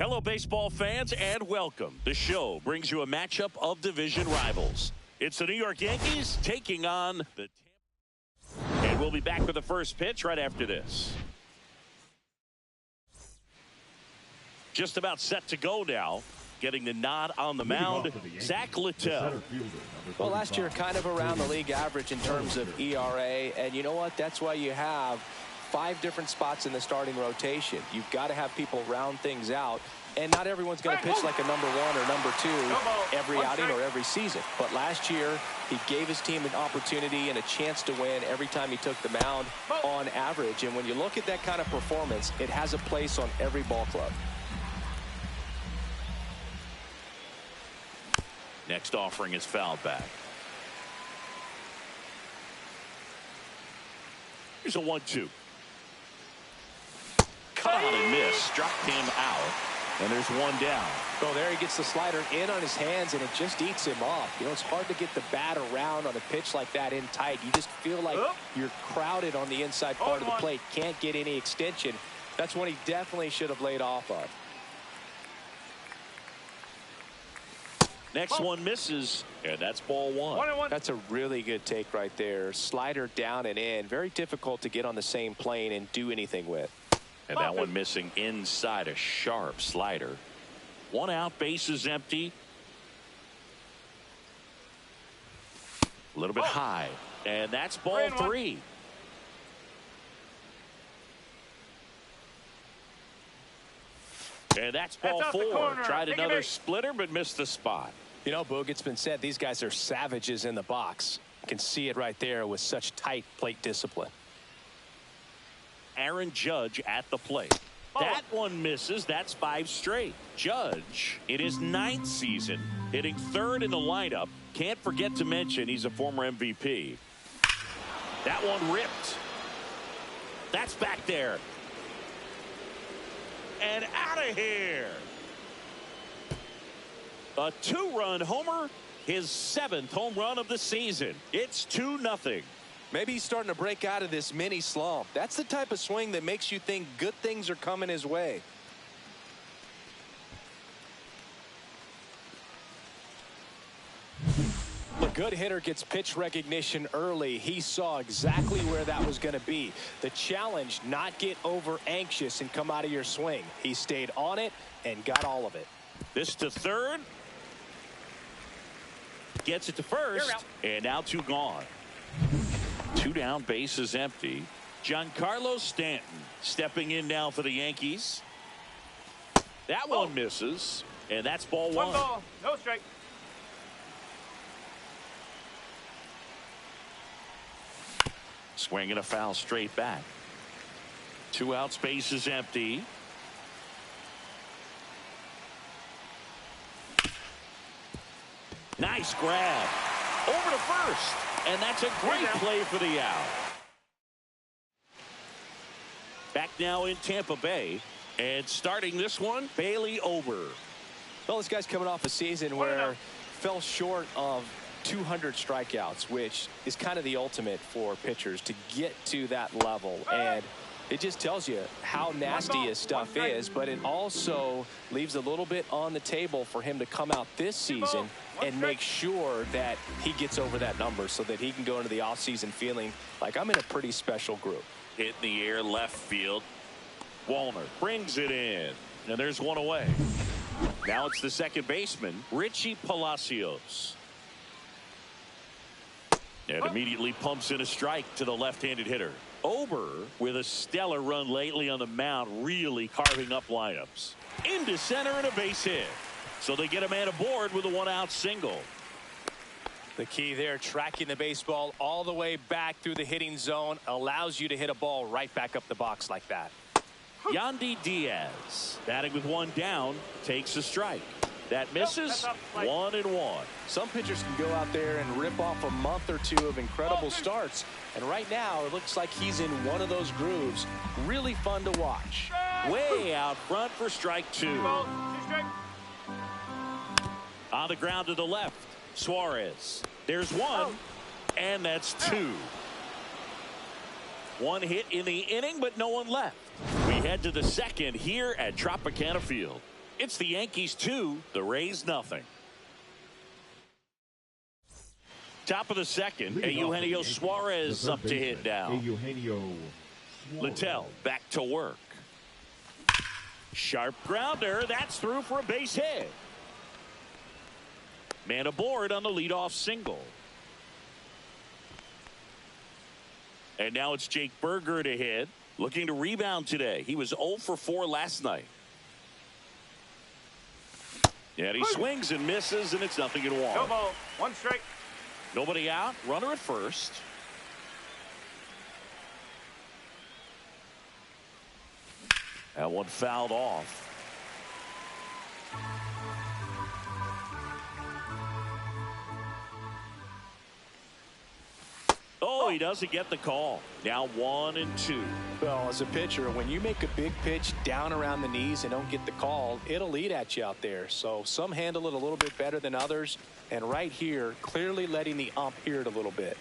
Hello, baseball fans, and welcome. The show brings you a matchup of division rivals. It's the New York Yankees taking on the Tampa. And we'll be back with the first pitch right after this. Just about set to go now. Getting the nod on the mound, Zach Littell. Well, last year kind of around the league average in terms of ERA. And you know what? That's why you have 5 different spots in the starting rotation. You've got to have people round things out. And not everyone's going to pitch like a number 1 or number 2 every outing or every season. But last year, he gave his team an opportunity and a chance to win every time he took the mound on average. And when you look at that kind of performance, it has a place on every ball club. Next offering is fouled back. Here's a 1-2. Caught and missed. Struck him out. And there's one down. Oh, there he gets the slider in on his hands, and it just eats him off. You know, it's hard to get the bat around on a pitch like that in tight. You just feel like you're crowded on the inside part of the plate. Can't get any extension. That's one he definitely should have laid off of. Next one misses, and that's ball 1. That's a really good take right there. Slider down and in. Very difficult to get on the same plane and do anything with. And that one missing inside a sharp slider. 1 out, bases empty. A little bit high, and that's ball 3. And that's ball 4. Tried another splitter, but missed the spot. You know, Boog, it's been said these guys are savages in the box. You can see it right there with such tight plate discipline. Aaron Judge at the plate. That one misses. That's 5 straight. Judge, in his 9th season, hitting 3rd in the lineup. Can't forget to mention he's a former MVP. That one ripped. That's back there. And out of here. A 2-run homer, his 7th home run of the season. It's 2-0. Maybe he's starting to break out of this mini slump. That's the type of swing that makes you think good things are coming his way. A good hitter gets pitch recognition early. He saw exactly where that was going to be. The challenge, not get over anxious and come out of your swing. He stayed on it and got all of it. This to 3rd. Gets it to 1st. And now 2 gone. 2 down, bases empty. Giancarlo Stanton stepping in now for the Yankees. That one misses, and that's ball 1. Ball, no strike. Swinging a foul straight back. 2 outs, bases empty. Nice grab. Over to first. And that's a great play for the out. Back now in Tampa Bay. And starting this one, Bailey Over. Well, this guy's coming off a season where fell short of 200 strikeouts, which is kind of the ultimate for pitchers to get to that level. And it just tells you how nasty his stuff is, but it also leaves a little bit on the table for him to come out this season and make sure that he gets over that number so that he can go into the offseason feeling like I'm in a pretty special group. Hit in the air left field. Wallner brings it in, and there's one away. Now it's the second baseman, Richie Palacios. And immediately pumps in a strike to the left-handed hitter. Ober, with a stellar run lately on the mound, really carving up lineups. Into center and a base hit. So they get a man aboard with a 1-out single. The key there, tracking the baseball all the way back through the hitting zone, allows you to hit a ball right back up the box like that. Yandy Diaz, batting with 1 down, takes a strike. That misses. 1-1. Some pitchers can go out there and rip off a month or 2 of incredible starts. And right now, it looks like he's in one of those grooves. Really fun to watch. Way out front for strike 2. On the ground to the left, Suarez. There's 1, and that's 2. 1 hit in the inning, but no one left. We head to the second here at Tropicana Field. It's the Yankees 2, the Rays nothing. Top of the second, Eugenio Suarez up to hit now. Littell back to work. Sharp grounder. That's through for a base hit. Man aboard on the leadoff single. And now it's Jake Berger to hit. Looking to rebound today. He was 0 for 4 last night. And he swings and misses, and it's 0-1. No ball. 1 strike. Nobody out. Runner at first. That one fouled off. Oh, he doesn't get the call. Now 1-2. Well, as a pitcher, when you make a big pitch down around the knees and don't get the call, it'll eat at you out there. So some handle it a little bit better than others. And right here, clearly letting the ump hear it a little bit.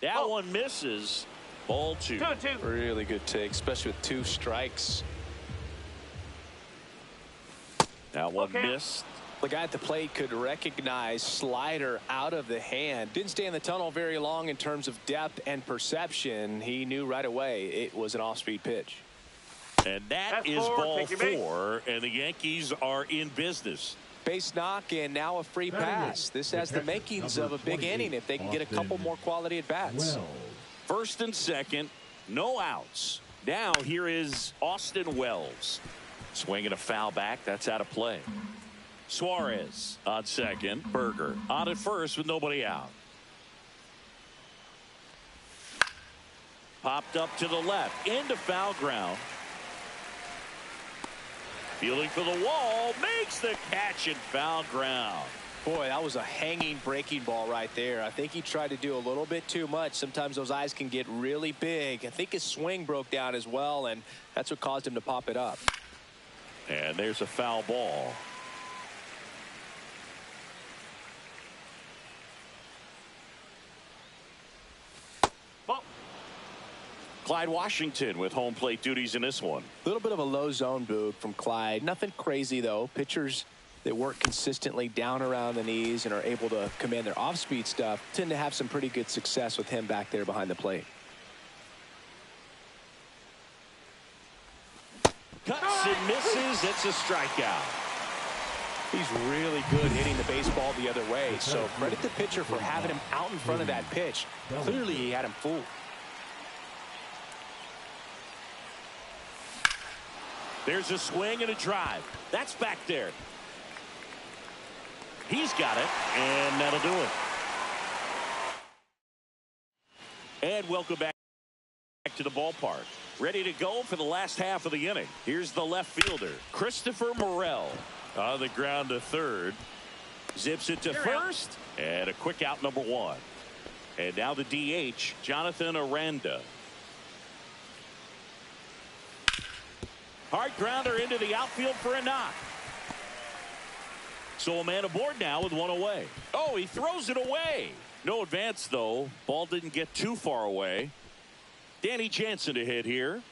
That one misses. Ball 2. 2-2. Really good take, especially with 2 strikes. That one missed. The guy at the plate could recognize slider out of the hand. Didn't stay in the tunnel very long in terms of depth and perception. He knew right away it was an off-speed pitch. And that's ball 4, and the Yankees are in business. Base knock and now a free pass. This has the makings of a big inning if they can get a couple more quality at bats. First and second, no outs. Now here is Austin Wells. Swinging a foul back. That's out of play. Suarez on second. Berger on at first with nobody out. Popped up to the left into foul ground. Fielding for the wall, makes the catch in foul ground. Boy, that was a hanging breaking ball right there. I think he tried to do a little bit too much. Sometimes those eyes can get really big. I think his swing broke down as well, and that's what caused him to pop it up. And there's a foul ball. Clyde Washington with home plate duties in this one. A little bit of a low zone boog from Clyde. Nothing crazy, though. Pitchers that work consistently down around the knees and are able to command their off-speed stuff tend to have some pretty good success with him back there behind the plate. Cuts and misses. It's a strikeout. He's really good hitting the baseball the other way. So credit the pitcher for having him out in front of that pitch. Clearly, he had him fooled. There's a swing and a drive. That's back there. He's got it, and that'll do it. And welcome back to the ballpark. Ready to go for the last half of the inning. Here's the left fielder, Christopher Morel. On the ground to third. Zips it to first, and a quick out number 1. And now the DH, Jonathan Aranda. Hard grounder into the outfield for a knock. So a man aboard now with 1 away. Oh, he throws it away. No advance, though. Ball didn't get too far away. Danny Jansen to hit here.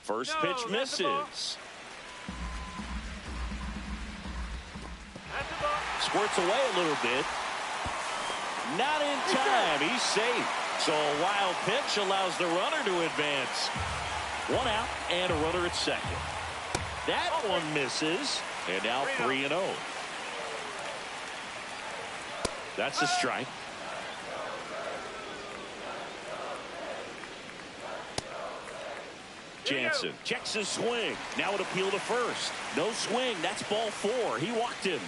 First pitch misses. Squirts away a little bit. Not in time. He's safe. So a wild pitch allows the runner to advance. 1 out and a runner at second. That one misses. And now 3-0. That's a strike. Jansen checks his swing. Now an appeal to first. No swing. That's ball 4. He walked him.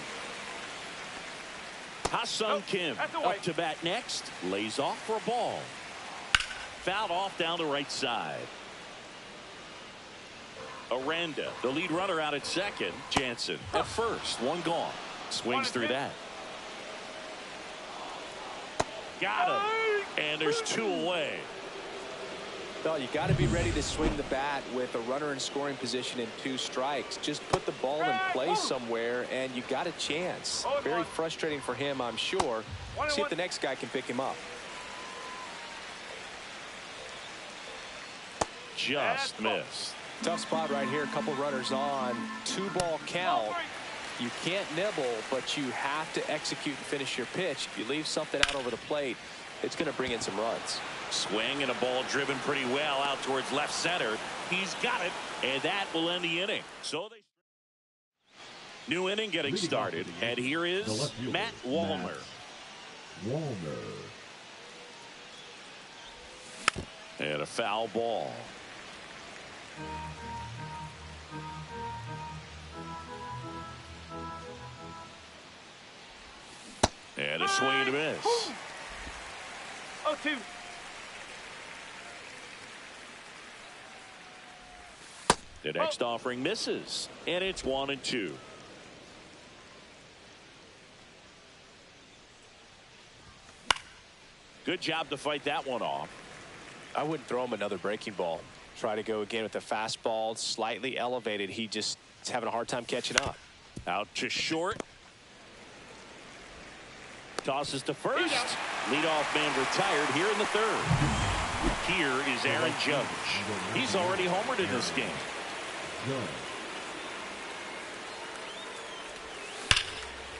Ha-Sung Kim up to bat next. Lays off for a ball. Fouled off down the right side. Aranda, the lead runner, out at second. Jansen at first. 1 gone. Swings through that. Got him. And there's 2 away. Well, you got to be ready to swing the bat with a runner in scoring position and 2 strikes. Just put the ball in place somewhere, and you got a chance. Very frustrating for him, I'm sure. See if the next guy can pick him up. just missed. Tough spot right here. A couple runners on. 2-ball count. You can't nibble, but you have to execute and finish your pitch. If you leave something out over the plate, it's going to bring in some runs. Swing and a ball driven pretty well out towards left center. He's got it, and that will end the inning. So new inning getting started, and here is Matt Wallner. And a foul ball. And a swing and a miss. 0-2. The next offering misses, and it's 1-2. Good job to fight that one off. I wouldn't throw him another breaking ball. Try to go again with the fastball, slightly elevated. He just is having a hard time catching up. Out to short. Tosses to first. Leadoff man retired here in the third. Here is Aaron Judge. He's already homered in this game.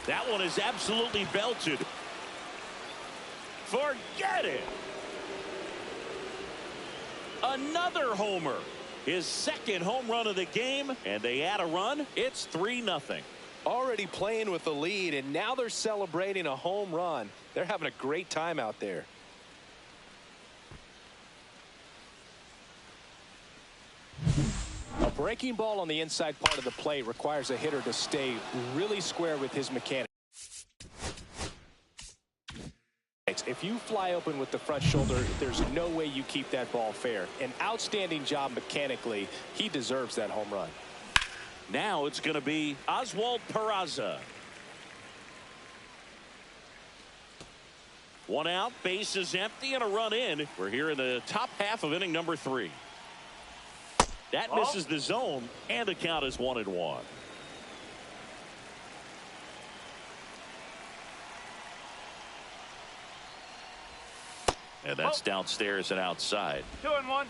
That one is absolutely belted. Forget it. Another homer. His second home run of the game, and they add a run. It's 3-0. Already playing with the lead, and now they're celebrating a home run. They're having a great time out there. A breaking ball on the inside part of the plate requires a hitter to stay really square with his mechanics. If you fly open with the front shoulder, there's no way you keep that ball fair. An outstanding job mechanically. He deserves that home run. Now it's going to be Oswald Peraza. One out, base is empty, and a run in. We're here in the top half of inning number 3. That misses the zone, and the count is 1-1. And that's downstairs and outside. 2-1.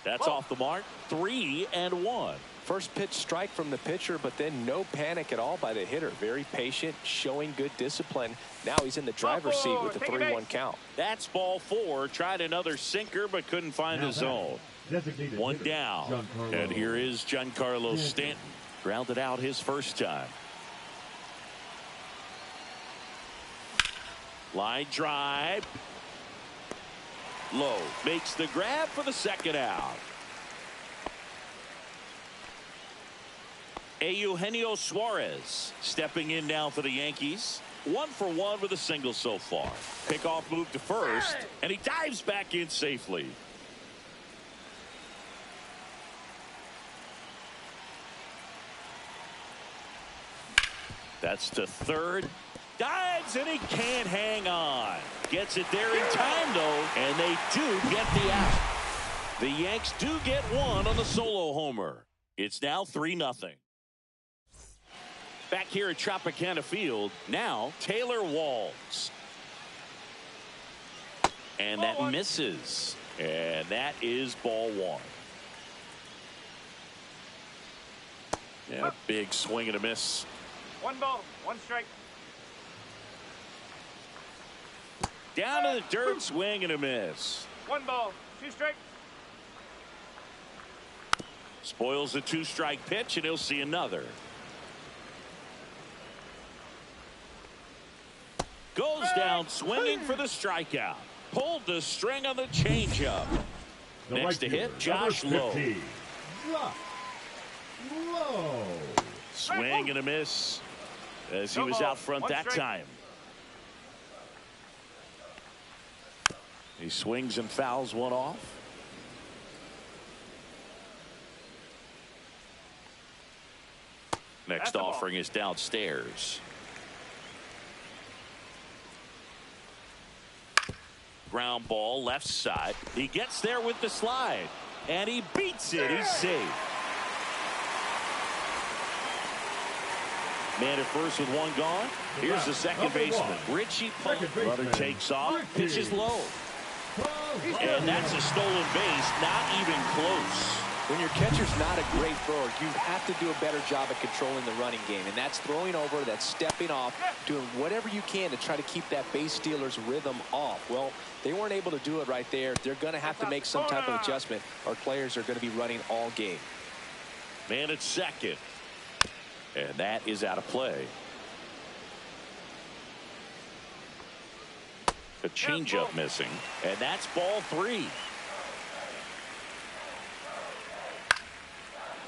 That's off the mark. 3-1. First pitch strike from the pitcher, but then no panic at all by the hitter. Very patient, showing good discipline. Now he's in the driver's seat with the 3-1 count. That's ball 4. Tried another sinker, but couldn't find the zone. One down. And here is Giancarlo Stanton. Grounded out his first time. Line drive. Low makes the grab for the second out. Eugenio Suarez stepping in now for the Yankees. 1 for 1 with a single so far. Pickoff move to first, and he dives back in safely. That's to third. Dives, and he can't hang on. Gets it there in time, though, and they do get the out. The Yanks do get one on the solo homer. It's now 3-0. Back here at Tropicana Field, now Taylor Walls. And that misses. And that is ball 1. Yeah, big swing and a miss. 1 ball, 1 strike. Down to the dirt, swing and a miss. 1 ball, 2 strike. Spoils the 2-strike pitch, and he'll see another. Goes down swinging for the strikeout. Pulled the string on the changeup. Next to hit, Josh Lowe. Swing and a miss as he was out front that time. He swings and fouls one off. Next offering is downstairs. Ground ball left side. He gets there with the slide, and he beats it. He's safe. Man at first with one gone. Here's the second baseman, Richie Pope. Runner takes off, pitches low. And that's a stolen base, not even close. When your catcher's not a great thrower, you have to do a better job at controlling the running game. And that's throwing over, that's stepping off, doing whatever you can to try to keep that base stealer's rhythm off. Well, they weren't able to do it right there. They're going to have to make some type of adjustment. Our players are going to be running all game. Man at second. And that is out of play. A changeup missing. And that's ball 3.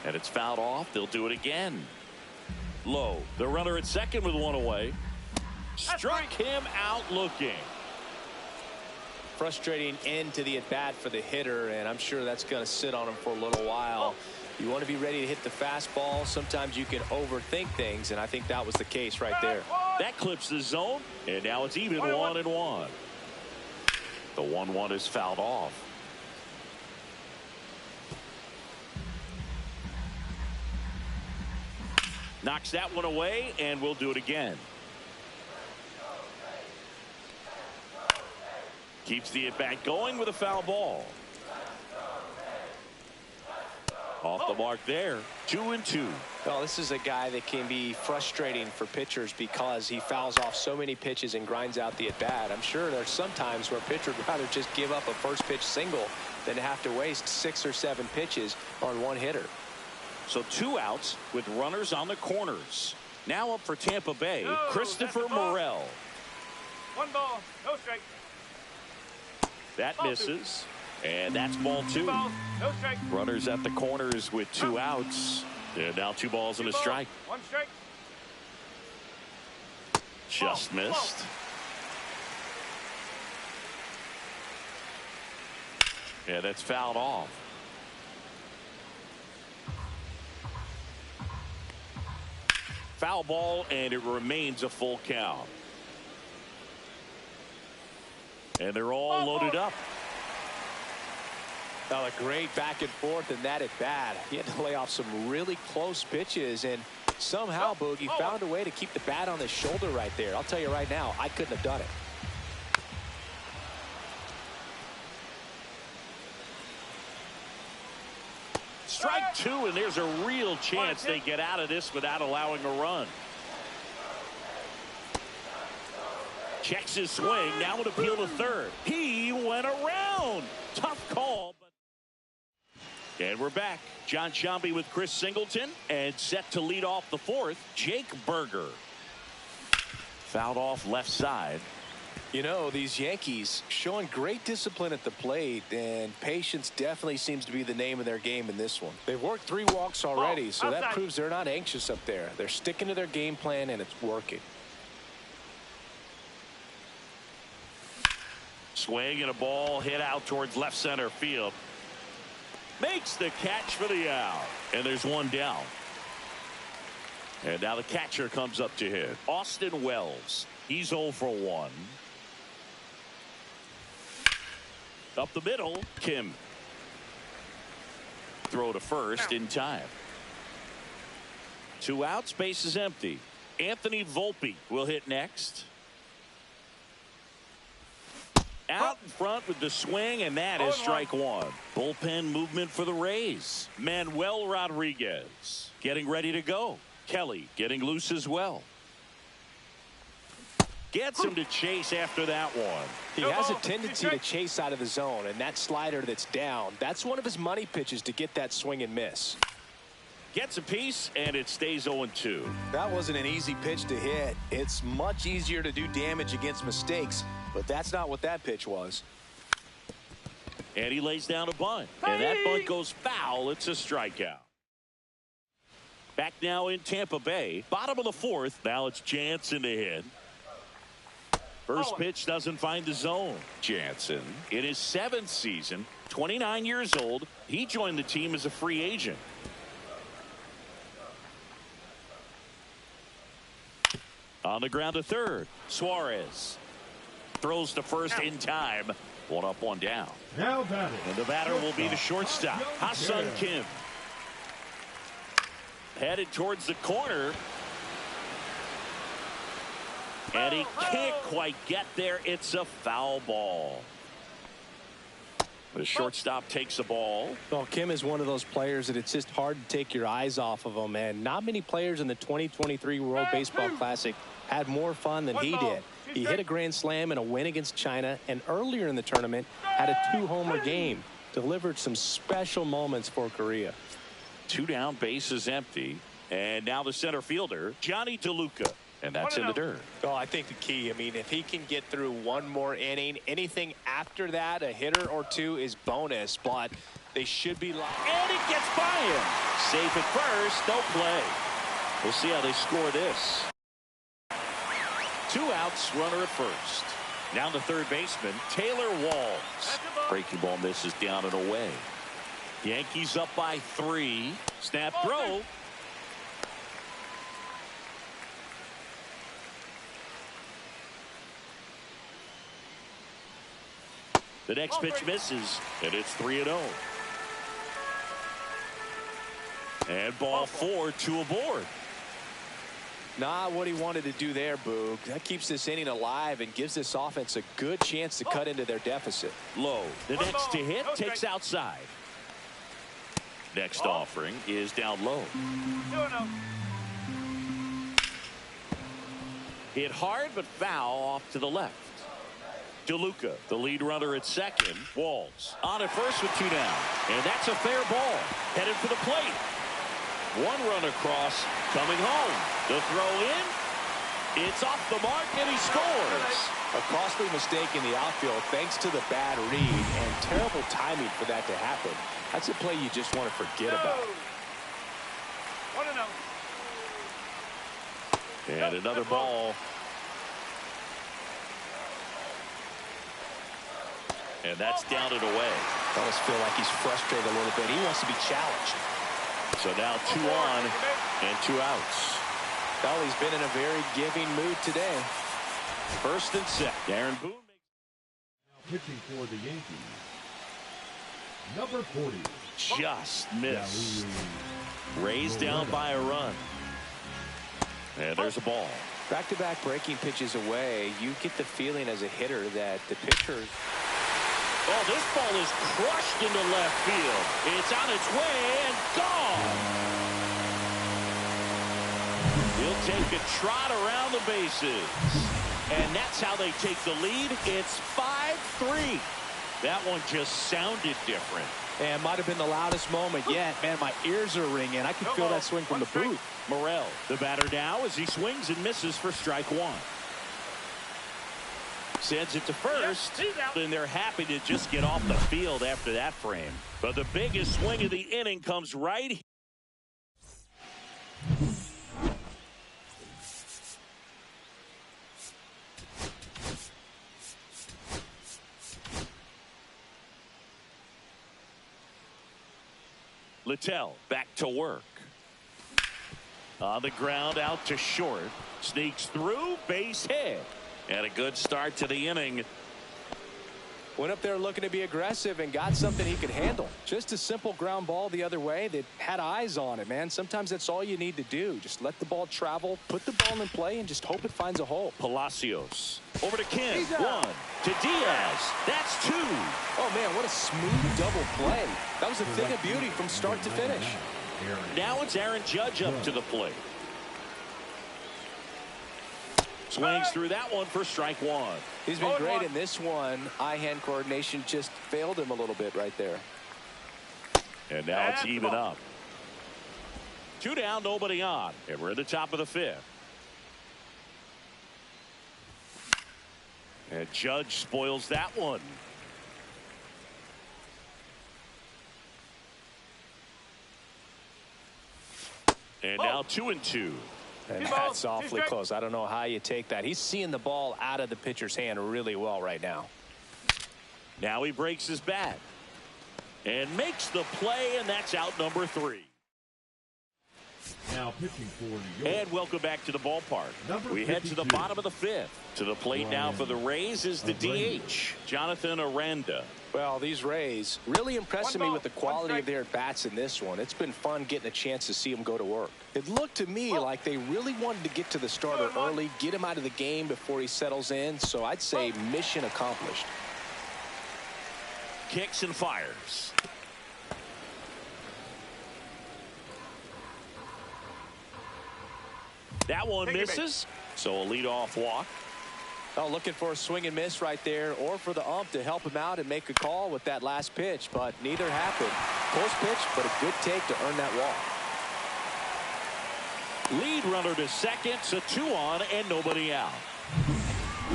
And it's fouled off. They'll do it again. Low. The runner at second with one away. Struck him out looking. Frustrating end to the at-bat for the hitter, and I'm sure that's going to sit on him for a little while. You want to be ready to hit the fastball. Sometimes you can overthink things, and I think that was the case right there. That clips the zone, and now it's even 1-1. The 1-1 is fouled off. Knocks that one away, and we'll do it again. Keeps the at-bat going with a foul ball. Off the mark there. 2-2. Well, this is a guy that can be frustrating for pitchers because he fouls off so many pitches and grinds out the at-bat. I'm sure there's some times where a pitcher would rather just give up a first pitch single than to have to waste 6 or 7 pitches on one hitter. So 2 outs with runners on the corners. Now up for Tampa Bay, Christopher Morel. 1 ball, no strike. That misses. And that's ball 2. 2 balls, no strike. Runners at the corners with 2 outs. And now 2 balls and a strike. 1 strike. Just missed. Yeah, that's fouled off. Foul ball, and it remains a full count. And they're all loaded up. Well, a great back and forth in that at bat. He had to lay off some really close pitches, and somehow Boogie found a way to keep the bat on his shoulder right there. I'll tell you right now, I couldn't have done it. Strike 2, and there's a real chance they get out of this without allowing a run. Checks his swing. Now an appeal to third. He went around. Tough call. And we're back. John Sciambi with Chris Singleton. And set to lead off the 4th, Jake Berger. Fouled off left side. You know, these Yankees showing great discipline at the plate, and patience definitely seems to be the name of their game in this one. They've worked 3 walks already, so that proves they're not anxious up there. They're sticking to their game plan, and it's working. Swing and a ball hit out towards left center field. Makes the catch for the out. And there's 1 down. And now the catcher comes up to hit. Austin Wells. He's 0 for 1. Up the middle, Kim. Throw to first in time. 2 outs, base is empty. Anthony Volpe will hit next. Out in front with the swing, and that is strike 1. Bullpen movement for the Rays. Manuel Rodriguez getting ready to go. Kelly getting loose as well. Gets him to chase after that one. He has a tendency to chase out of the zone, and that slider that's down, that's one of his money pitches to get that swing and miss. Gets a piece, and it stays 0-2. That wasn't an easy pitch to hit. It's much easier to do damage against mistakes, but that's not what that pitch was. And he lays down a bunt. And that bunt goes foul. It's a strikeout. Back now in Tampa Bay. Bottom of the 4th. Now it's Jansen to hit. First pitch doesn't find the zone. Jansen in his 7th season, 29 years old. He joined the team as a free agent. On the ground to third. Suarez throws to first in time. 1 up, 1 down. Now batting. And the batter will be the shortstop, Ha-Seong Kim. Headed towards the corner. And he can't quite get there. It's a foul ball. The shortstop takes the ball. Well, Kim is one of those players that it's just hard to take your eyes off of him. And not many players in the 2023 World Baseball Classic had more fun than he did. He hit a grand slam in a win against China, and earlier in the tournament had a 2-homer game. Delivered some special moments for Korea. 2 down, bases empty. And now the center fielder, Johnny DeLuca. And that's in the dirt. Oh, I think the key, I mean, if he can get through one more inning, anything after that, a hitter or two is bonus, but they should be locked. And it gets by him. Safe at first, no play. We'll see how they score this. 2 outs, runner at first. Down to third baseman, Taylor Walls. Breaking ball misses down and away. Yankees up by 3. Snap throw. The next pitch misses, and it's 3-0. And ball 4, 2 aboard. Not what he wanted to do there, Boog. That keeps this inning alive and gives this offense a good chance to cut into their deficit. Low. The next to hit takes outside. Next offering is down low. Hit hard but foul off to the left. DeLuca, the lead runner at second. Walls on at first with 2 down. And that's a fair ball. Headed for the plate. 1 run across, coming home. The throw in. It's off the mark, and he scores. A costly mistake in the outfield thanks to the bad read, and terrible timing for that to happen. That's a play you just want to forget about. 1-0. And another ball. And that's down and away. I almost feel like he's frustrated a little bit. He wants to be challenged. So now 2 on and 2 outs. Well, he's been in a very giving mood today. First and second. Aaron Boone. Now pitching for the Yankees, number 40. Just missed. Raised down by a run. And there's a ball. Back-to-back breaking pitches away, you get the feeling as a hitter that the pitcher. Oh, this ball is crushed into left field. It's on its way and gone. He'll take a trot around the bases. And that's how they take the lead. It's 5-3. That one just sounded different. And might have been the loudest moment yet. Man, my ears are ringing. I can feel that swing from the booth. Morel, the batter now, as he swings and misses for strike 1. Sends it to first, and they're happy to just get off the field after that frame. But the biggest swing of the inning comes right here. Littell back to work. On the ground, out to short. Sneaks through, base hit. And a good start to the inning. Went up there looking to be aggressive and got something he could handle. Just a simple ground ball the other way that had eyes on it, man. Sometimes that's all you need to do. Just let the ball travel, put the ball in play, and just hope it finds a hole. Palacios. Over to Kim. 1. To Diaz. That's 2. Oh, man, what a smooth double play. That was a thing of beauty from start to finish. Now it's Aaron Judge up to the plate. Swings through that one for strike 1. He's been great in this one. Eye-hand coordination just failed him a little bit right there. And now it's even up. 2 down, nobody on. And we're at the top of the 5th. And Judge spoils that one. And now 2-2. And that's awfully close. I don't know how you take that. He's seeing the ball out of the pitcher's hand really well right now. Now he breaks his bat and makes the play, and that's out number 3. Now pitching for New York. And welcome back to the ballpark. We head to the bottom of the 5th. To the plate now for the Rays is the DH, Jonathan Aranda. Well, these Rays really impressing me with the quality of their bats in this one. It's been fun getting a chance to see them go to work. It looked to me like they really wanted to get to the starter early, get him out of the game before he settles in. So I'd say mission accomplished. Kicks and fires. That one misses. So a leadoff walk. Oh, looking for a swing and miss right there, or for the ump to help him out and make a call with that last pitch, but neither happened. Close pitch, but a good take to earn that walk. Lead runner to second, so 2 on and nobody out.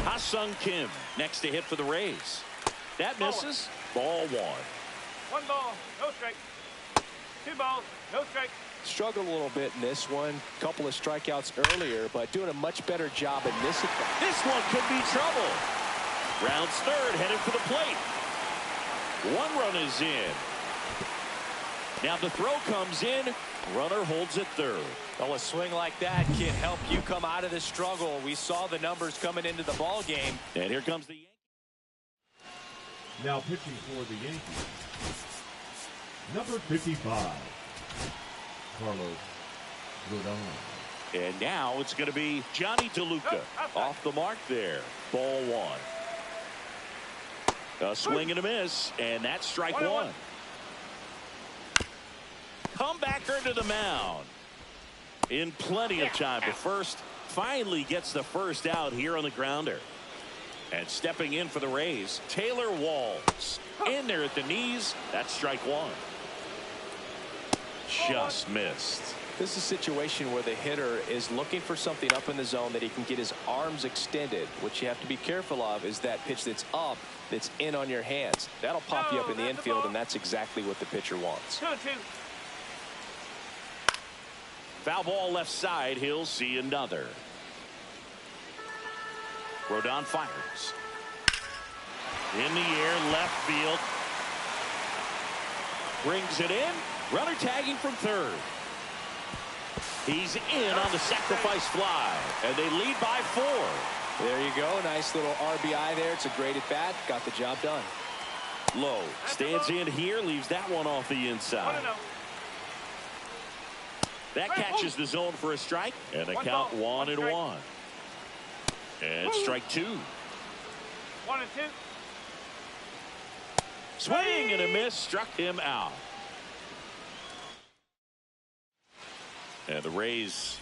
Ha-Sung Kim next to hit for the Rays. That misses. Ball 1. 1 ball, no strike. 2 balls, no strike. Struggled a little bit in this one. Couple of strikeouts earlier, but doing a much better job in this. This one could be trouble. Rounds third, headed for the plate. 1 run is in. Now the throw comes in. Runner holds at third. Well, a swing like that can help you come out of the struggle. We saw the numbers coming into the ball game. And here comes the Yankees. Now pitching for the Yankees, number 55, Carlos Rodon. And now it's going to be Johnny DeLuca off the mark there. Ball 1. A swing and a miss, and that's strike 1. Comebacker to the mound. In plenty of time. The first finally gets the first out here on the grounder. And stepping in for the Rays, Taylor Walls. In there at the knees. That's strike 1. Just missed. This is a situation where the hitter is looking for something up in the zone that he can get his arms extended. What you have to be careful of is that pitch that's up, that's in on your hands. That'll pop you up in the infield, and that's exactly what the pitcher wants. 2-2. Foul ball left side. He'll see another. Rodon fires. In the air, left field. Brings it in. Runner tagging from third. He's in on the sacrifice fly, and they lead by 4. There you go. Nice little RBI there. It's a great at bat. Got the job done. Low stands in here, leaves that one off the inside. 1-0. That catches the zone for a strike, and the count 1-1. And strike 2. 1-2. Swing and a miss, struck him out. And the Rays,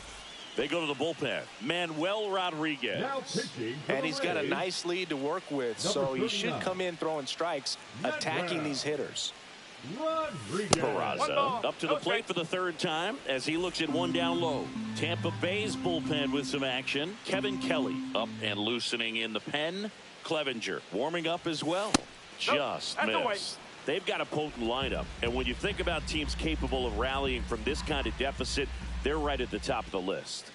they go to the bullpen. Manuel Rodriguez. Now pitching for And the he's got a Rays, nice lead to work with, so he should come in throwing strikes, attacking these hitters. Rodriguez. Peraza up to the plate for the 3rd time as he looks at 1 down low. Tampa Bay's bullpen with some action. Kevin Kelly up and loosening in the pen. Clevenger warming up as well. Just missed. They've got a potent lineup, and when you think about teams capable of rallying from this kind of deficit, they're right at the top of the list.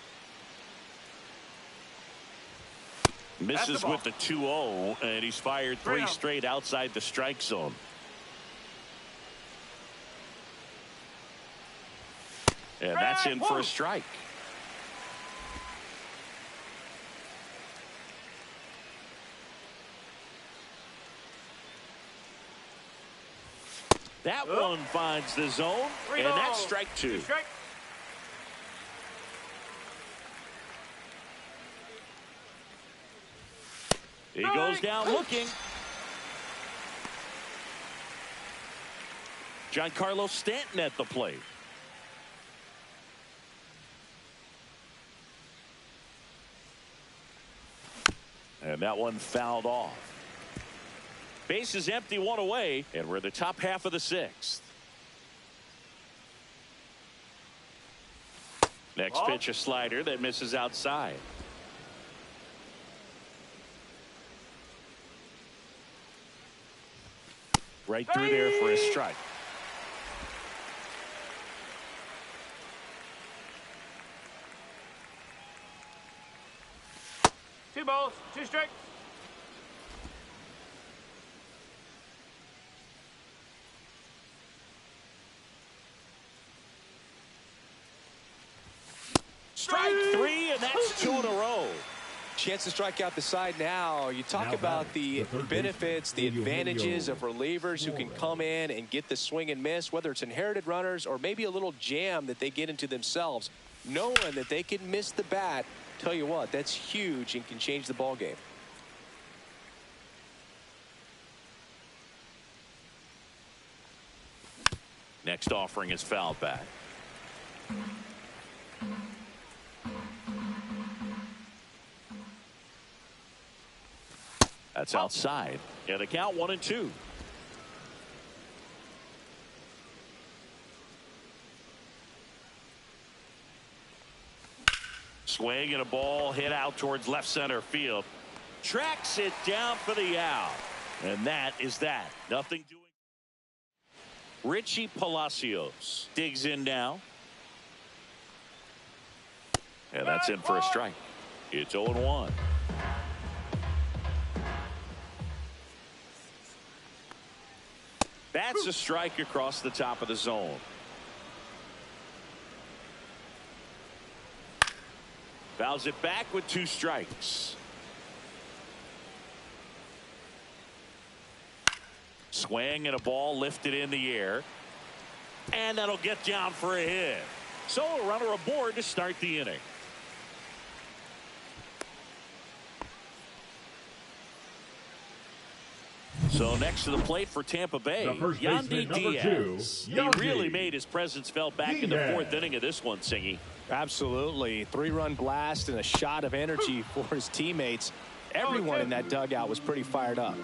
Misses with the 2-0, and he's fired 3 straight outside the strike zone. And that's in for a strike. That one finds the zone, and that's strike 2. He goes down looking. Giancarlo Stanton at the plate. And that one fouled off. Base is empty, 1 away, and we're in the top half of the 6th. Next pitch, a slider that misses outside. Right through there for a strike. Two balls, 2 strikes. Strike 3, and that's 2 in a row. Chance to strike out the side now. You talk about the benefits, the advantages of relievers who can come in and get the swing and miss, whether it's inherited runners or maybe a little jam that they get into themselves. Knowing that they can miss the bat, tell you what, that's huge and can change the ball game. Next offering is fouled back. That's outside. And the count 1-2. Swing and a ball hit out towards left center field. Tracks it down for the out. And that is that. Nothing doing. Richie Palacios digs in now. And that's in for a strike. It's 0-1. That's a strike across the top of the zone. Fouls it back with 2 strikes. Swing and a ball lifted in the air. And that'll get down for a hit. So a runner aboard to start the inning. So next to the plate for Tampa Bay, Yandy Diaz. He really made his presence felt back in the 4th inning of this one, Singy. Absolutely. 3-run blast and a shot of energy for his teammates. Everyone in that dugout was pretty fired up.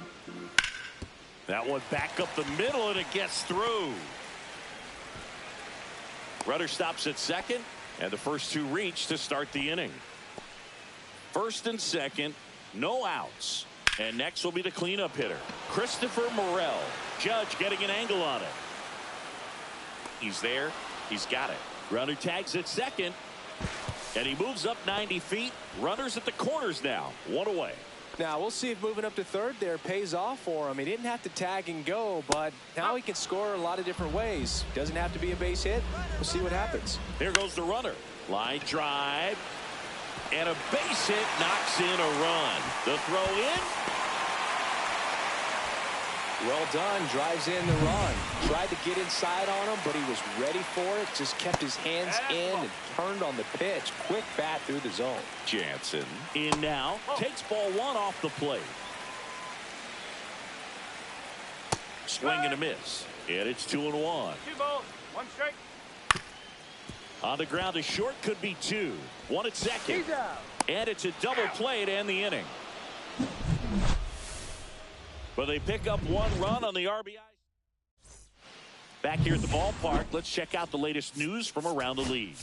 That one back up the middle, and it gets through. Runner stops at second, and the first 2 reach to start the inning. First and second, no outs. And next will be the cleanup hitter, Christopher Morel. Judge getting an angle on it. He's there. He's got it. Runner tags at second. And he moves up 90 feet. Runners at the corners now. 1 away. Now we'll see if moving up to third there pays off for him. He didn't have to tag and go, but now he can score a lot of different ways. Doesn't have to be a base hit. We'll see what happens. There goes the runner. Line drive. And a base hit knocks in a run. The throw in. Well done. Drives in the run. Tried to get inside on him, but he was ready for it. Just kept his hands in and turned on the pitch. Quick bat through the zone. Jansen in now. Takes ball 1 off the plate. Swing and a miss. And it's 2-1. 2 balls, 1 strike. On the ground, a short could be 2. 1 at second. And it's a double play to end the inning. But they pick up 1 run on the RBI. Back here at the ballpark, let's check out the latest news from around the league.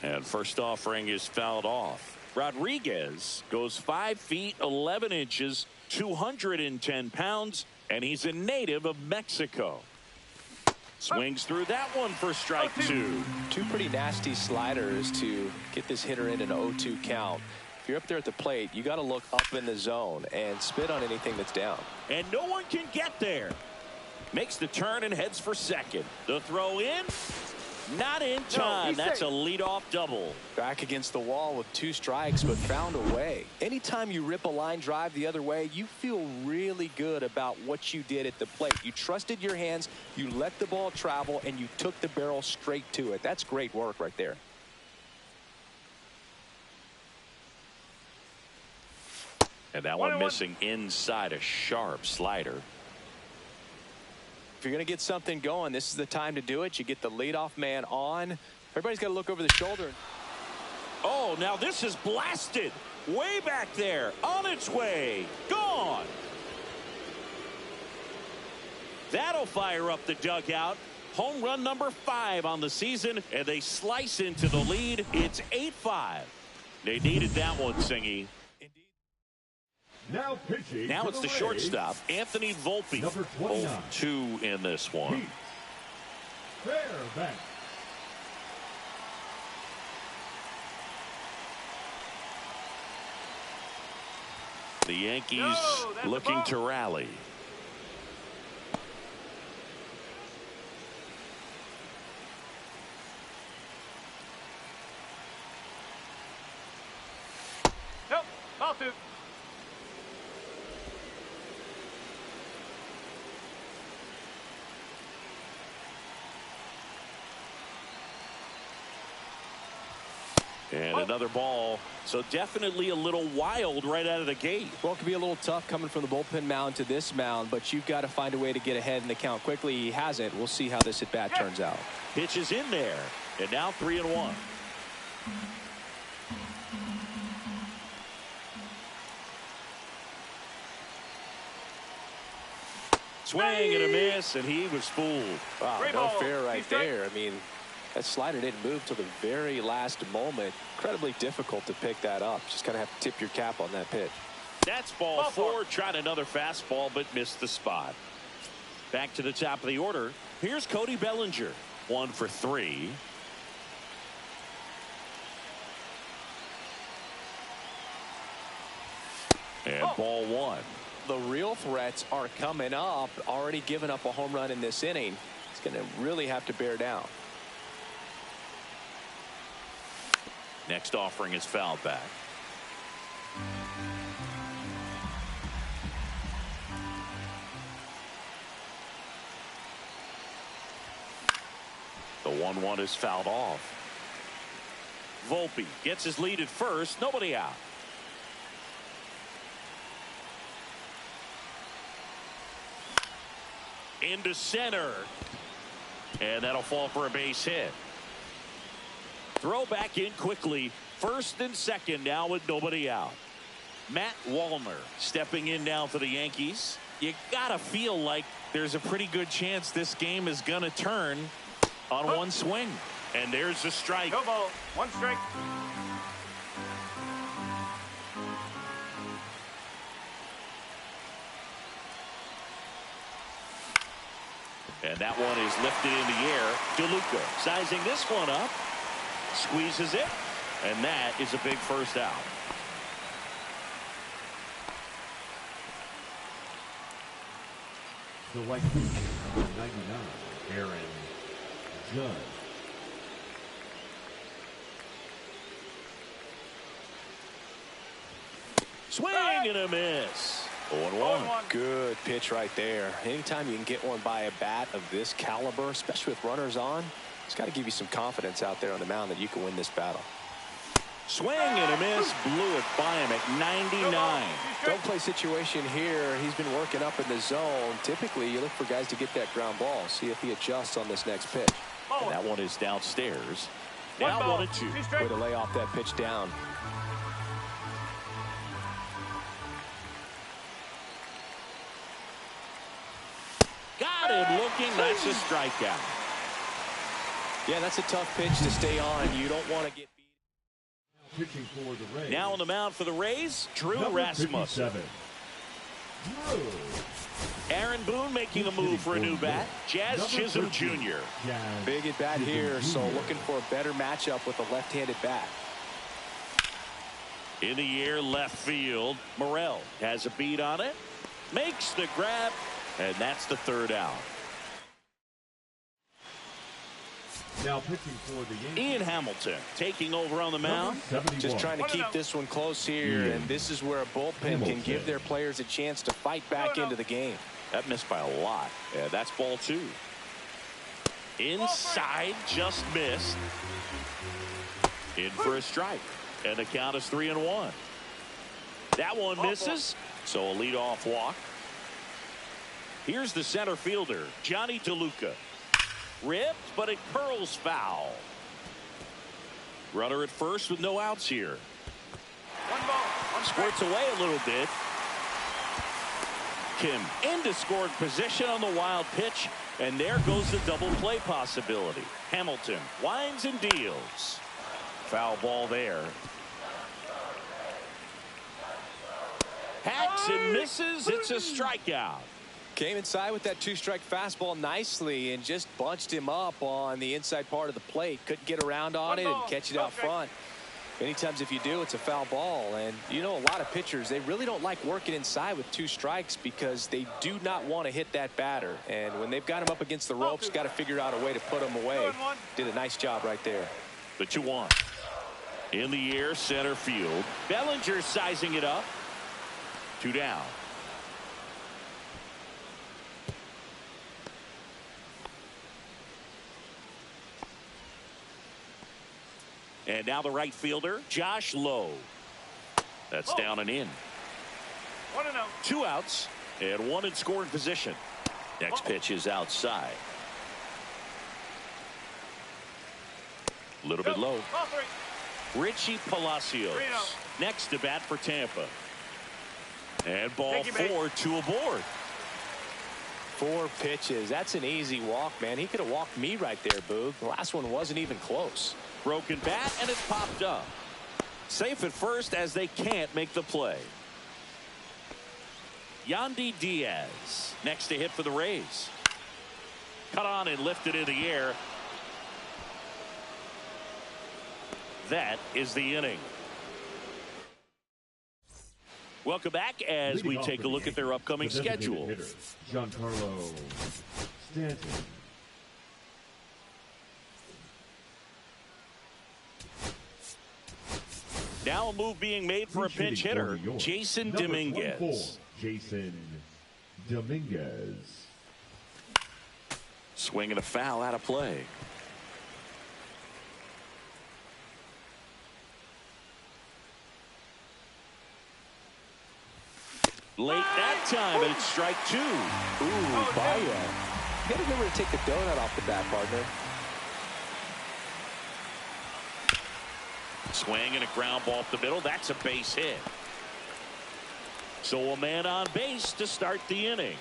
And first offering is fouled off. Rodriguez goes 5 feet 11 inches, 210 pounds, and he's a native of Mexico. Swings through that one for strike 2. 2 pretty nasty sliders to get this hitter in an 0-2 count. If you're up there at the plate, you got to look up in the zone and spit on anything that's down. And no one can get there. Makes the turn and heads for second. The throw in. Not in time. That's a leadoff double. Back against the wall with 2 strikes, but found a way. Anytime you rip a line drive the other way, you feel really good about what you did at the plate. You trusted your hands, you let the ball travel, and you took the barrel straight to it. That's great work right there. And that one missing inside a sharp slider. If you're going to get something going, this is the time to do it. You get the leadoff man on. Everybody's got to look over the shoulder. Oh, now this is blasted. Way back there. On its way. Gone. That'll fire up the dugout. Home run number 5 on the season, and they slice into the lead. It's 8-5. They needed that one, Singy. Now pitching. Now it's the shortstop, Anthony Volpe. Number 29. 0-2 in this one. Fairbanks. The Yankees looking to rally. 2. And another ball. So definitely a little wild right out of the gate. Well, it could be a little tough coming from the bullpen mound to this mound, but you've got to find a way to get ahead in the count quickly. He hasn't. We'll see how this at bat turns out. Pitch is in there. And now 3-1. Swing and a miss, and he was fooled. Wow, no fair right there. I mean, that slider didn't move till the very last moment. Incredibly difficult to pick that up. Just kind of have to tip your cap on that pitch. That's ball 4. Tried another fastball, but missed the spot. Back to the top of the order. Here's Cody Bellinger. 1 for 3. And ball 1. The real threats are coming up. Already given up a home run in this inning. It's going to really have to bear down. Next offering is fouled back. The 1-1 is fouled off. Volpe gets his lead at first. Nobody out. Into center. And that'll fall for a base hit. Throw back in quickly. First and second now with nobody out. Matt Wallner stepping in now for the Yankees. You gotta feel like there's a pretty good chance this game is gonna turn on one swing. And there's a strike. No ball. 1 strike. And that one is lifted in the air. DeLuca sizing this one up. Squeezes it. And that is a big first out. The white number 99, Aaron Judge. Swing and a miss. 0-1. Good pitch right there. Anytime you can get one by a bat of this caliber, especially with runners on, it's got to give you some confidence out there on the mound that you can win this battle. Swing and a miss. Blew it by him at 99. Don't play situation here. He's been working up in the zone. Typically, you look for guys to get that ground ball. See if he adjusts on this next pitch. And that one is downstairs. Now 1-2. Way to lay off that pitch down. Got him looking. That's a strikeout. Yeah, that's a tough pitch to stay on. You don't want to get beat. Pitching for the Rays. Now on the mound for the Rays, Drew Number Rasmussen. 57. Aaron Boone making a move for a new bat. Jazz Chisholm Jr. Big at bat here, so looking for a better matchup with a left-handed bat. In the air, left field. Morel has a beat on it. Makes the grab, and that's the third out. Now pitching for the Yankees. Ian Hamilton taking over on the mound. Just trying to keep this one close here, and this is where a bullpen can give their players a chance to fight back into the game. That missed by a lot. Yeah, that's ball 2. Inside, just missed. In for a strike, and the count is 3-1. That one misses, so a leadoff walk. Here's the center fielder, Johnny DeLuca. Ripped, but it curls foul. Runner at first with no outs here. 1 ball. 1 strike. Squirts away a little bit. Kim into scoring position on the wild pitch, and there goes the double play possibility. Hamilton winds and deals. Foul ball there. Hacks and misses. It's a strikeout. Came inside with that 2-strike fastball nicely and just bunched him up on the inside part of the plate. Couldn't get around on it and catch it out front. Many times if you do, it's a foul ball. And you know, a lot of pitchers, they really don't like working inside with 2 strikes because they do not want to hit that batter. And when they've got him up against the ropes, got to figure out a way to put him away. Did a nice job right there. The 2-1. In the air, center field. Bellinger sizing it up. 2 down. And now the right fielder, Josh Lowe. That's down and in. 1-0. 2 outs and 1 in scoring position. Next pitch is outside. A little bit low. Ball 3. Richie Palacios 3-0. next to bat for Tampa. And ball Thank you, mate. 4 to aboard. 4 pitches. That's an easy walk, man. He could have walked me right there, Boog. The last one wasn't even close. Broken bat, and it's popped up. Safe at first as they can't make the play. Yandy Diaz next to hit for the Rays. Cut on and lifted in the air. That is the inning. Welcome back as we take a look at their upcoming schedule. Giancarlo Stanton. Now a move being made for a pinch hitter, Jason Dominguez. Jason Dominguez. Swing and a foul out of play. Late that time, and it's strike 2. Ooh, Baez. You got to remember to take the donut off the bat, partner. Swing and a ground ball up the middle. That's a base hit. So a man on base to start the inning.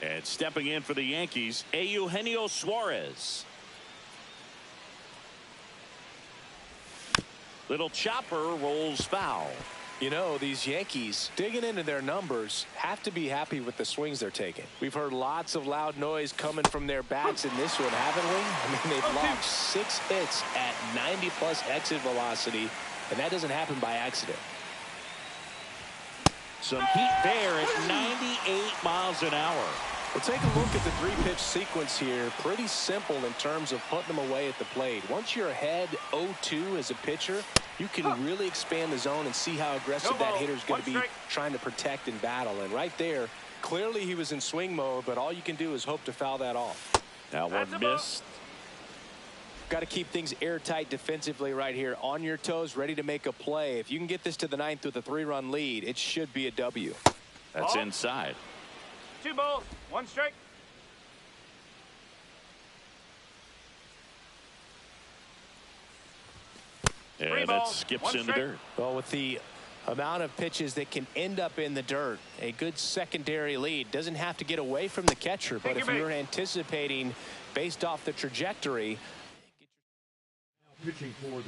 And stepping in for the Yankees, Eugenio Suarez. Little chopper rolls foul. You know, these Yankees, digging into their numbers, have to be happy with the swings they're taking. We've heard lots of loud noise coming from their bats in this one, haven't we? I mean, they've logged 6 hits at 90+ exit velocity, and that doesn't happen by accident. Some heat there at 98 miles an hour. Well, take a look at the 3-pitch sequence here. Pretty simple in terms of putting them away at the plate. Once you're ahead 0-2 as a pitcher, you can really expand the zone and see how aggressive that hitter's going to be trying to protect and battle. And right there, clearly he was in swing mode, but all you can do is hope to foul that off. That one missed. Got to keep things airtight defensively right here. On your toes, ready to make a play. If you can get this to the 9th with a 3-run lead, it should be a W. That's inside. 2 balls, 1 strike. And that skips in the dirt. Well, with the amount of pitches that can end up in the dirt, a good secondary lead doesn't have to get away from the catcher. But if you're anticipating based off the trajectory.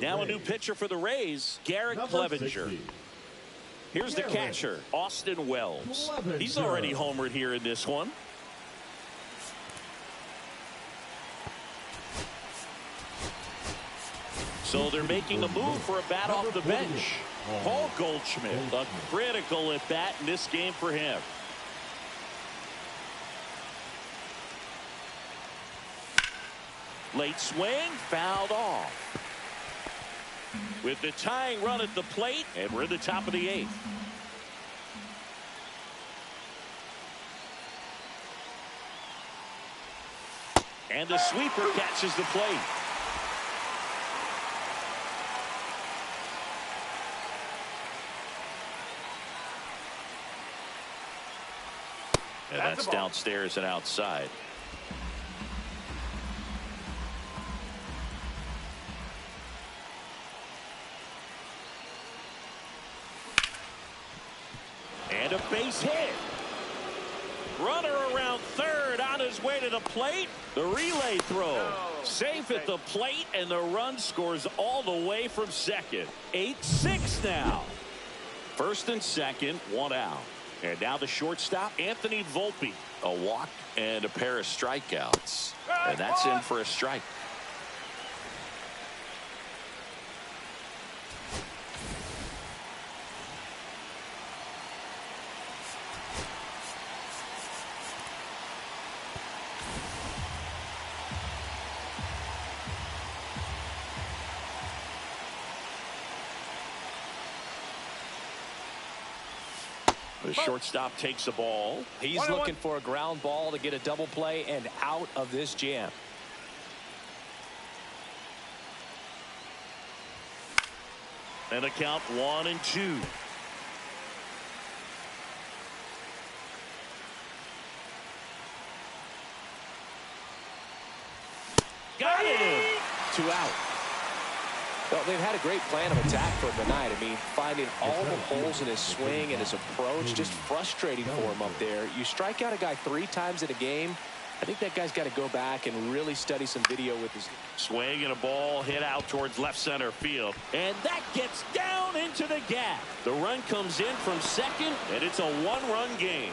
Now a new pitcher for the Rays, Garrett Clevenger. Here's the catcher, Austin Wells. He's already homered here in this one. So they're making a move for a bat off the bench. Paul Goldschmidt, a critical at bat in this game for him. Late swing, fouled off. With the tying run at the plate, and we're at the top of the 8th. And the sweeper catches the plate. And that's downstairs and outside. And a base hit. Runner around third on his way to the plate. The relay throw. Safe at the plate, and the run scores all the way from second. 8-6 now. First and second, 1 out. And now the shortstop, Anthony Volpe. A walk and a pair of strikeouts. And that's in for a strike. The shortstop takes the ball. He's looking for a ground ball to get a double play and out of this jam. And a count 1-2. Got it. 2 out. Well, they've had a great plan of attack for him tonight. I mean, finding all the holes in his swing and his approach, just frustrating for him up there. You strike out a guy 3 times in a game, I think that guy's got to go back and really study some video with his swing, and a ball hit out towards left center field. And that gets down into the gap. The run comes in from second, and it's a 1-run game.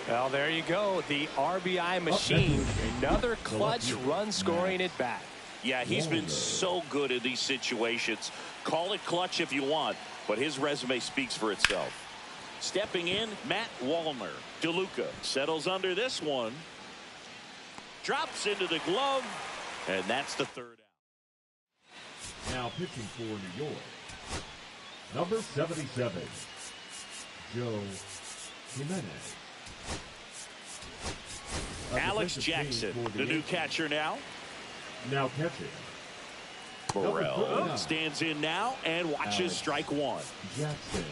Well, there you go. The RBI machine. Another clutch run scoring at bat. Yeah, he's been so good in these situations. Call it clutch if you want, but his resume speaks for itself. Stepping in, Matt Wallner. DeLuca settles under this one. Drops into the glove, and that's the 3rd out. Now pitching for New York, number 77, Joe Jimenez. Alex Jackson, the new catcher now. Now catching, Morel stands in now and watches strike 1. Jackson.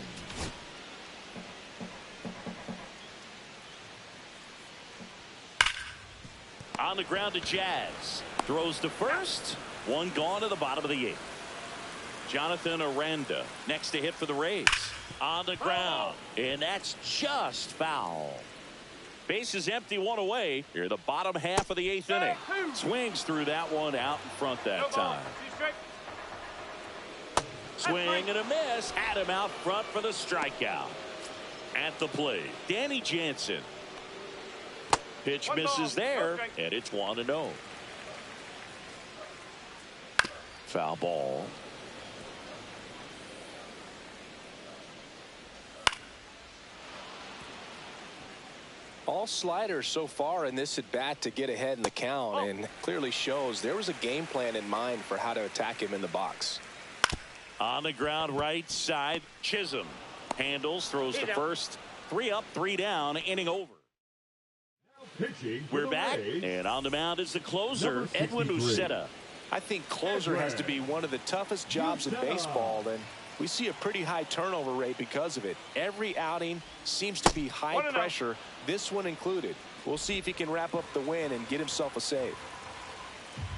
On the ground to Jazz. Throws to first. 1 gone to the bottom of the 8th. Jonathan Aranda next to hit for the Rays. On the ground. And that's just foul. Base is empty, 1 away. Here the bottom half of the 8th inning. Swings through that one out in front that time. Swing and a miss. Had him out front for the strikeout. At the plate, Danny Jansen. Pitch misses there, and it's 1-0. Foul ball. All sliders so far in this at bat to get ahead in the count, and clearly shows there was a game plan in mind for how to attack him in the box. On the ground right side, Chisholm handles, throws to first. 3 up, 3 down, inning over. We're back, and on the mound is the closer, Edwin Uceta. I think closer has to be one of the toughest jobs in baseball, and we see a pretty high turnover rate because of it. Every outing seems to be high pressure, this one included. We'll see if he can wrap up the win and get himself a save.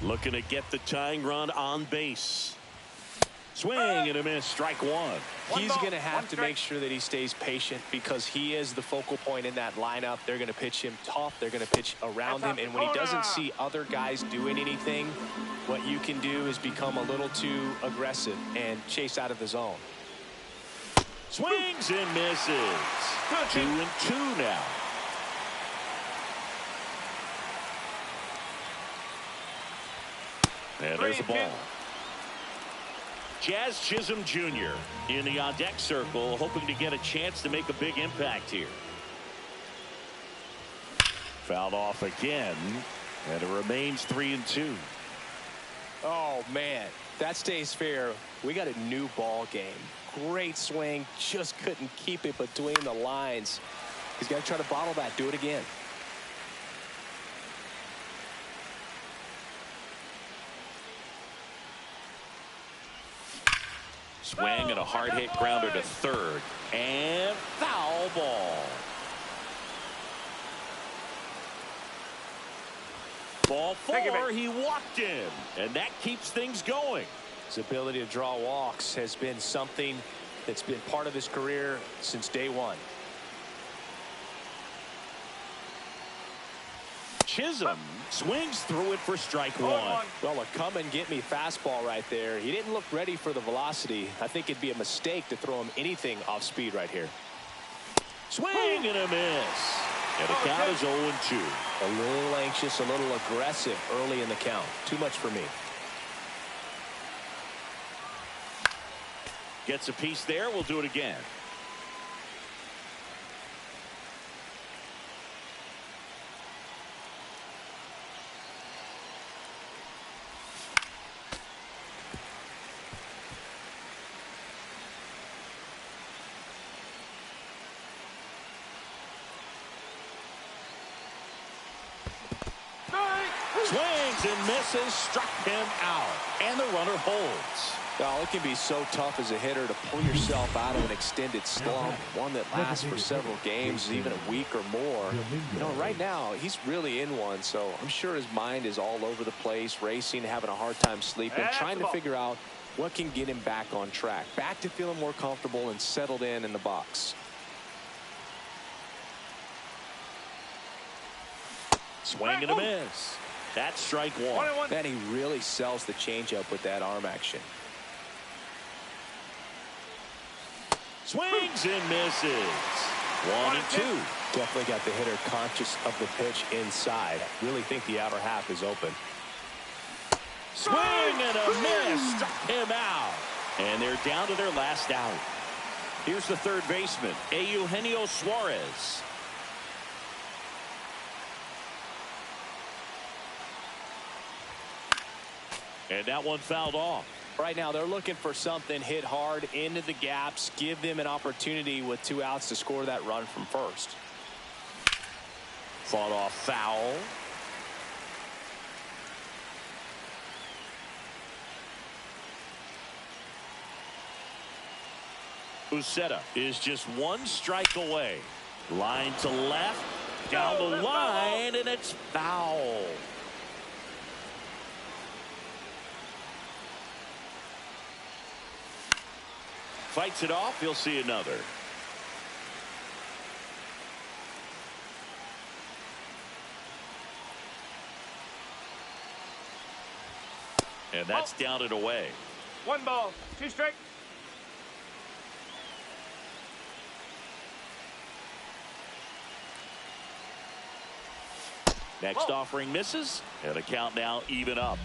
Looking to get the tying run on base. Swing and a miss, strike 1. He's going to have to make sure that he stays patient because he is the focal point in that lineup. They're going to pitch him tough. They're going to pitch around him. And when he doesn't see other guys doing anything, what you can do is become a little too aggressive and chase out of the zone. Swings and misses. 2-2 now. And there's the ball. Jazz Chisholm Jr. in the on-deck circle, hoping to get a chance to make a big impact here. Fouled off again, and it remains 3-2. Oh, man, that stays fair. We got a new ball game. Great swing, just couldn't keep it between the lines. He's got to try to bottle that. Do it again. Swing and a hard hit grounder to third, and foul ball. Ball 4, he walked in, and that keeps things going. His ability to draw walks has been something that's been part of his career since day 1. Chisholm swings through it for strike 1. Well, a come and get me fastball right there. He didn't look ready for the velocity. I think it'd be a mistake to throw him anything off speed right here. Swing and a miss. And the count is 0-2. A little anxious, a little aggressive early in the count. Too much for me. Gets a piece there. We'll do it again. Swings and misses, struck him out, and the runner holds. Well, it can be so tough as a hitter to pull yourself out of an extended slump, one that lasts for several games, even a week or more. You know, right now, he's really in one, so I'm sure his mind is all over the place, racing, having a hard time sleeping, trying to figure out what can get him back on track, back to feeling more comfortable and settled in the box. Swing and a miss. That's strike one. Man, he really sells the changeup with that arm action. Swings and misses. 1-2. Definitely got the hitter conscious of the pitch inside. Really think the outer half is open. Swing and a miss. Struck him out. And they're down to their last out. Here's the third baseman, Eugenio Suarez. And that one fouled off. Right now, they're looking for something hit hard into the gaps, give them an opportunity with 2 outs to score that run from first. Fought off foul. Uceta is just 1 strike away. Line to left, down the line, and it's foul. Fights it off. He'll see another. And that's down and away. 1 ball, 2 strikes. Next offering misses, and the count now even up.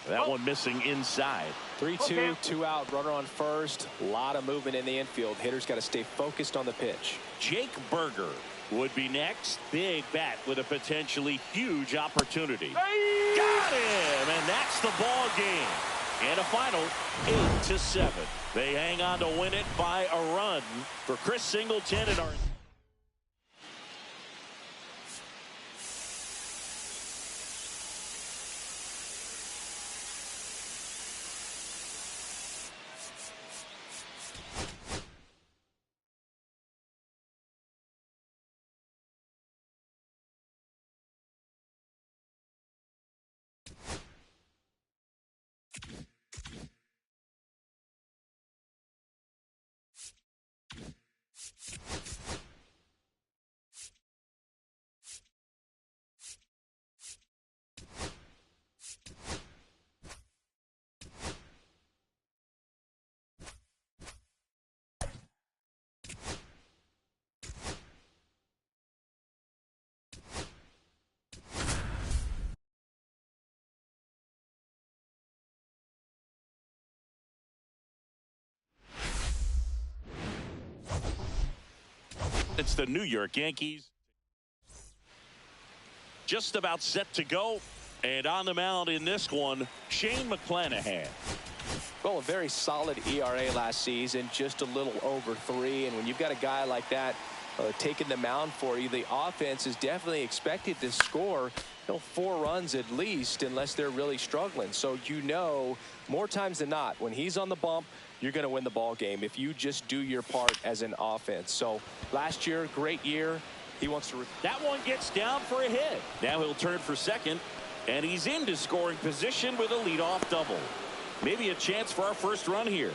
That one missing inside. 3-2, 2 out, runner on first. A lot of movement in the infield. Hitter's got to stay focused on the pitch. Jake Berger would be next. Big bat with a potentially huge opportunity. Got him, and that's the ball game. And a final 8-7. They hang on to win it by a run. For Chris Singleton and our... It's the New York Yankees. Just about set to go. And on the mound in this one, Shane McClanahan. Well, a very solid ERA last season, just a little over 3. And when you've got a guy like that taking the mound for you, the offense is definitely expected to score 4 runs at least, unless they're really struggling. So more times than not, when he's on the bump, you're going to win the ball game if you just do your part as an offense. So last year, great year. He wants to. That one gets down for a hit. Now he'll turn for second, and he's into scoring position with a leadoff double. Maybe a chance for our first run here.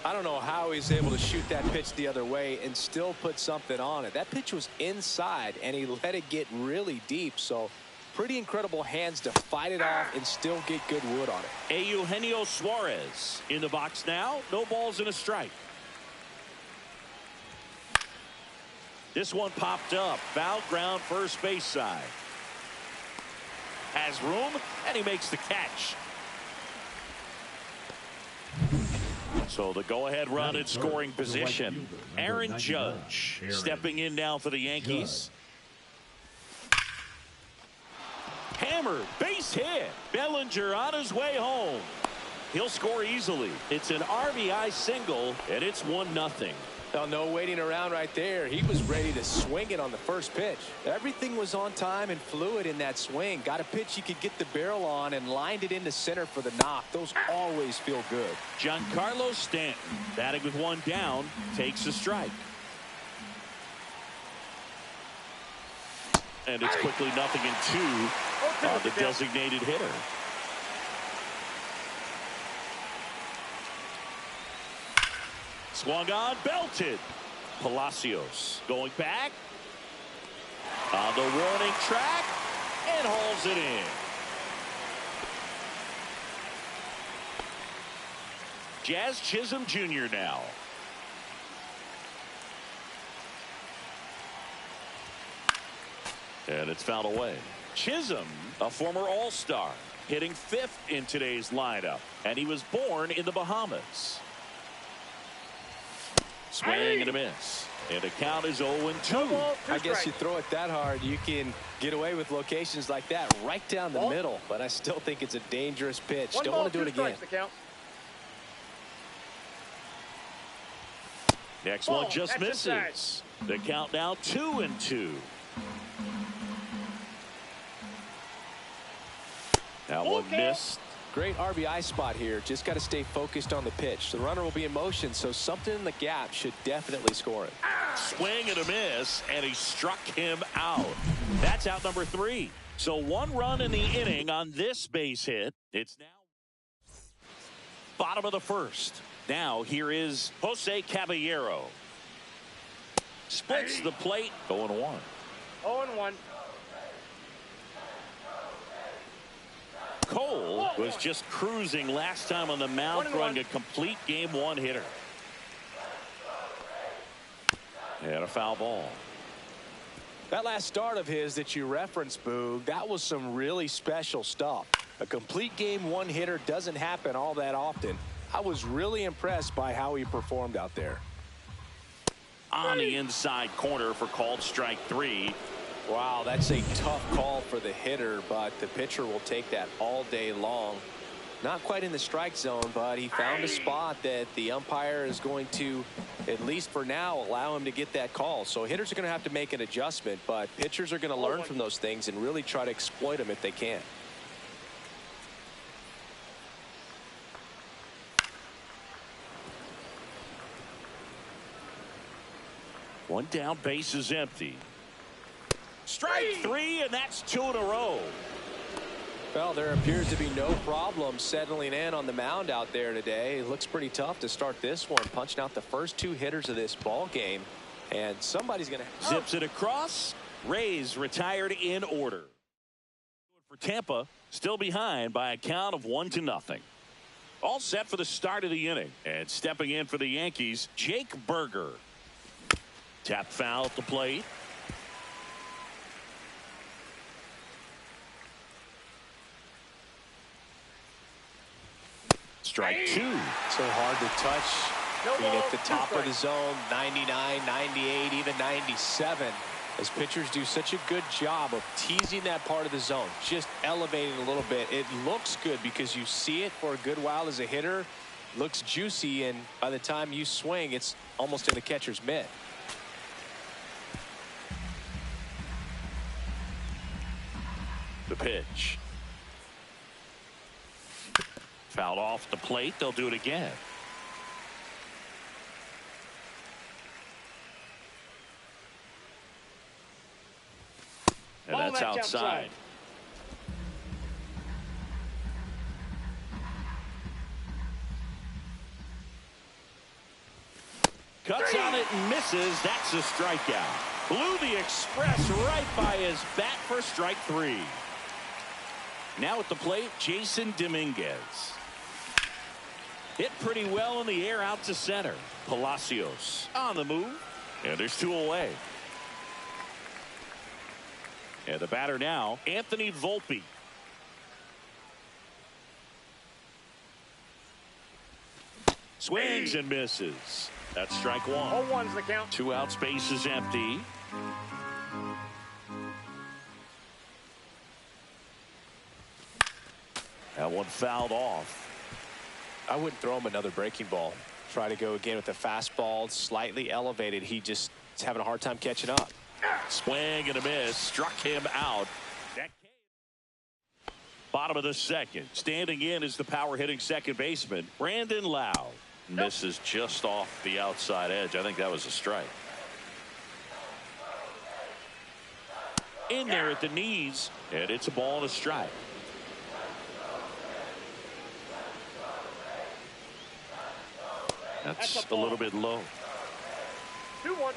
I don't know how he's able to shoot that pitch the other way and still put something on it. That pitch was inside, and he let it get really deep. So pretty incredible hands to fight it off and still get good wood on it. Eugenio Suarez in the box now. No balls and a strike. This one popped up. Foul ground first base side. Has room, and he makes the catch. So the go-ahead run in scoring position. Aaron Judge stepping in now for the Yankees. Hammered, base hit. Bellinger on his way home. he'll score easily. It's an RBI single, and it's 1-0. Now, no waiting around right there. He was ready to swing it on the first pitch. Everything was on time and fluid in that swing. Got a pitch he could get the barrel on and lined it into center for the knock. Those always feel good. Giancarlo Stanton, batting with one down, takes a strike. And it's quickly 0-2 on the designated hitter. Swung on, belted. Palacios going back on the warning track and hauls it in. Jazz Chisholm Jr. now. And it's fouled away. Chisholm, a former All-Star, hitting 5th in today's lineup, and he was born in the Bahamas. Swing and a miss. And the count is 0-2. I guess you throw it that hard, you can get away with locations like that right down the middle. But I still think it's a dangerous pitch. Don't want to do it again. Next one just misses. The count now 2-2. That one missed. Great RBI spot here. Just got to stay focused on the pitch. The runner will be in motion, so something in the gap should definitely score it. Swing and a miss, and he struck him out. That's out number 3. So 1 run in the inning on this base hit. It's now bottom of the first. Now here is Jose Caballero. Splits the plate. 0-1. 0-1. Cole was just cruising last time on the mound, throwing a complete game 1 hitter. And a foul ball. That last start of his that you referenced, Boog, that was some really special stuff. A complete game 1 hitter doesn't happen all that often. I was really impressed by how he performed out there. On the inside corner for called strike 3. Wow, that's a tough call for the hitter, but the pitcher will take that all day long. Not quite in the strike zone, but he found a spot that the umpire is going to, at least for now, allow him to get that call. So hitters are going to have to make an adjustment, but pitchers are going to learn from those things and really try to exploit them if they can. One down, base is empty. Strike 3, and that's 2 in a row. Well, there appears to be no problem settling in on the mound out there today. It looks pretty tough to start this one, punching out the first 2 hitters of this ball game, and somebody's going to zips it across. Rays retired in order. For Tampa, still behind by a count of 1-0. All set for the start of the inning, and stepping in for the Yankees, Jake Berger. Tap foul at the plate. Strike 2. So hard to touch. Being at the top of the zone, 99, 98, even 97. As pitchers do such a good job of teasing that part of the zone, just elevating a little bit. It looks good because you see it for a good while as a hitter. Looks juicy, and by the time you swing, it's almost in the catcher's mitt. The pitch. Fouled off the plate. They'll do it again. And that's outside. Cuts on it and misses. That's a strikeout. Blew the express right by his bat for strike 3. Now at the plate, Jason Dominguez. Hit pretty well in the air out to center. Palacios on the move. And there's 2 away. And the batter now, Anthony Volpe. Swings and misses. That's strike 1. 0-1's the count. 2 outs, base is empty. That one fouled off. I wouldn't throw him another breaking ball. Try to go again with the fastball, slightly elevated. He just is having a hard time catching up. Swing and a miss. Struck him out. Bottom of the second. Standing in is the power hitting second baseman, Brandon Lau. Misses just off the outside edge. I think that was a strike. In there at the knees, and it's a ball and a strike. That's a little bit low. 2-1.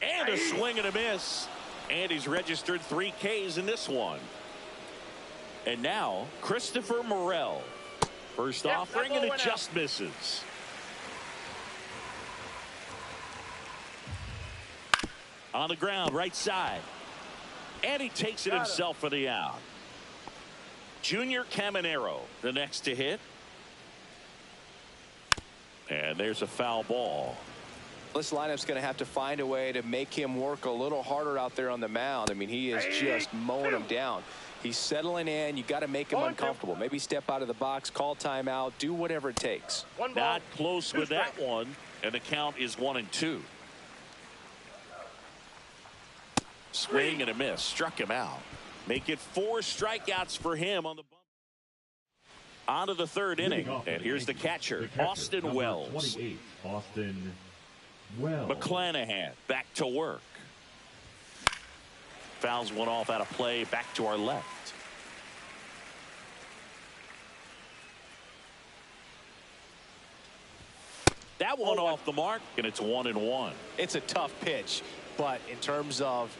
And a swing and a miss. And he's registered 3 Ks in this one. And now, Christopher Morel. First offering, and it just misses. On the ground, right side. And he takes it himself for the out. Junior Caminero, the next to hit. And there's a foul ball. This lineup's going to have to find a way to make him work a little harder out there on the mound. I mean, he is just mowing him down. He's settling in. You got to make him uncomfortable. Maybe step out of the box, call timeout, do whatever it takes. Not close with that one, and the count is 1-2. Swing and a miss. Struck him out. Make it 4 strikeouts for him on the bump. On to the third inning, and here's the catcher, Austin Wells. 28, Austin Wells. McClanahan back to work. Fouls one off out of play, back to our left. That one off the mark, and it's 1-1. It's a tough pitch, but in terms of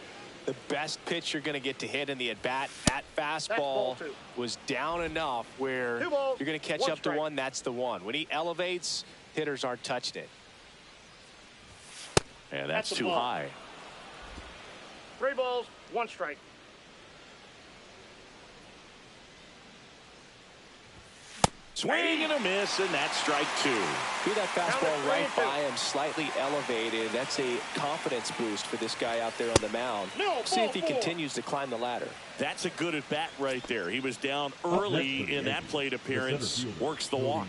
the best pitch you're going to get to hit in the at-bat, that fastball was down enough where you're going to catch up to one. That's the one. When he elevates, hitters aren't touching it. And that's too high. 3 balls, 1 strike. Swing and a miss, and that's strike 2. See that fastball right by him, slightly elevated. That's a confidence boost for this guy out there on the mound. See if he continues to climb the ladder. That's a good at bat right there. He was down early in that plate appearance. Works the walk.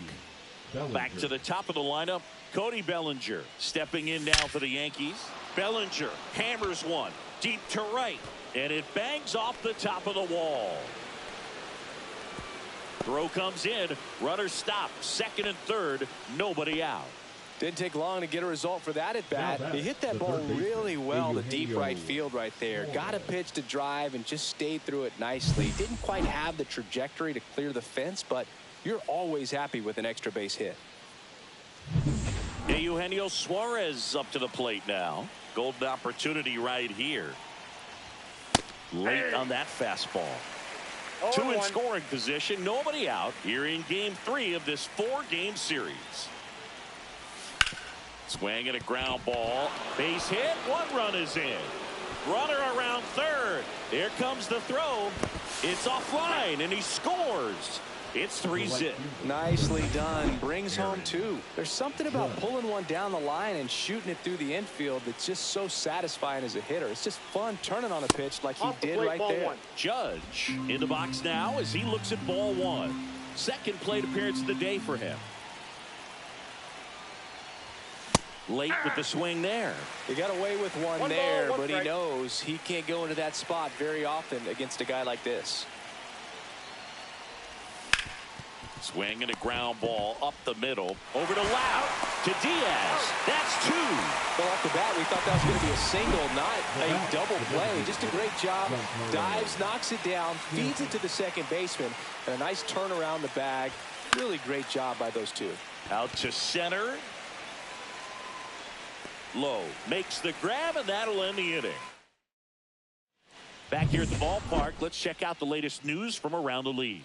Back to the top of the lineup, Cody Bellinger stepping in now for the Yankees. Bellinger hammers one deep to right, and it bangs off the top of the wall. Throw comes in, runner stop, second and third, nobody out. Didn't take long to get a result for that at bat. He hit that ball really well to deep right field right there. Got a pitch to drive and just stayed through it nicely. Didn't quite have the trajectory to clear the fence, but you're always happy with an extra base hit. Eugenio Suarez up to the plate now. Golden opportunity right here. Late on that fastball. 2 in scoring position, nobody out here in game 3 of this 4-game series. Swing and a ground ball. Base hit. 1 run is in. Runner around third. Here comes the throw. It's offline, and he scores. It's 3-zip. Nicely done. Brings home 2. There's something about pulling one down the line and shooting it through the infield that's just so satisfying as a hitter. It's just fun turning on a pitch like he did right there. Judge in the box now as he looks at ball 1. Second plate appearance of the day for him. Late with the swing there. He got away with one there, but he knows he can't go into that spot very often against a guy like this. Swing and a ground ball up the middle. Over to Lau. To Diaz. That's 2. Well, off the bat, we thought that was going to be a single, not a double play. Just a great job. Dives, knocks it down, feeds it to the second baseman, and a nice turn around the bag. Really great job by those 2. Out to center. Low makes the grab, and that'll end the inning. Back here at the ballpark, let's check out the latest news from around the league.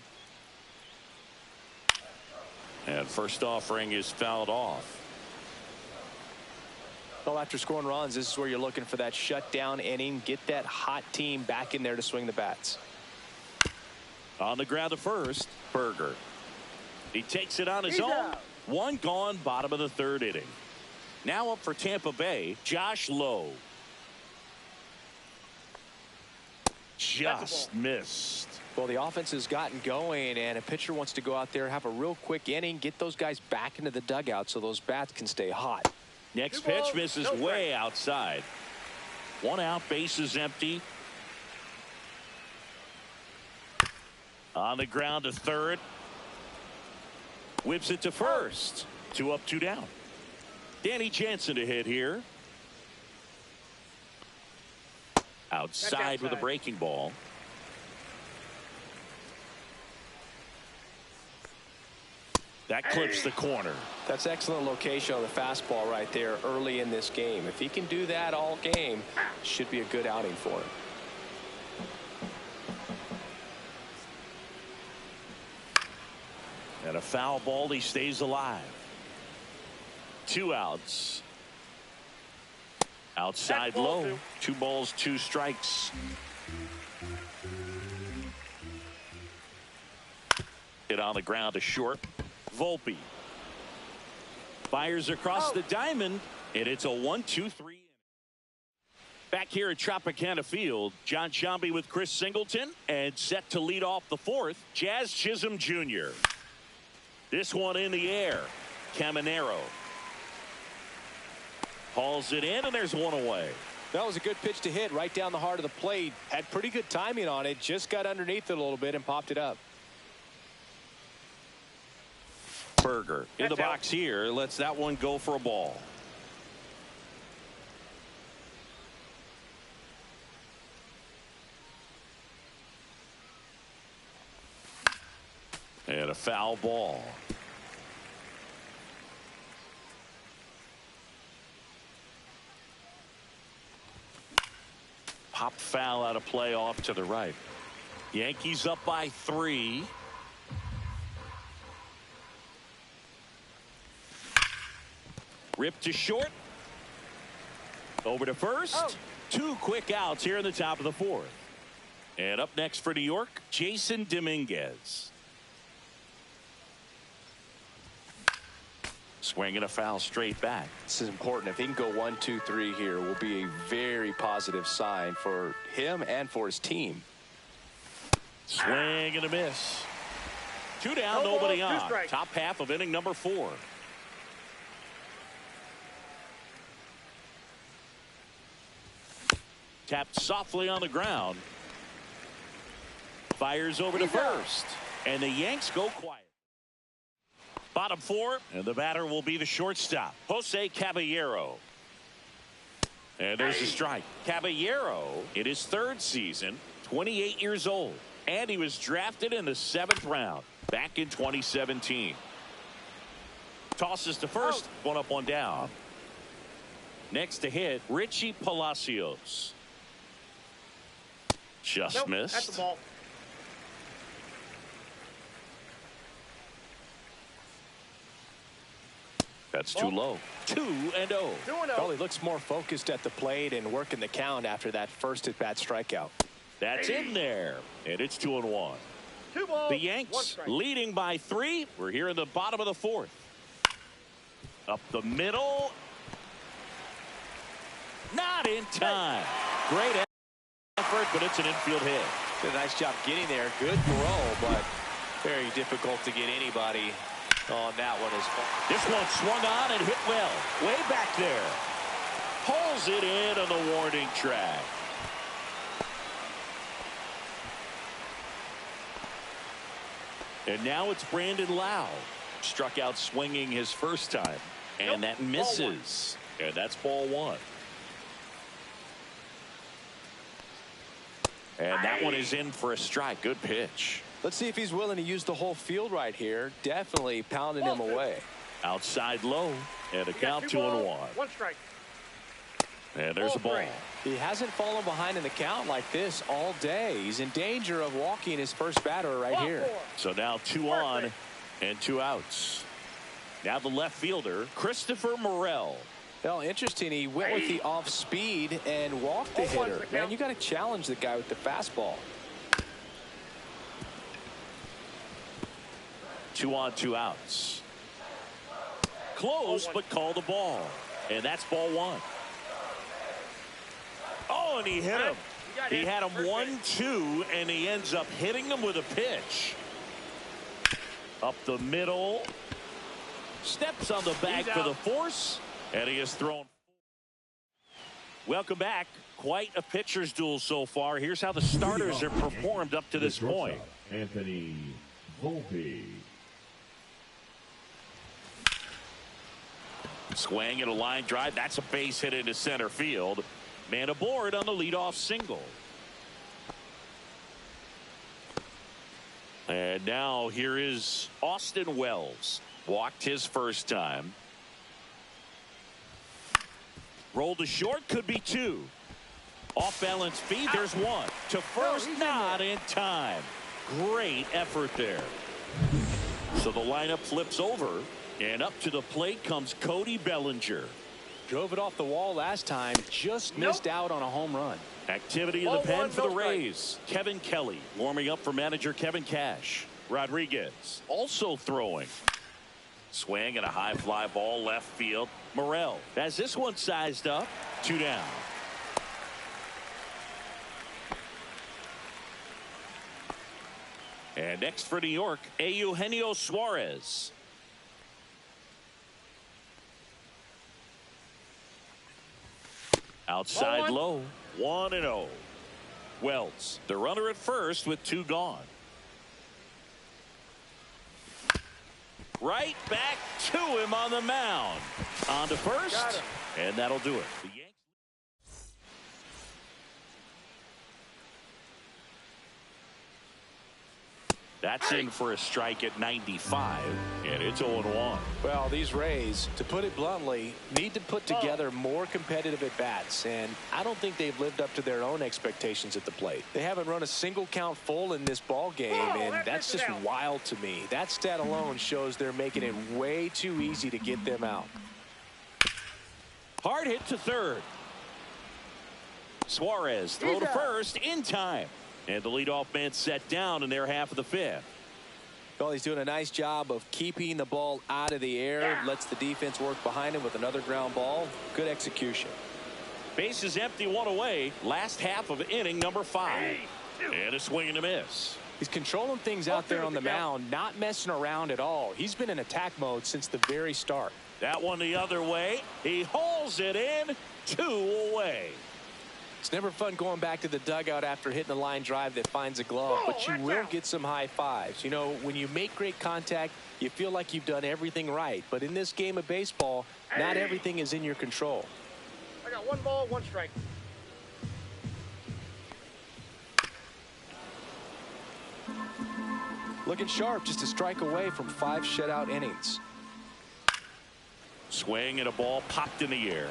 And first offering is fouled off. Well, after scoring runs, this is where you're looking for that shutdown inning. Get that hot team back in there to swing the bats. On the ground to first, Berger. He takes it on his own. One gone, bottom of the third inning. Now up for Tampa Bay, Josh Lowe. Just missed. Well, the offense has gotten going, and a pitcher wants to go out there, have a real quick inning, get those guys back into the dugout so those bats can stay hot. Next pitch misses way outside. One out, bases empty. On the ground to third. Whips it to first. 2 up, 2 down. Danny Jansen to hit here. Outside with a breaking ball. That clips the corner. That's excellent location on the fastball right there early in this game. If he can do that all game, should be a good outing for him. And a foul ball, he stays alive. 2 outs. Outside low. 2 balls, 2 strikes. Hit on the ground to short. Volpe fires across the diamond, and it's a 1-2-3. Back here at Tropicana Field, John Sciambi with Chris Singleton, and set to lead off the 4th, Jazz Chisholm Jr. This one in the air. Caminero hauls it in, and there's one away. That was a good pitch to hit right down the heart of the plate. Had pretty good timing on it. Just got underneath it a little bit and popped it up. Berger in the box here, lets that one go for a ball. And a foul ball. Pop foul out of play off to the right. Yankees up by 3. Rip to short. Over to first. 2 quick outs here in the top of the 4th. And up next for New York, Jason Dominguez. Swinging a foul straight back. This is important. If he can go 1, 2, 3 here, will be a very positive sign for him and for his team. Swing and a miss. 2 down, nobody on. Top half of inning number 4. Tapped softly on the ground. Fires over to first. And the Yanks go quiet. Bottom 4, and the batter will be the shortstop, Jose Caballero. And there's a strike. Caballero in his 3rd season, 28 years old. And he was drafted in the 7th round back in 2017. Tosses to first, 1 up, 1 down. Next to hit, Richie Palacios. Just missed. That's the ball. That's too low. 2-0. Well, he looks more focused at the plate and working the count after that first at-bat strikeout. That's in there. And it's 2-1. 2 balls, The Yanks leading by 3. We're here in the bottom of the 4th. Up the middle. Not in time. Great effort, but it's an infield hit. Did a nice job getting there. Good throw, but very difficult to get anybody on that one. This one swung on and hit well. Way back there. Pulls it in on the warning track. And now it's Brandon Lau. Struck out swinging his first time. And that misses. And that's ball 1. And that one is in for a strike. Good pitch. Let's see if he's willing to use the whole field right here. Definitely pounding him away. Outside low. And a count 2-1. 1 strike. And there's a ball. He hasn't fallen behind in the count like this all day. He's in danger of walking his first batter right here. So now 2 on and 2 outs. Now the left fielder, Christopher Morel. Well, interesting. He went with the off speed and walked the hitter. Man, you got to challenge the guy with the fastball. 2 on, 2 outs. close, but called the ball. And that's ball one. Oh, and he hit him. He had him 1-2, and he ends up hitting him with a pitch. Up the middle. Steps on the bag for the force, and he is thrown. Welcome back. Quite a pitcher's duel so far. Here's how the starters have performed up to this point. Anthony Volver. Swing and a line drive. That's a base hit into center field. Man aboard on the leadoff single. And now here is Austin Wells. Walked his first time. Rolled to short, could be two. Off balance feed, there's one. To first, not in time. Great effort there. So the lineup flips over, and up to the plate comes Cody Bellinger. Drove it off the wall last time, just missed out on a home run. Activity in the pen for the Rays. Kevin Kelly warming up for manager Kevin Cash. Rodriguez also throwing. Swing and a high fly ball left field. Morel has this one sized up. 2 down. And next for New York, Eugenio Suarez. Outside low, 1-0. Wells, the runner at first with 2 gone. Right back to him on the mound. On to first, and that'll do it. The Yankees. That's in for a strike at 95, and it's 0-1. Well, these Rays, to put it bluntly, need to put together more competitive at-bats, and I don't think they've lived up to their own expectations at the plate. They haven't run a single count full in this ball game, and that's just wild to me. That stat alone shows they're making it way too easy to get them out. Hard hit to third. Suarez throw to first in time. And the leadoff man set down in their half of the 5th. Well, he's doing a nice job of keeping the ball out of the air. Lets the defense work behind him with another ground ball. Good execution. Base is empty, 1 away. Last half of inning number 5. And a swing and a miss. He's controlling things out there on the mound, not messing around at all. He's been in attack mode since the very start. That one the other way. He hauls it in. 2 away. It's never fun going back to the dugout after hitting a line drive that finds a glove, but you will get some high fives. You know, when you make great contact, you feel like you've done everything right. But in this game of baseball, not everything is in your control. I got 1 ball, 1 strike. Looking sharp, just a strike away from 5 shutout innings. Swing and a ball popped in the air.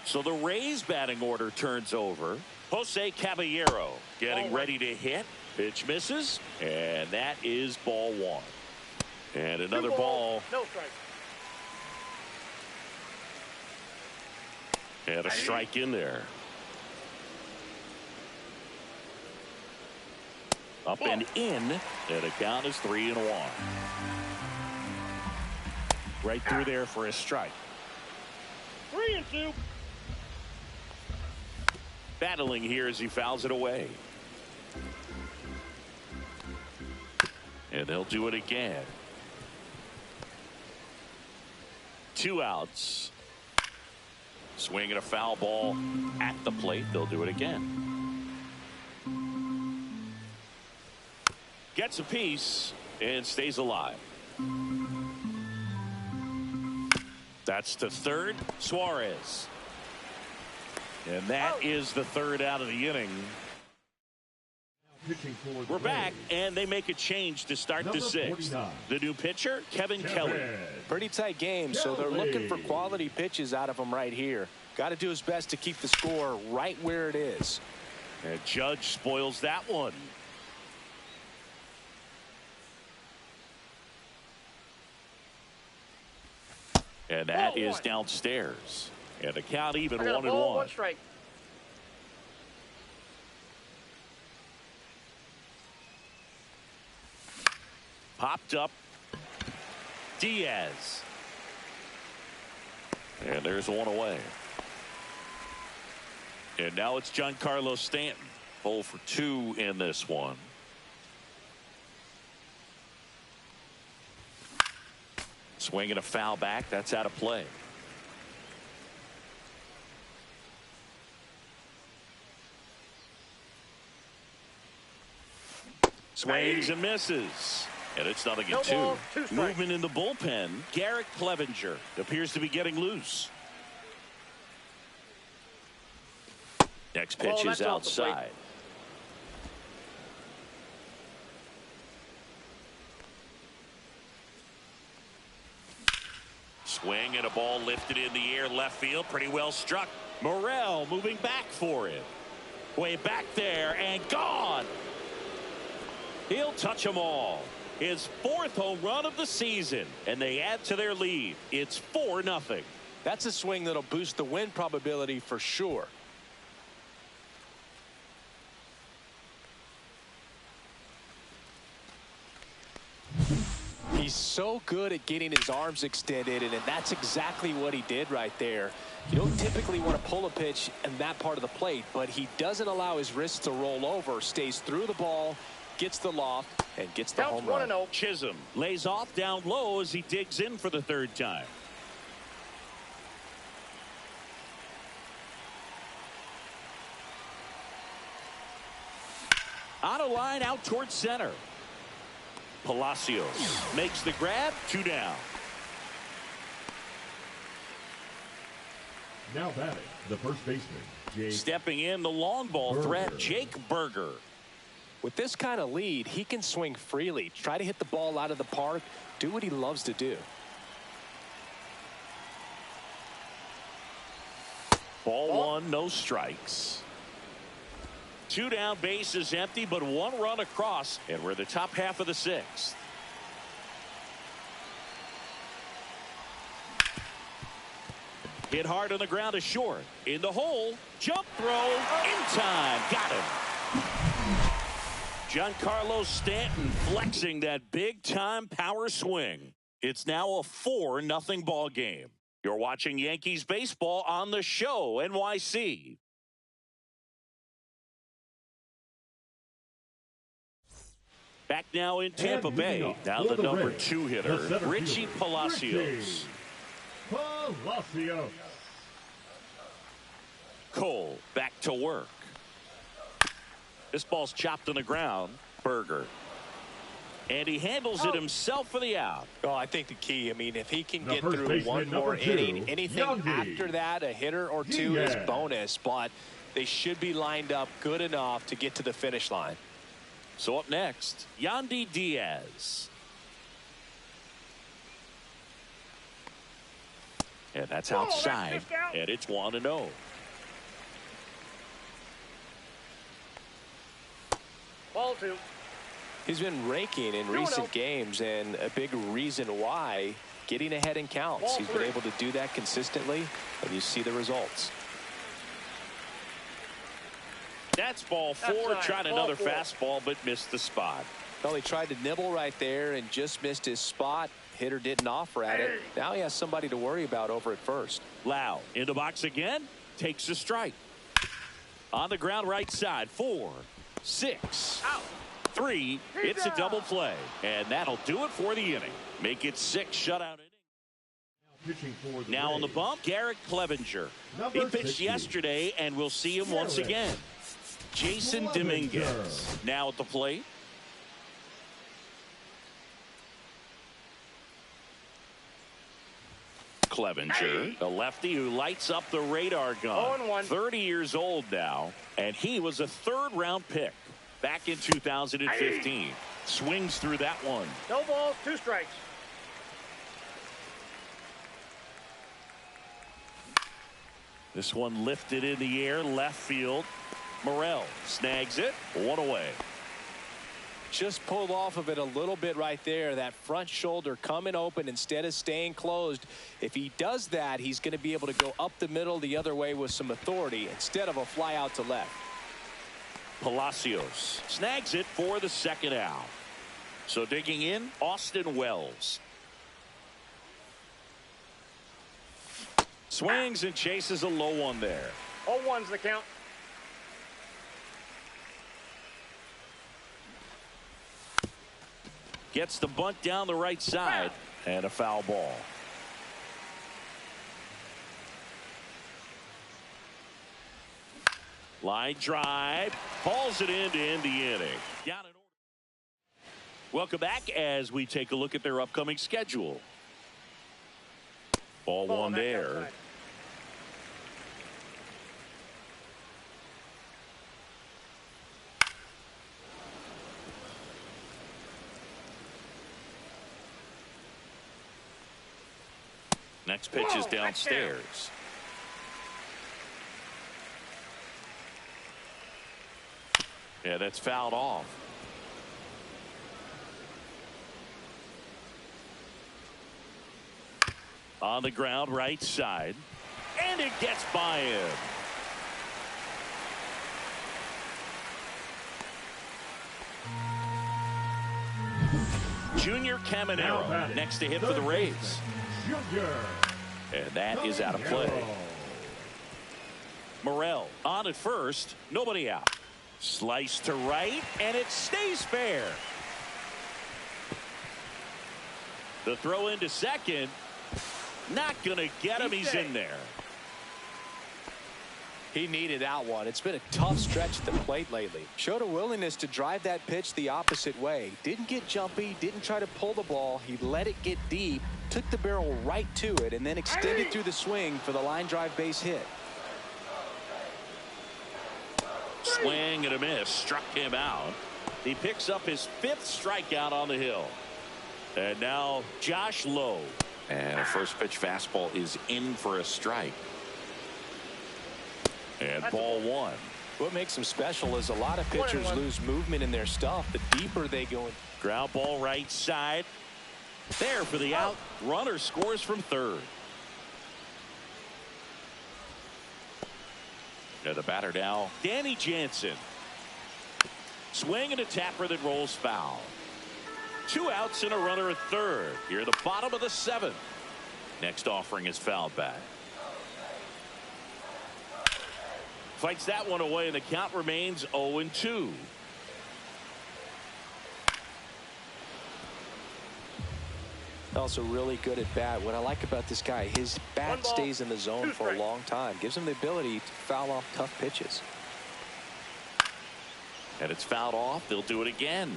So the Rays batting order turns over. Jose Caballero getting ready to hit. Pitch misses, and that is ball 1. And another ball. No strike. And a strike in there. Up and in, and the count is 3-1. Right through there for a strike. 3-2. Battling here as he fouls it away. And they'll do it again. 2 outs. Swing and a foul ball at the plate. They'll do it again. Gets a piece and stays alive. That's to third. Suarez. And that is the 3rd out of the inning. We're back, and they make a change to start the 6th. The new pitcher, Kevin Kelly. Pretty tight game, so they're looking for quality pitches out of him right here. Got to do his best to keep the score right where it is. And Judge spoils that one. And that is downstairs. And the count even 1-1. 1 strike. Popped up. Diaz. And there's one away. And now it's Giancarlo Stanton. 0 for 2 in this one. Swinging a foul back. That's out of play. Swings and misses. And it's 0-2. Movement in the bullpen. Garrett Clevenger appears to be getting loose. Next pitch is outside. Swing and a ball lifted in the air left field. Pretty well struck. Morel moving back for it. Way back there and gone. He'll touch them all. His 4th home run of the season, and they add to their lead. It's 4-0. That's a swing that'll boost the win probability for sure. He's so good at getting his arms extended, and that's exactly what he did right there. You don't typically want to pull a pitch in that part of the plate, but he doesn't allow his wrists to roll over, stays through the ball, gets the loft, and gets the home run. Chisholm lays off down low as he digs in for the 3rd time. On a line out towards center. Palacios makes the grab. 2 down. Now batting, the first baseman, Stepping in, the long ball threat, Jake Burger. With this kind of lead, he can swing freely, try to hit the ball out of the park, do what he loves to do. Ball 1, no strikes. 2 down, base is empty, but 1 run across, and we're the top half of the 6th. Hit hard on the ground to short. In the hole. Jump throw. In time. Got him. Giancarlo Stanton flexing that big-time power swing. It's now a 4-0 ball game. You're watching Yankees baseball on the show, NYC. Back now in Tampa Bay. Now the number 2 hitter, Richie Palacios. Cole back to work. This ball's chopped on the ground. Burger. And he handles it himself for the out. Oh, I think the key, I mean, if he can get through one more inning, anything after that, a hitter or 2 is bonus, but they should be lined up good enough to get to the finish line. So up next, Yandy Diaz. And that's outside, and it's 1-0. Ball 2. He's been raking in recent games, and a big reason why, getting ahead in counts. He's been able to do that consistently, and you see the results. That's ball 4. Tried another fastball, but missed the spot. Well, he tried to nibble right there and just missed his spot. Hitter didn't offer at it. Now he has somebody to worry about over at first. Lau in the box again. Takes a strike. On the ground right side. 4, 6, 3. It's a double play. And that'll do it for the inning. Make it 6 shutout innings. Now on the bump, Garrett Clevenger. He pitched yesterday, and we'll see him once again. Jason Dominguez now at the plate. Clevenger, the lefty who lights up the radar gun. 30 years old now, and he was a 3rd-round pick back in 2015. Swings through that one. No balls, 2 strikes. This one lifted in the air, left field. Morel snags it. 1 away. Just pulled off of it a little bit right there. That front shoulder coming open instead of staying closed. If he does that, he's going to be able to go up the middle the other way with some authority instead of a fly out to left. Palacios snags it for the 2nd out. So digging in, Austin Wells. Swings and chases a low one there. 0-1's the count. Gets the bunt down the right side and a foul ball. Line drive, hauls it in to end the inning. Down in order. Welcome back as we take a look at their upcoming schedule. Ball one there. Outside. Next pitch is downstairs. Yeah, that's fouled off. On the ground, right side. And it gets by him. Junior Caminero next to hit for the Rays. And that is out of play. Morel on at first, nobody out. Slice to right, and it stays fair. The throw into second, not going to get him. He's in there. He needed that one. It's been a tough stretch at the plate lately. Showed a willingness to drive that pitch the opposite way. Didn't get jumpy, didn't try to pull the ball. He let it get deep, took the barrel right to it, and then extended through the swing for the line drive base hit. Swing and a miss, struck him out. He picks up his 5th strikeout on the hill. And now Josh Lowe. And a first pitch fastball is in for a strike. And ball one. What makes him special is a lot of pitchers lose movement in their stuff the deeper they go in. Ground ball right side. There for the out. Runner scores from third. And the batter now, Danny Jansen. Swing and a tapper that rolls foul. 2 outs and a runner at third. Here at the bottom of the 7th. Next offering is fouled back. Fights that one away, and the count remains 0-2. Also really good at bat. What I like about this guy, his bat stays in the zone for a long time. Gives him the ability to foul off tough pitches. And it's fouled off. They'll do it again.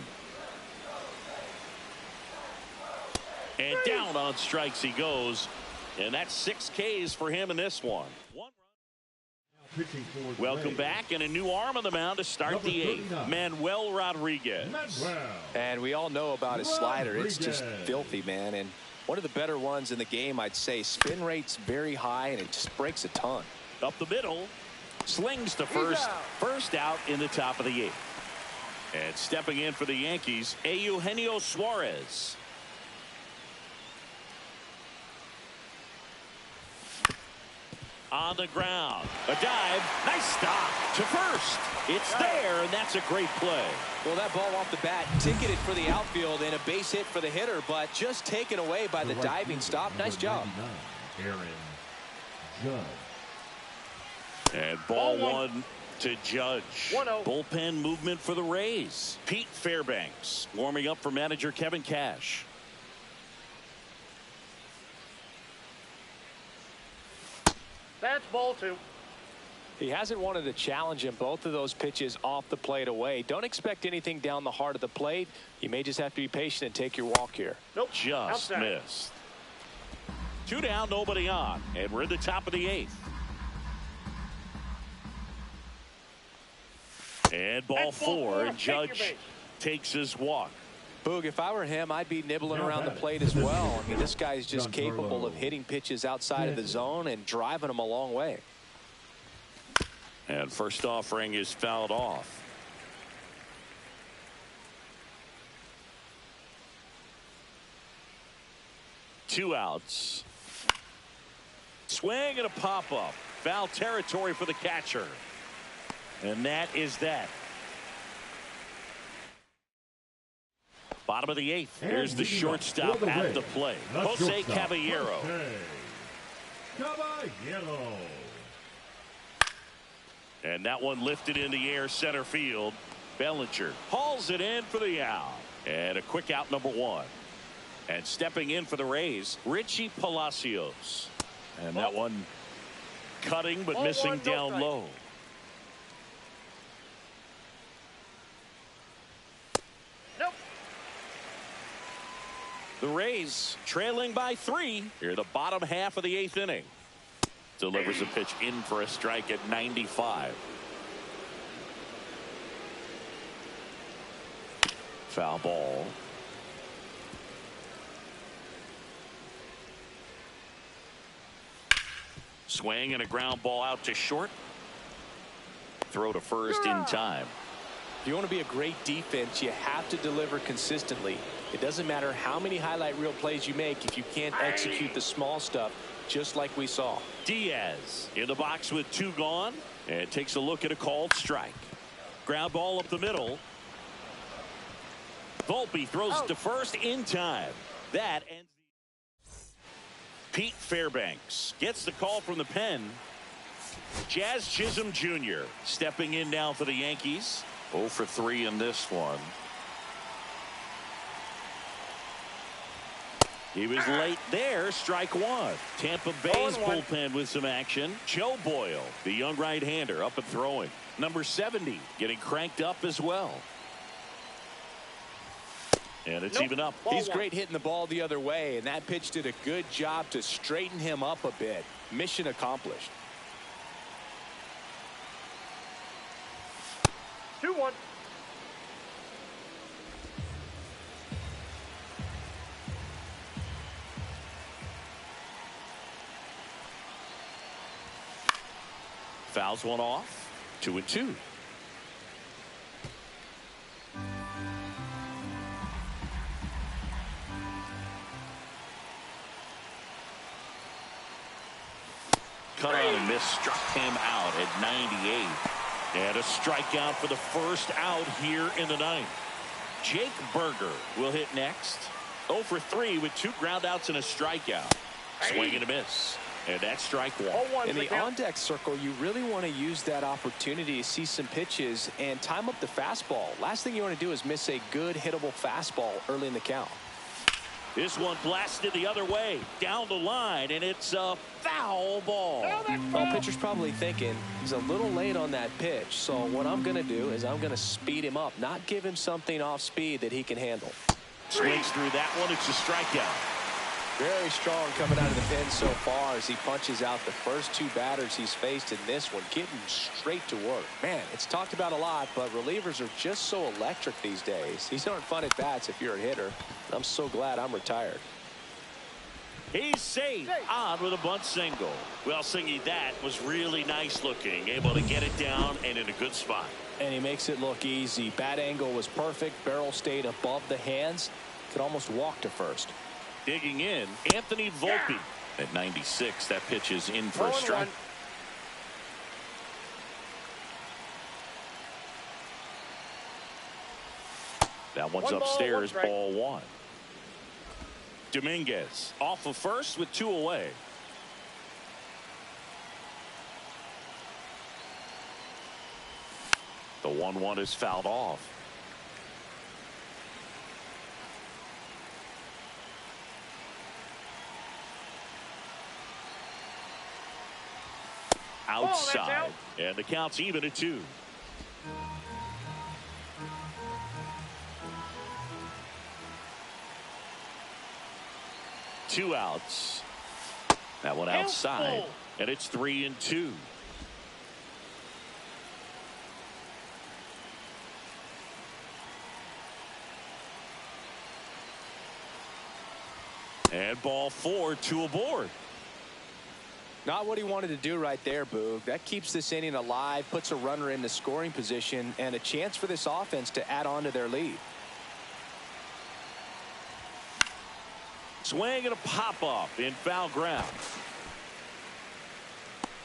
And down on strikes he goes. And that's 6 Ks for him in this one. Welcome back, and a new arm on the mound to start the 8th. Manuel Rodriguez. And we all know about his slider. It's just filthy, man. And one of the better ones in the game, I'd say. Spin rate's very high, and it just breaks a ton. Up the middle. Slings to first. First out in the top of the 8th. And stepping in for the Yankees, Eugenio Suarez. On the ground, a dive, nice stop to first. It's there, and that's a great play. Well, that ball off the bat ticketed for the outfield and a base hit for the hitter, but just taken away by the diving stop. Nice job. And ball one to Judge. 1-0. Bullpen movement for the Rays. Pete Fairbanks warming up for manager Kevin Cash. That's ball 2. He hasn't wanted to challenge him. Both of those pitches off the plate away. Don't expect anything down the heart of the plate. You may just have to be patient and take your walk here. Nope. Just outside. missed. 2 down, nobody on, and we're in the top of the 8th. And ball 4, and Judge takes his walk. Boog, if I were him, I'd be nibbling around the plate as well. I mean, this guy's just capable of hitting pitches outside of the zone and driving them a long way. And first offering is fouled off. Two outs. Swing and a pop-up. Foul territory for the catcher. And that is that. Bottom of the eighth. And Here's the shortstop at the plate. Jose Caballero. Caballero. And that one lifted in the air center field. Bellinger hauls it in for the out. And a quick out, number one. And stepping in for the Rays, Richie Palacios. And that one cutting but missing down low. Nope. The Rays trailing by 3 here, the bottom half of the 8th inning. Delivers a pitch in for a strike at 95. Foul ball. Swing and a ground ball out to short. Throw to first in time. If you want to be a great defense, you have to deliver consistently. It doesn't matter how many highlight reel plays you make if you can't execute the small stuff, just like we saw. Diaz in the box with 2 gone and takes a look at a called strike. Ground ball up the middle. Volpe throws to first in time. That ends. Pete Fairbanks gets the call from the pen. Jazz Chisholm Jr. stepping in now for the Yankees. 0 for 3 in this one. He was late there. Strike one. Tampa Bay's bullpen with some action. Joe Boyle, the young right-hander, up and throwing. Number 70 getting cranked up as well. And it's even up. He's great hitting the ball the other way, and that pitch did a good job to straighten him up a bit. Mission accomplished. 2-1. Fouls one off. 2-2. Cut on and miss, struck him out at 98. And a strikeout for the first out here in the ninth. Jake Berger will hit next. 0 for 3 with 2 groundouts and a strikeout. Swing and a miss. And that's strike one. In the on-deck circle, you really want to use that opportunity to see some pitches and time up the fastball. Last thing you want to do is miss a good hittable fastball early in the count. This one blasted the other way down the line, and it's a foul ball. Well, pitcher's probably thinking he's a little late on that pitch, so what I'm going to do is I'm going to speed him up, not give him something off speed that he can handle. Swings through that one. It's a strikeout. Very strong coming out of the pen so far as he punches out the first 2 batters he's faced in this one, getting straight to work. Man, it's talked about a lot, but relievers are just so electric these days. These aren't fun at bats if you're a hitter. I'm so glad I'm retired. He's safe on with a bunt single. Well, Singy, that was really nice looking. Able to get it down and in a good spot. And he makes it look easy. Bat angle was perfect. Barrel stayed above the hands. Could almost walk to first. Digging in, Anthony Volpe at 96. That pitch is in for a strike. That one's upstairs, ball one. Dominguez off of first with 2 away. The 1-1 is fouled off. Outside, and the count's even at 2. Two outs. That one outside, and it's 3-2. And ball 4, 2 aboard. Not what he wanted to do right there, Boog. That keeps this inning alive, puts a runner in the scoring position, and a chance for this offense to add on to their lead. Swing and a pop-up in foul ground.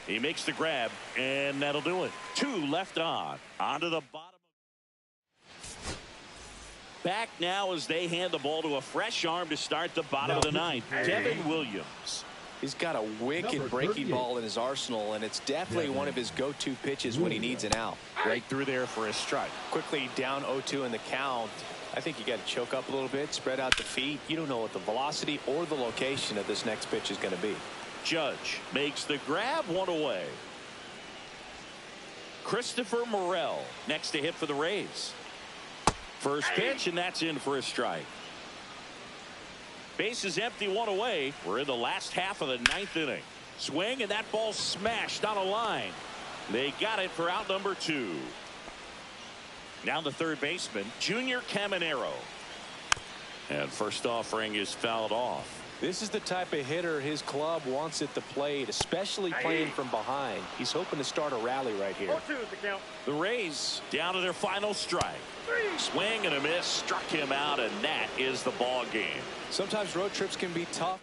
He makes the grab, and that'll do it. 2 left on. Onto the bottom. back now as they hand the ball to a fresh arm to start the bottom of the ninth. Devin Williams. He's got a wicked breaking ball in his arsenal, and it's definitely one of his go-to pitches when he needs an out. Right through there for a strike. Quickly down 0-2 in the count. I think you got to choke up a little bit, spread out the feet. You don't know what the velocity or the location of this next pitch is going to be. Judge makes the grab, one away. Christopher Morel next to hit for the Rays. First pitch, and that's in for a strike. Base is empty, one away. We're in the last half of the ninth inning. Swing, and that ball smashed on a line. They got it for out number 2. Now the third baseman, Junior Caminero. And first offering is fouled off. This is the type of hitter his club wants at the plate, especially playing from behind. He's hoping to start a rally right here. 0-2 is the count. The Rays down to their final strike. Swing and a miss, struck him out, and that is the ball game. Sometimes road trips can be tough.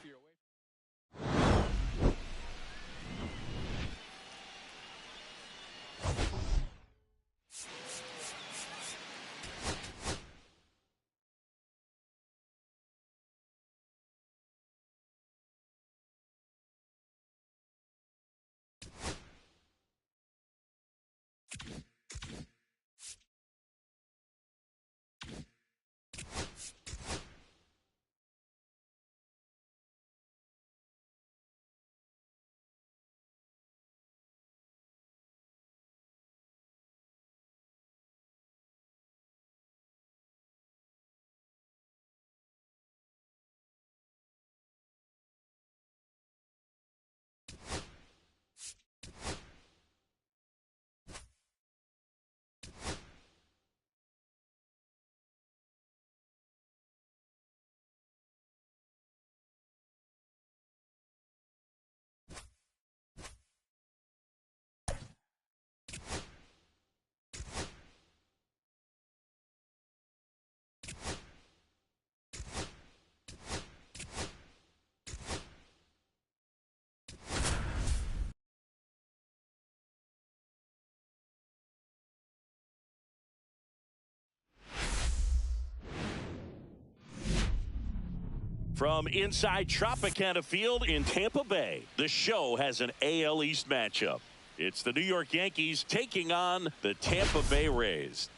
From inside Tropicana Field in Tampa Bay, the show has an AL East matchup. It's the New York Yankees taking on the Tampa Bay Rays.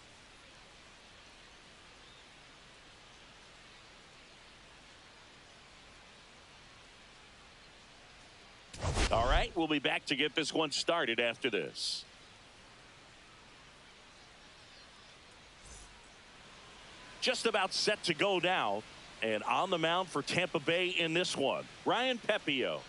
All right, we'll be back to get this one started after this. Just about set to go now. And on the mound for Tampa Bay in this one, Ryan Pepio.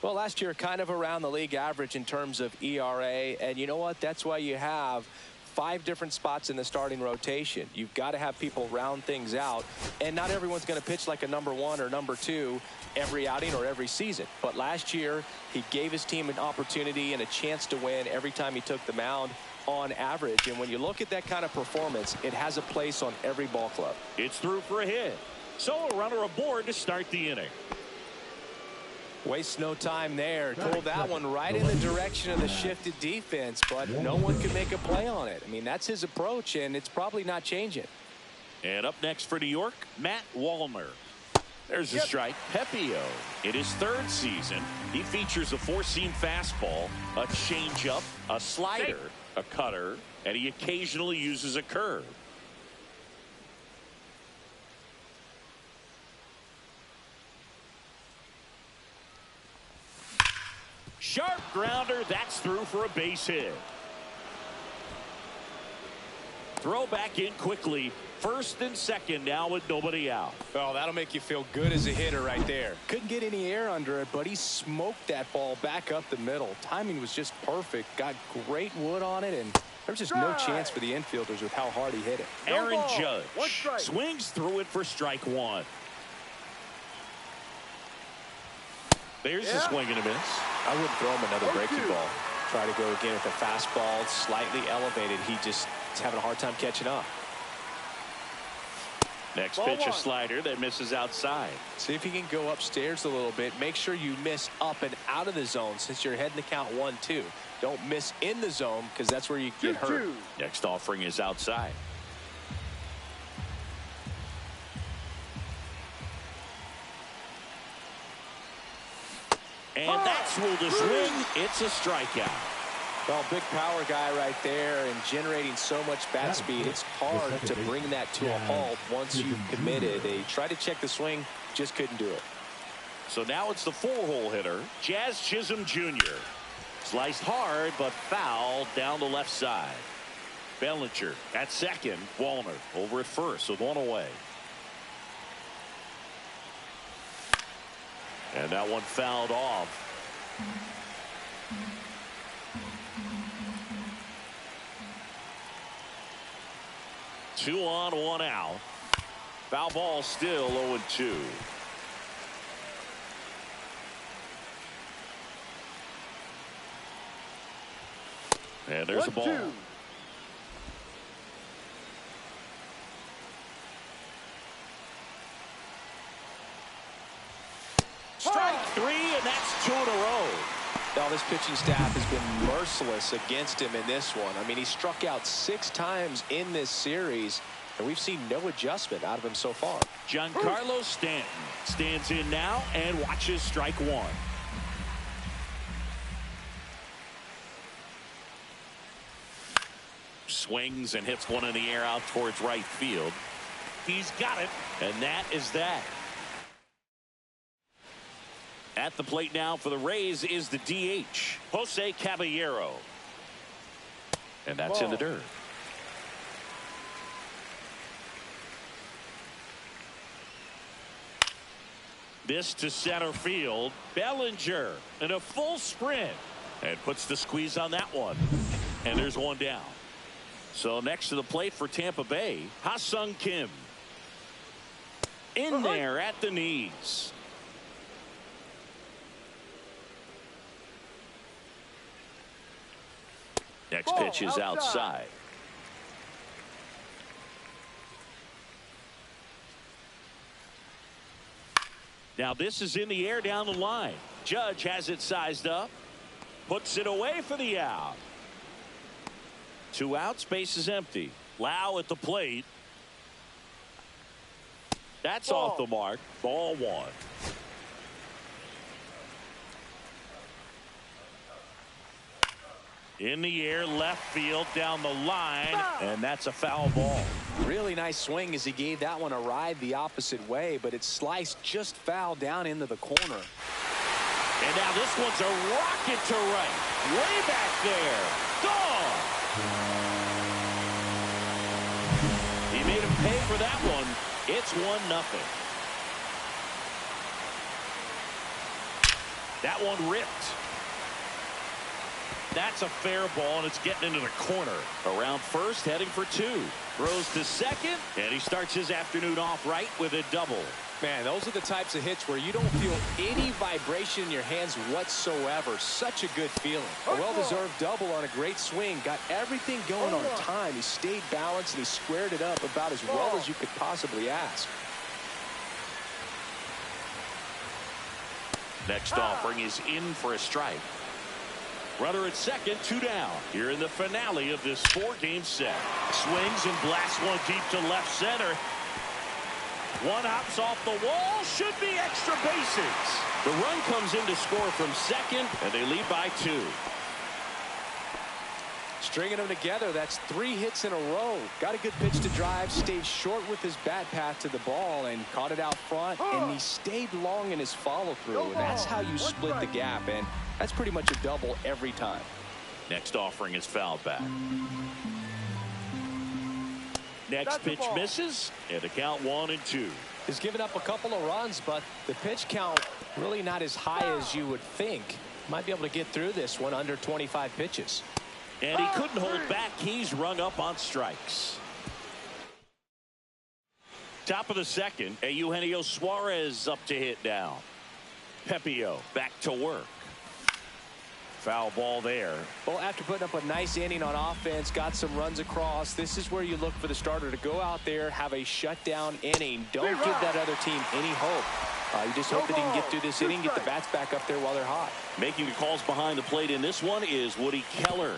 Well, last year kind of around the league average in terms of ERA. And you know what? That's why you have 5 different spots in the starting rotation. You've got to have people round things out. And not everyone's going to pitch like a number 1 or number 2 every outing or every season. But last year, he gave his team an opportunity and a chance to win every time he took the mound on average. And when you look at that kind of performance, it has a place on every ball club. It's through for a hit. So a runner aboard to start the inning. Wastes no time there. Pulled that one right in the direction of the shifted defense, but no one could make a play on it. I mean, that's his approach, and it's probably not changing. And up next for New York, Matt Wallner. There's a strike. Pepio, in his 3rd season, he features a 4-seam fastball, a changeup, a slider, a cutter, and he occasionally uses a curve. Sharp grounder, that's through for a base hit. Throw back in quickly. First and second now with nobody out. Well, that'll make you feel good as a hitter right there. Couldn't get any air under it, but he smoked that ball back up the middle. Timing was just perfect. Got great wood on it, and there's just no chance for the infielders with how hard he hit it. Aaron Judge swings through it for strike 1. There's a swing and a miss. I wouldn't throw him another breaking ball. Try to go again with a fastball, slightly elevated. He just is having a hard time catching up. Next pitch, a slider that misses outside. See if you can go upstairs a little bit. Make sure you miss up and out of the zone since you're heading to count 1-2. Don't miss in the zone because that's where you get hurt. Next offering is outside. And that's ruled a swing. It's a strikeout. Well, big power guy right there and generating so much bat speed. It's hard to bring that to a halt once you've committed. They tried to check the swing, just couldn't do it. So now it's the 4-hole hitter, Jazz Chisholm Jr. Sliced hard, but fouled down the left side. Bellinger at second. Wallner over at first with one away. And that one fouled off. 2 on, 1 out. Foul ball still 0-2. And there's the ball. Strike 3, and that's 2 in a row. Now, this pitching staff has been merciless against him in this one. I mean, he struck out 6 times in this series, and we've seen no adjustment out of him so far. Giancarlo Stanton stands in now and watches strike 1. Swings and hits one in the air out towards right field. He's got it, and that is that. At the plate now for the Rays is the DH, Jose Caballero. And that's in the dirt. This to center field. Bellinger in a full sprint. And puts the squeeze on that one. And there's one down. So next to the plate for Tampa Bay, Ha-Sung Kim. In there at the knees. Next pitch is outside. Now this is in the air down the line. Judge has it sized up. Puts it away for the out. 2 outs, base is empty. Lau at the plate. That's off the mark. Ball 1. In the air, left field, down the line, and that's a foul ball. Really nice swing as he gave that one a ride the opposite way, but it sliced just foul down into the corner. And now this one's a rocket to right. Way back there. Gone. He made him pay for that one. It's 1-0. That one ripped. That's a fair ball, and it's getting into the corner. Around first, heading for 2. Throws to second, and he starts his afternoon off right with a double. Man, those are the types of hits where you don't feel any vibration in your hands whatsoever. Such a good feeling. A well-deserved double on a great swing. Got everything going on time. He stayed balanced, and he squared it up about as well as you could possibly ask. Next offering is in for a strike. Runner at second, 2 down. Here in the finale of this 4-game set. Swings and blasts one deep to left center. One hops off the wall. Should be extra bases. The run comes in to score from second, and they lead by 2. Stringing them together, that's 3 hits in a row. Got a good pitch to drive, stayed short with his bat path to the ball, and caught it out front, and he stayed long in his follow-through. And that's how you split the gap, and that's pretty much a double every time. Next offering is fouled back. Next pitch misses, and the count 1-2. He's given up a couple of runs, but the pitch count really not as high as you would think. Might be able to get through this one under 25 pitches. And he couldn't hold back. He's rung up on strikes. Top of the second, Eugenio Suarez up to hit now. Pepio back to work. Foul ball there. Well, after putting up a nice inning on offense, got some runs across, this is where you look for the starter to go out there, have a shutdown inning. Don't give that other team any hope. You just hope that he can get through this inning, get the bats back up there while they're hot. Making the calls behind the plate in this one is Woody Keller.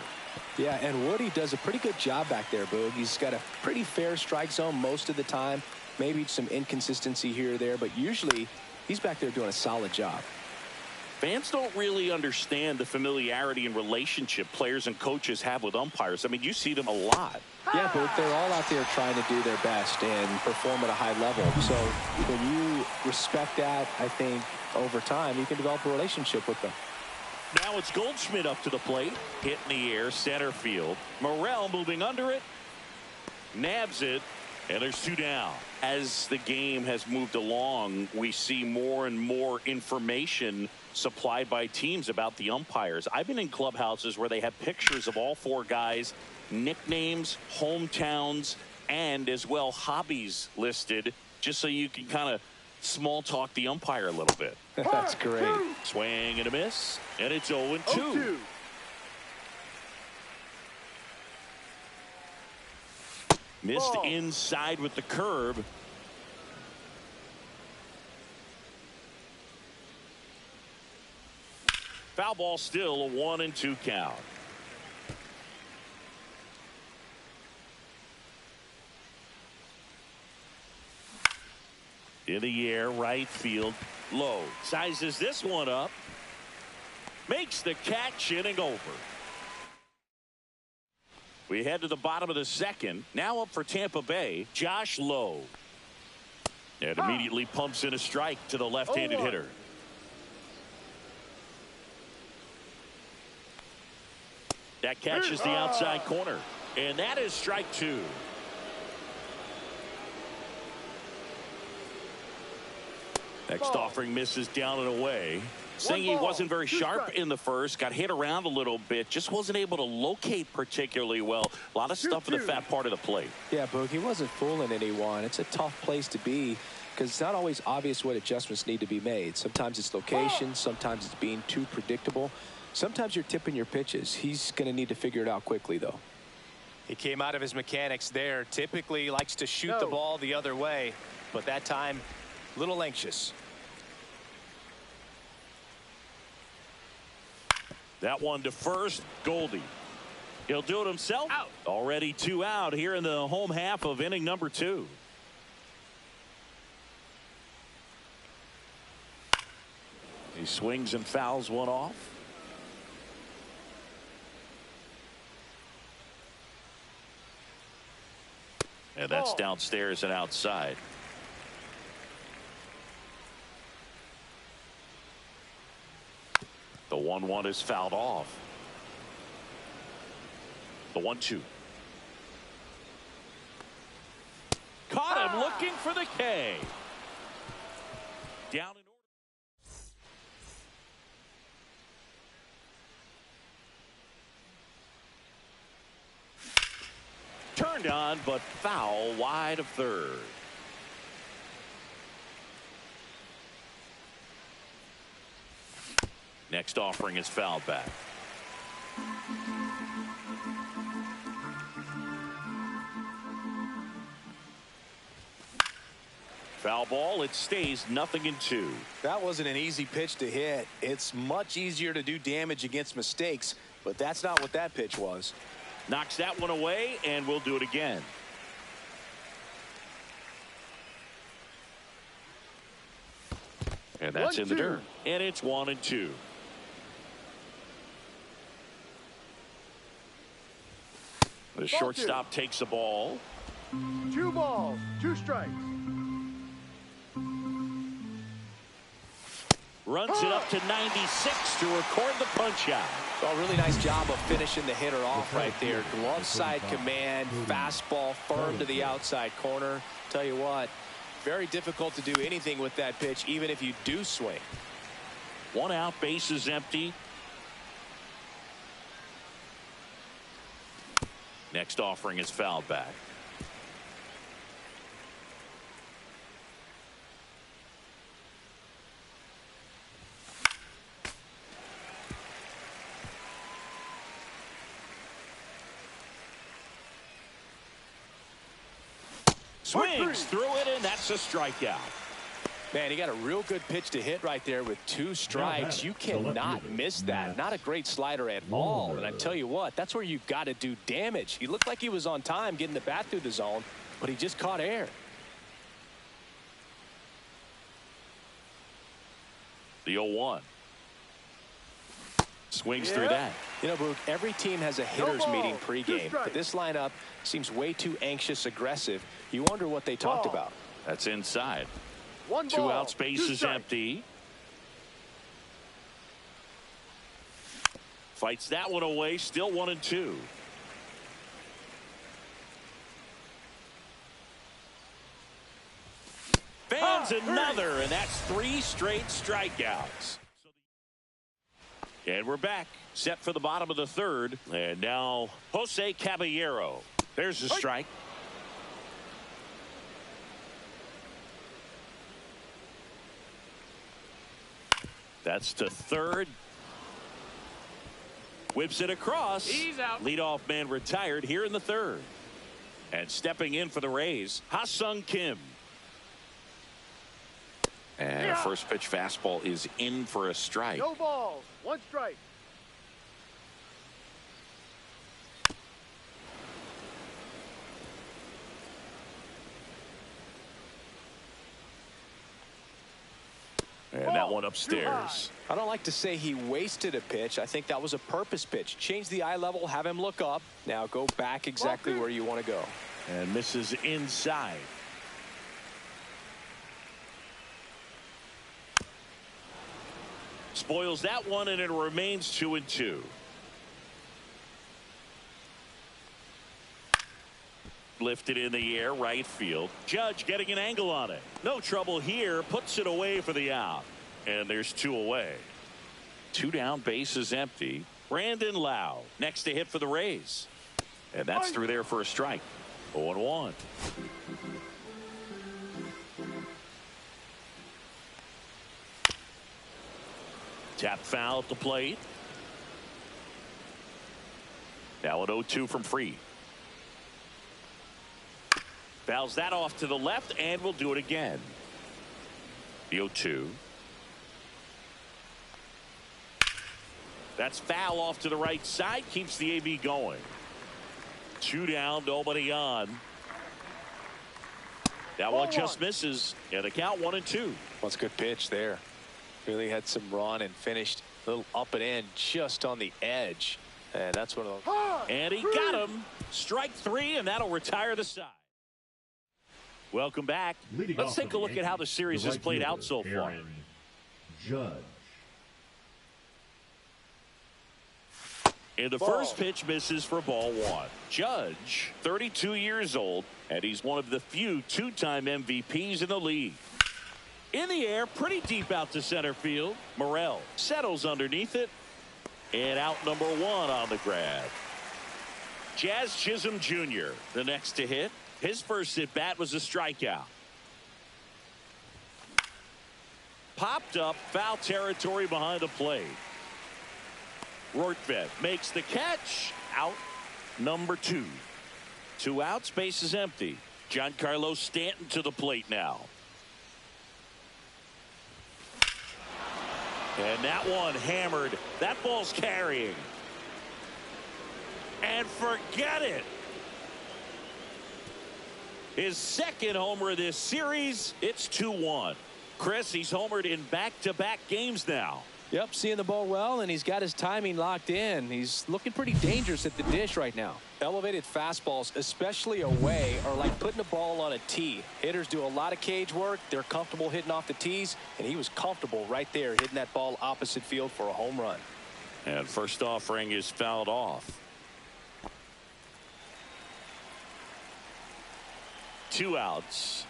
Yeah, and Woody does a pretty good job back there, Boog. He's got a pretty fair strike zone most of the time. Maybe some inconsistency here or there, but usually he's back there doing a solid job. Fans don't really understand the familiarity and relationship players and coaches have with umpires. I mean, you see them a lot. Yeah, but they're all out there trying to do their best and perform at a high level. So when you respect that, I think over time you can develop a relationship with them. Now it's Goldschmidt up to the plate. Hit in the air, center field. Morrell moving under it. Nabs it. And there's 2 down. As the game has moved along, we see more and more information supplied by teams about the umpires. I've been in clubhouses where they have pictures of all 4 guys, nicknames, hometowns, and as well hobbies listed, just so you can kind of small talk the umpire a little bit. That's great. Swing and a miss, and it's 0-2. Missed inside with the curve. Foul ball, still a 1-2 count. In the air, right field, low. Sizes this one up. Makes the catch, inning over. We head to the bottom of the second. Now up for Tampa Bay, Josh Lowe. And immediately pumps in a strike to the left-handed hitter. That catches the outside corner. And that is strike 2. Next offering misses down and away. Saying he wasn't very sharp in the first, got hit around a little bit, just wasn't able to locate particularly well. A lot of stuff in the fat part of the plate. Yeah, Boog, he wasn't fooling anyone. It's a tough place to be because it's not always obvious what adjustments need to be made. Sometimes it's location, sometimes it's being too predictable. Sometimes you're tipping your pitches. He's going to need to figure it out quickly, though. He came out of his mechanics there. Typically likes to shoot the ball the other way, but that time, a little anxious. That one to first, Goldie. He'll do it himself. Out. Already 2 out here in the home half of inning number 2. He swings and fouls one off. And that's downstairs and outside. The 1-1 is fouled off. The 1-2. Caught him looking for the K. Down in order. Turned on, but foul wide of third. Next offering is fouled back. Foul ball. It stays 0-2. That wasn't an easy pitch to hit. It's much easier to do damage against mistakes, but that's not what that pitch was. Knocks that one away, and we'll do it again. And that's in the dirt. And it's 1-2. The shortstop takes the ball. 2 balls, 2 strikes. Runs it up to 96 to record the punch out. Oh, really nice job of finishing the hitter off right there. Glove side command, fastball firm to the outside corner. Tell you what, very difficult to do anything with that pitch, even if you do swing. 1 out, base is empty. Next offering is fouled back. Swings through it, and that's a strikeout. Man, he got a real good pitch to hit right there with 2 strikes. You cannot miss that. Not a great slider at all. And I tell you what, that's where you've got to do damage. He looked like he was on time getting the bat through the zone, but he just caught air. The 0-1. Swings through that. You know, Boog, every team has a hitters meeting pregame, but this lineup seems way too anxious, aggressive. You wonder what they talked about. That's inside. 1 2 ball, outs, base 2 is strikes. empty. Fights that one away, still 1-2. Fans another, and that's 3 straight strikeouts. And we're back, set for the bottom of the third. And now Jose Caballero. There's a strike. That's to third. Whips it across. He's out. Leadoff man retired here in the third. And stepping in for the Rays, Ha-Sung Kim. And first pitch fastball is in for a strike. No balls, 1 strike. And that one upstairs. I don't like to say he wasted a pitch. I think that was a purpose pitch. Change the eye level, have him look up. Now go back exactly where you want to go. And misses inside. Spoils that one, and it remains 2-2. Lifted in the air, right field. Judge getting an angle on it. No trouble here. Puts it away for the out. And there's 2 away. 2 down, base is empty. Brandon Lau next to hit for the Rays. And that's through there for a strike. 0-1. Tap foul at the plate. Now an 0-2 from Free. Fouls that off to the left, and we'll do it again. The 0-2. That's foul off to the right side. Keeps the AB going. 2 down, nobody on. That one just misses. And the count 1-2. Well, it's a good pitch there. Really had some run and finished a little up and in just on the edge. And that's one of those. And he got him. Strike 3, and that'll retire the side. Welcome back. Let's take a look at how the series has played out so far. Judge. And the first pitch misses for ball 1. Judge, 32 years old, and he's one of the few 2-time MVPs in the league. In the air, pretty deep out to center field. Morel settles underneath it, and out number 1 on the grab. Jazz Chisholm Jr., the next to hit. His first at-bat was a strikeout. Popped up, foul territory behind the plate. Rortvedt makes the catch. Out number 2. 2 outs, base is empty. Giancarlo Stanton to the plate now. And that one hammered. That ball's carrying. And forget it. His second homer of this series. It's 2-1. Chris, he's homered in back-to-back games now. Yep, seeing the ball well, and he's got his timing locked in. He's looking pretty dangerous at the dish right now. Elevated fastballs, especially away, are like putting a ball on a tee. Hitters do a lot of cage work. They're comfortable hitting off the tees, and he was comfortable right there hitting that ball opposite field for a home run. And first offering is fouled off. 2 outs.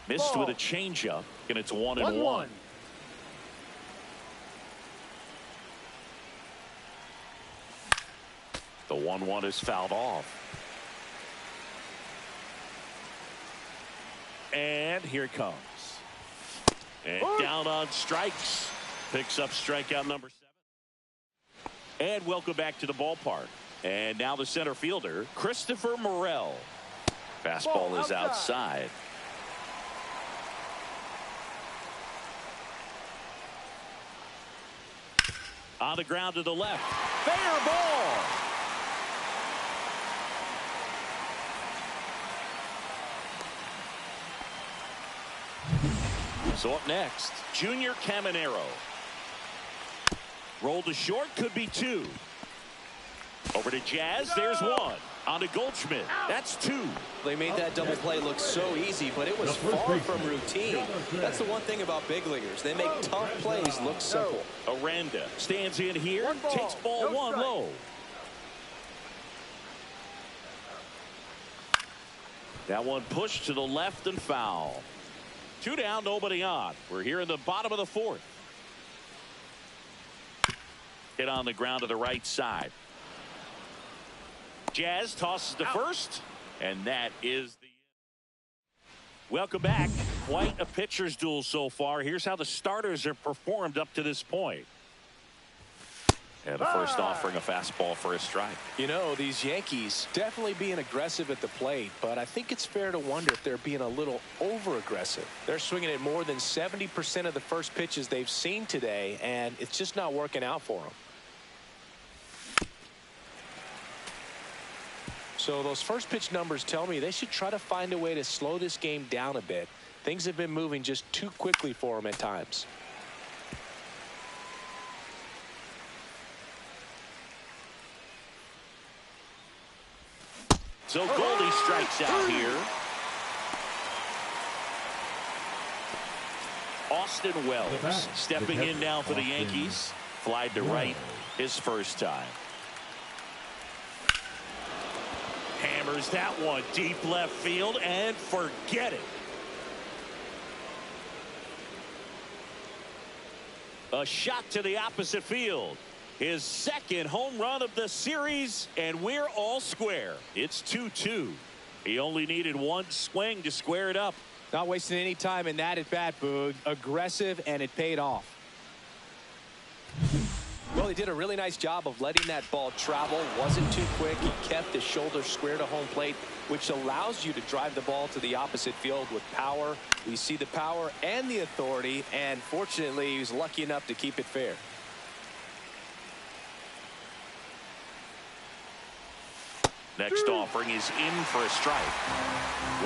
Missed with a changeup, and it's 1-1. The 1-1 is fouled off. And here it comes. And down on strikes. Picks up strikeout number 7. And welcome back to the ballpark. And now the center fielder, Christopher Morel. Fastball is outside. On the ground to the left. Fair ball. So up next, Junior Caminero. Roll to short, could be 2. Over to Jazz, there's 1. On to Goldschmidt, that's 2. They made that double play look so easy, but it was far from routine. That's the one thing about big leaguers. They make tough plays look simple. Aranda stands in here, takes ball 1 low. That one pushed to the left and foul. 2 down, nobody on. We're here in the bottom of the 4th. Hit on the ground to the right side. Jazz tosses to first, and that is the end. Welcome back. Quite a pitcher's duel so far. Here's how the starters have performed up to this point. And the first offering a fastball for a strike. You know, these Yankees definitely being aggressive at the plate, but I think it's fair to wonder if they're being a little over-aggressive. They're swinging at more than 70% of the first pitches they've seen today, and it's just not working out for them. So those first pitch numbers tell me they should try to find a way to slow this game down a bit. Things have been moving just too quickly for them at times. So Goldie strikes out here. Austin Wells stepping in now for the Yankees. Flied to right his first time. Hammers that one deep left field and forget it. A shot to the opposite field. His second home run of the series, and we're all square. It's 2-2. He only needed one swing to square it up. Not wasting any time in that at bat, Boog. Aggressive, and it paid off. Well, he did a really nice job of letting that ball travel. Wasn't too quick. He kept his shoulder square to home plate, which allows you to drive the ball to the opposite field with power. We see the power and the authority, and fortunately, he was lucky enough to keep it fair. Next offering is in for a strike.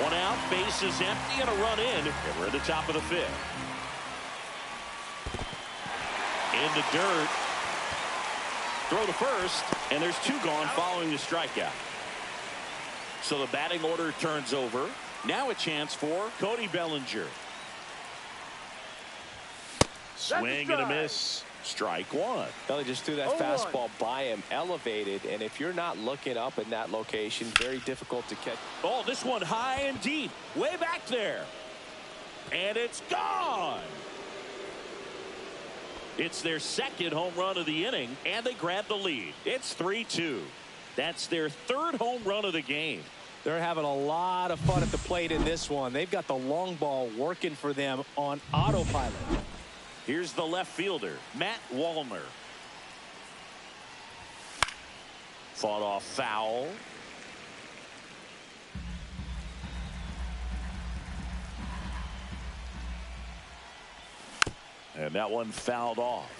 1 out, base is empty, and a run in. And we're at the top of the 5th. In the dirt. Throw to first, and there's 2 gone following the strikeout. So the batting order turns over. Now a chance for Cody Bellinger. Swing and a miss. Strike 1. Belly just threw that fastball by him, elevated, and if you're not looking up in that location, very difficult to catch. Oh, this one high and deep, way back there. And it's gone. It's their second home run of the inning, and they grab the lead. It's 3-2. That's their 3rd home run of the game. They're having a lot of fun at the plate in this one. They've got the long ball working for them on autopilot. Here's the left fielder, Matt Wallner. Fought off foul. And that one fouled off.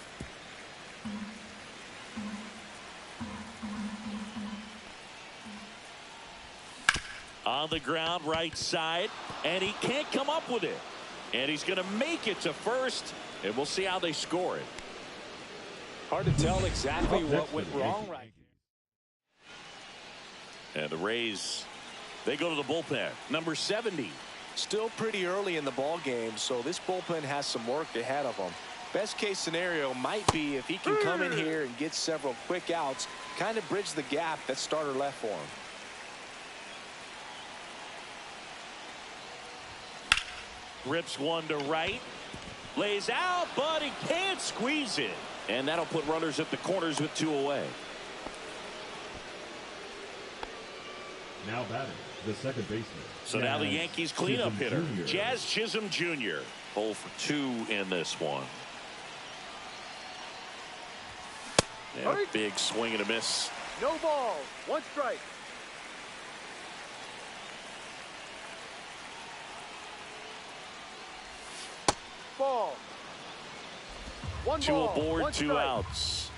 On the ground, right side, and he can't come up with it. And he's going to make it to first, and we'll see how they score it. Hard to tell exactly what went wrong right here. And the Rays, they go to the bullpen. Number 70. Still pretty early in the ball game, so this bullpen has some work ahead of them. Best case scenario might be if he can come in here and get several quick outs, kind of bridge the gap that starter left for him. Rips one to right. Lays out, but he can't squeeze it. And that'll put runners at the corners with 2 away. Now batting, the second baseman. So now the Yankees cleanup hitter, Jazz Chisholm Jr. 0 for 2 in this one. And a big swing and a miss. No ball. 1 strike. Ball. 1 2 ball. aboard, 1 2 strike. outs.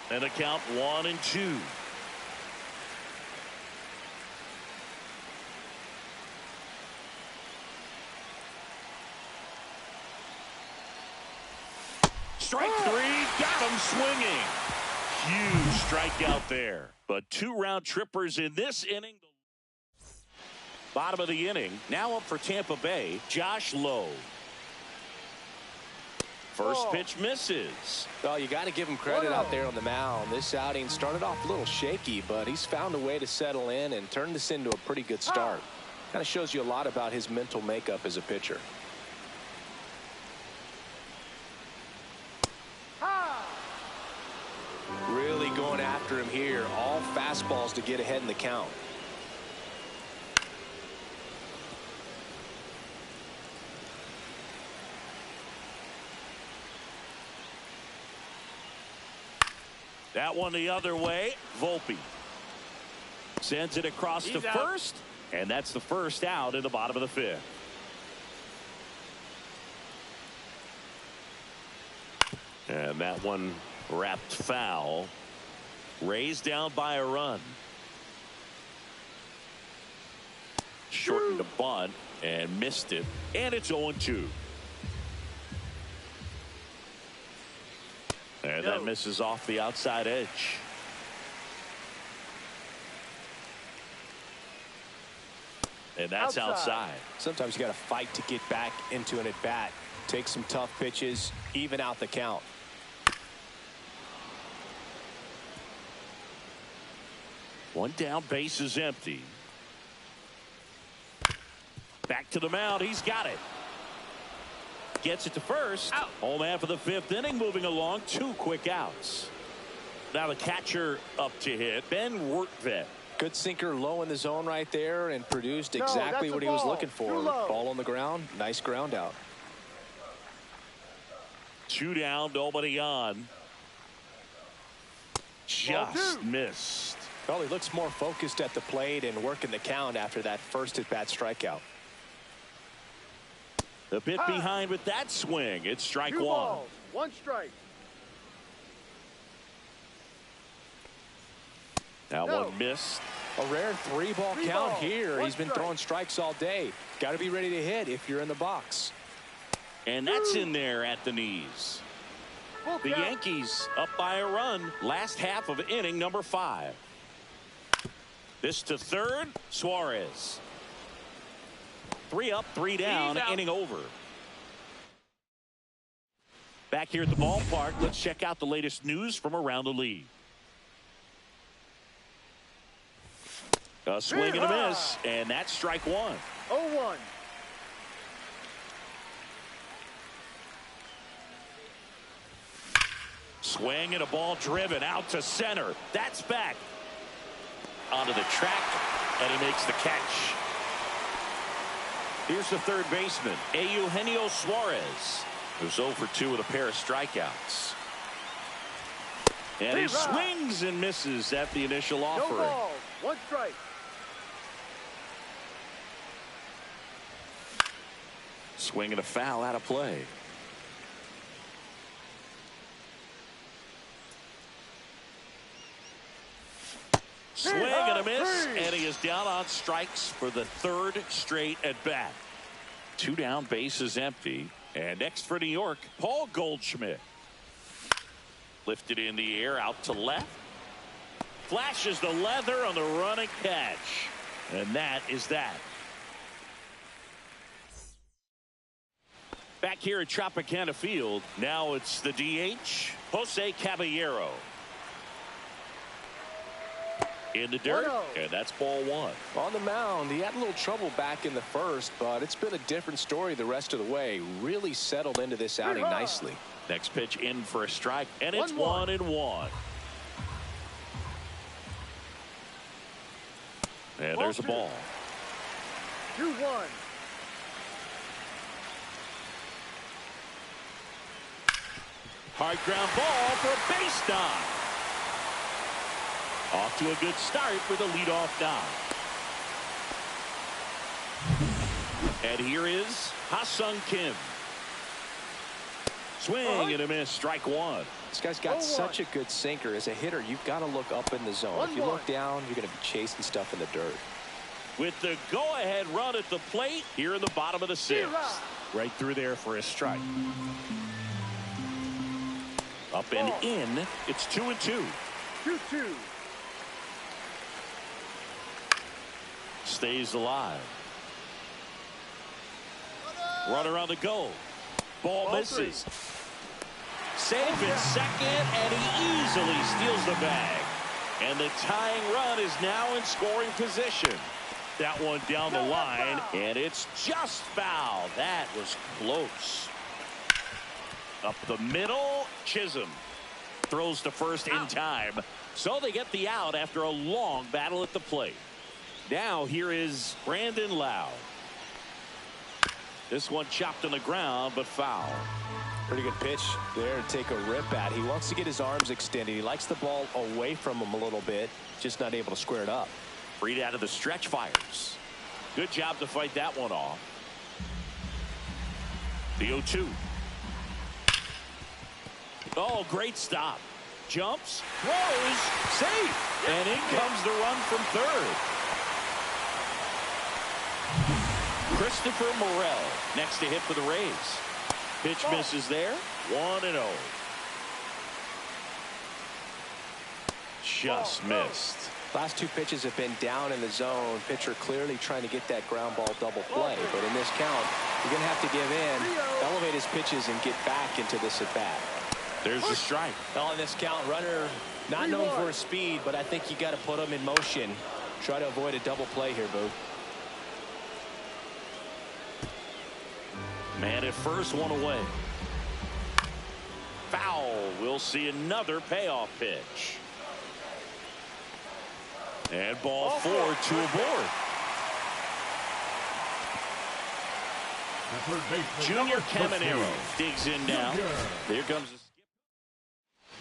And a count 1-2. Strike three, got him swinging. Huge strikeout there. But 2 round trippers in this inning. Bottom of the inning, now up for Tampa Bay, Josh Lowe. First pitch misses. Well, you got to give him credit out there on the mound. This outing started off a little shaky, but he's found a way to settle in and turn this into a pretty good start. Kind of shows you a lot about his mental makeup as a pitcher. Really going after him here. All fastballs to get ahead in the count. That one the other way. Volpe sends it across to first, and that's the first out in the bottom of the 5th. And that one wrapped foul. Raised down by a run. Shortened a bunt and missed it, and it's 0-2. And that misses off the outside edge. And that's outside. Sometimes you got to fight to get back into an at-bat. Take some tough pitches, even out the count. One down, base is empty. Back to the mound. He's got it. Gets it to first. Out. Home half of the 5th inning, moving along. 2 quick outs. Now the catcher up to hit, Ben Wertvet. Good sinker low in the zone right there and produced exactly what he was looking for. Ball on the ground. Nice ground out. 2 down, nobody on. Just missed. Well, he looks more focused at the plate and working the count after that first at-bat strikeout. A bit behind with that swing. It's strike 1. 2 balls, 1 strike. That one missed. A rare 3-ball count here. He's been throwing strikes all day. Got to be ready to hit if you're in the box. And that's in there at the knees. The Yankees up by a run. Last half of inning number 5. This to third. Suarez. 3 up, 3 down, inning over. Back here at the ballpark, let's check out the latest news from around the league. A swing and a miss, and that's strike 1. 0-1. Swing and a ball driven out to center. That's back onto the track, and he makes the catch. Here's the third baseman, Eugenio Suarez, who's 0 for 2 with a pair of strikeouts. And he swings and misses at the initial offering. 2 balls, 1 strike. Swing and a foul out of play. Swing and a miss, and he is down on strikes for the 3rd straight at bat. 2 down, base is empty. And next for New York, Paul Goldschmidt. Lifted in the air out to left. Flashes the leather on the running catch. And that is that. Back here at Tropicana Field, now it's the DH, Jose Caballero. In the dirt, and that's ball 1. On the mound, he had a little trouble back in the first, but it's been a different story the rest of the way. Really settled into this outing nicely. Next pitch in for a strike, and it's 1-1. And there's a ball. 2-1. Hard ground ball for a base knock. Off to a good start with a leadoff knock. And here is Ha-Sung Kim. Swing and a miss, strike 1. This guy's got such a good sinker. As a hitter, you've got to look up in the zone. If you look down, you're going to be chasing stuff in the dirt. With the go-ahead run at the plate here in the bottom of the 6th. Right through there for a strike. Up and in. It's 2-2. 2-2. Stays alive. Runner on the go. Ball misses. Safe in second, and he easily steals the bag. And the tying run is now in scoring position. That one down the line, and it's just foul. That was close. Up the middle, Chisholm throws to first in time. So they get the out after a long battle at the plate. Now here is Brandon Lowe. This one chopped on the ground, but foul. Pretty good pitch there to take a rip at. He wants to get his arms extended. He likes the ball away from him a little bit, just not able to square it up. Freed out of the stretch, fires. Good job to fight that one off. The 0-2. Oh, great stop. Jumps, throws, safe. And in comes the run from third. Christopher Morel next to hit for the Rays. Pitch misses there. 1-0. Just missed. Last two pitches have been down in the zone. Pitcher clearly trying to get that ground ball double play. But in this count, you're going to have to give in, elevate his pitches, and get back into this at bat. There's the strike. Well, in this count, runner not known for his speed, but I think you got to put him in motion. Try to avoid a double play here, Boo. Man at first, one away. Foul. We'll see another payoff pitch. And ball 4, 2 aboard. Junior Caminero digs in now. There comes the skip.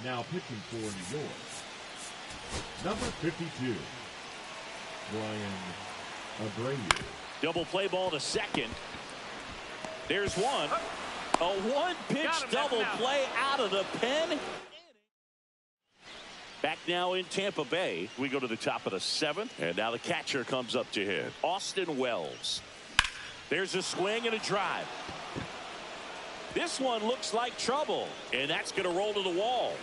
Now pitching for New York, number 52, Brian Abreu. Double play ball to second. There's one. A one-pitch double play out of the pen. Back now in Tampa Bay. We go to the top of the 7th. And now the catcher comes up to hit. Austin Wells. There's a swing and a drive. This one looks like trouble. And that's going to roll to the wall.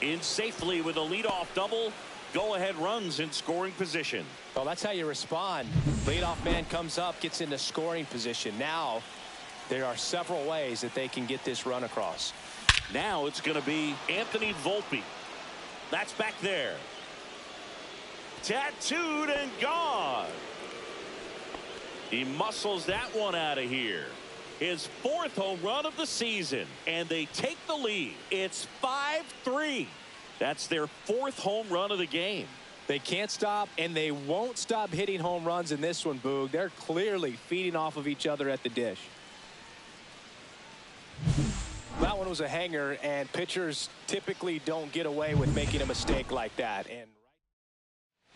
In safely with a leadoff double. Go-ahead runs in scoring position. Well, that's how you respond. Leadoff man comes up, gets into scoring position. Now, there are several ways that they can get this run across. Now it's going to be Anthony Volpe. That's back there. Tattooed and gone. He muscles that one out of here. His 4th home run of the season. And they take the lead. It's 5-3. That's their 4th home run of the game. They can't stop, and they won't stop hitting home runs in this one, Boog. They're clearly feeding off of each other at the dish. That one was a hanger, and pitchers typically don't get away with making a mistake like that. And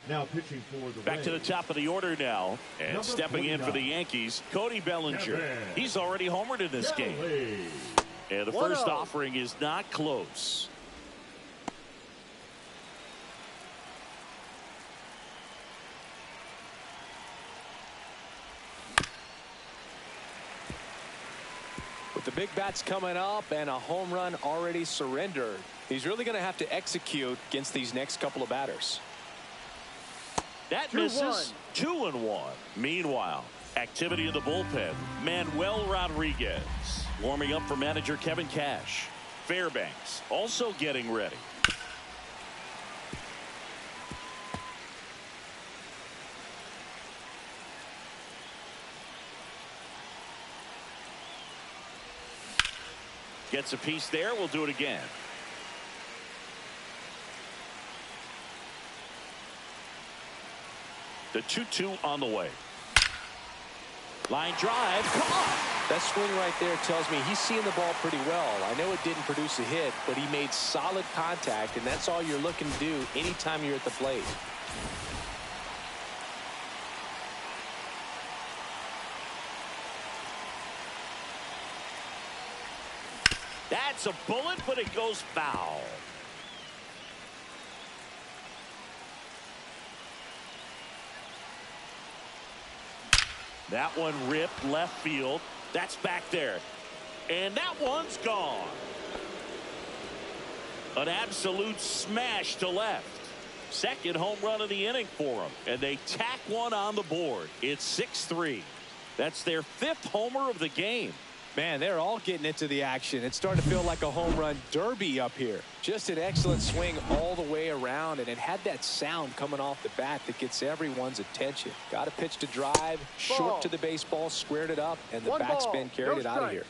now pitching for the back Rays, to the top of the order now, and number stepping in for the 49, Yankees, Cody Bellinger. He's already homered in this game. And the first offering is not close. with the big bats coming up and a home run already surrendered, he's really going to have to execute against these next couple of batters. That misses. 2-1. Meanwhile, activity in the bullpen. Manuel Rodriguez warming up for manager Kevin Cash. Fairbanks also getting ready. Gets a piece there. We'll do it again. The 2-2 on the way. Line drive. Come on. That swing right there tells me he's seeing the ball pretty well. I know it didn't produce a hit, but he made solid contact, and that's all you're looking to do anytime you're at the plate. That's a bullet, but it goes foul. That one ripped left field. That's back there. And that one's gone. An absolute smash to left. Second home run of the inning for them. And they tack one on the board. It's 6-3. That's their 5th homer of the game. Man, they're all getting into the action. It's starting to feel like a home run derby up here. Just an excellent swing all the way around, and it had that sound coming off the bat that gets everyone's attention. Got a pitch to drive, short to the baseball, squared it up, and the backspin carried it out of here.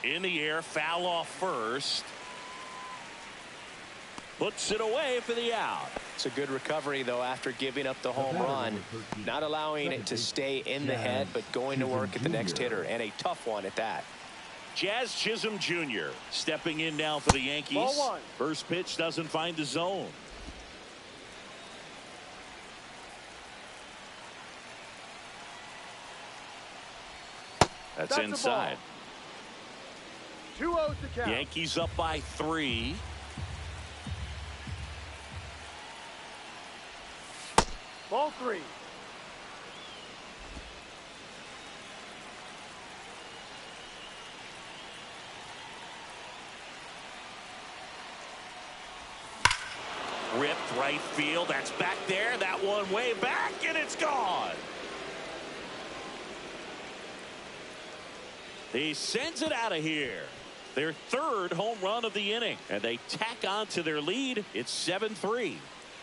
In the air, foul off first. Puts it away for the out. It's a good recovery, though, after giving up the home run. Not allowing it to stay in the head, but going to work at the next hitter, and a tough one at that. Jazz Chisholm Jr. stepping in now for the Yankees. First pitch doesn't find the zone. That's inside. 2-0 to count. Yankees up by 3. Ball 3. Ripped right field. That's back there. That one way back, and it's gone. He sends it out of here. Their 3rd home run of the inning, and they tack on to their lead. It's 7-3.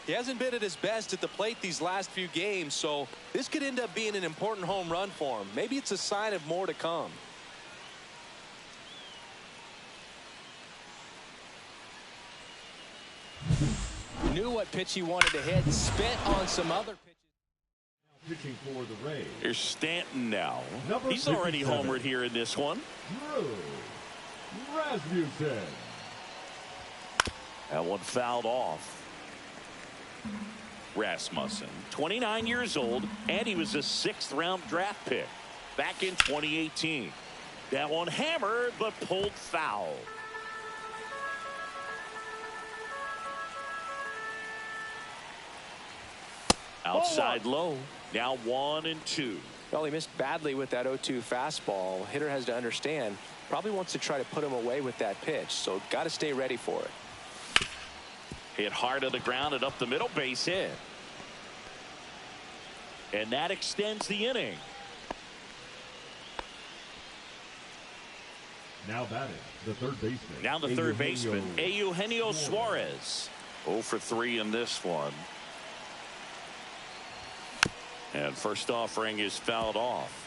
He hasn't been at his best at the plate these last few games, so this could end up being an important home run for him. Maybe it's a sign of more to come. Knew what pitch he wanted to hit, spent on some other pitches. Pitching for the Rays. Here's Stanton now. Number He's already 57. homered here in this one. Rasmussen. That one fouled off. Rasmussen, 29 years old, and he was a 6th-round draft pick back in 2018. That one hammered, but pulled foul. Outside low. Now 1-2. Well, he missed badly with that 0-2 fastball. Hitter has to understand, probably wants to try to put him away with that pitch, so got to stay ready for it. Hit hard on the ground and up the middle, base hit. And that extends the inning. Now batting, the third baseman. Now the third baseman, Eugenio Suarez. 0 for 3 in this one. And first offering is fouled off.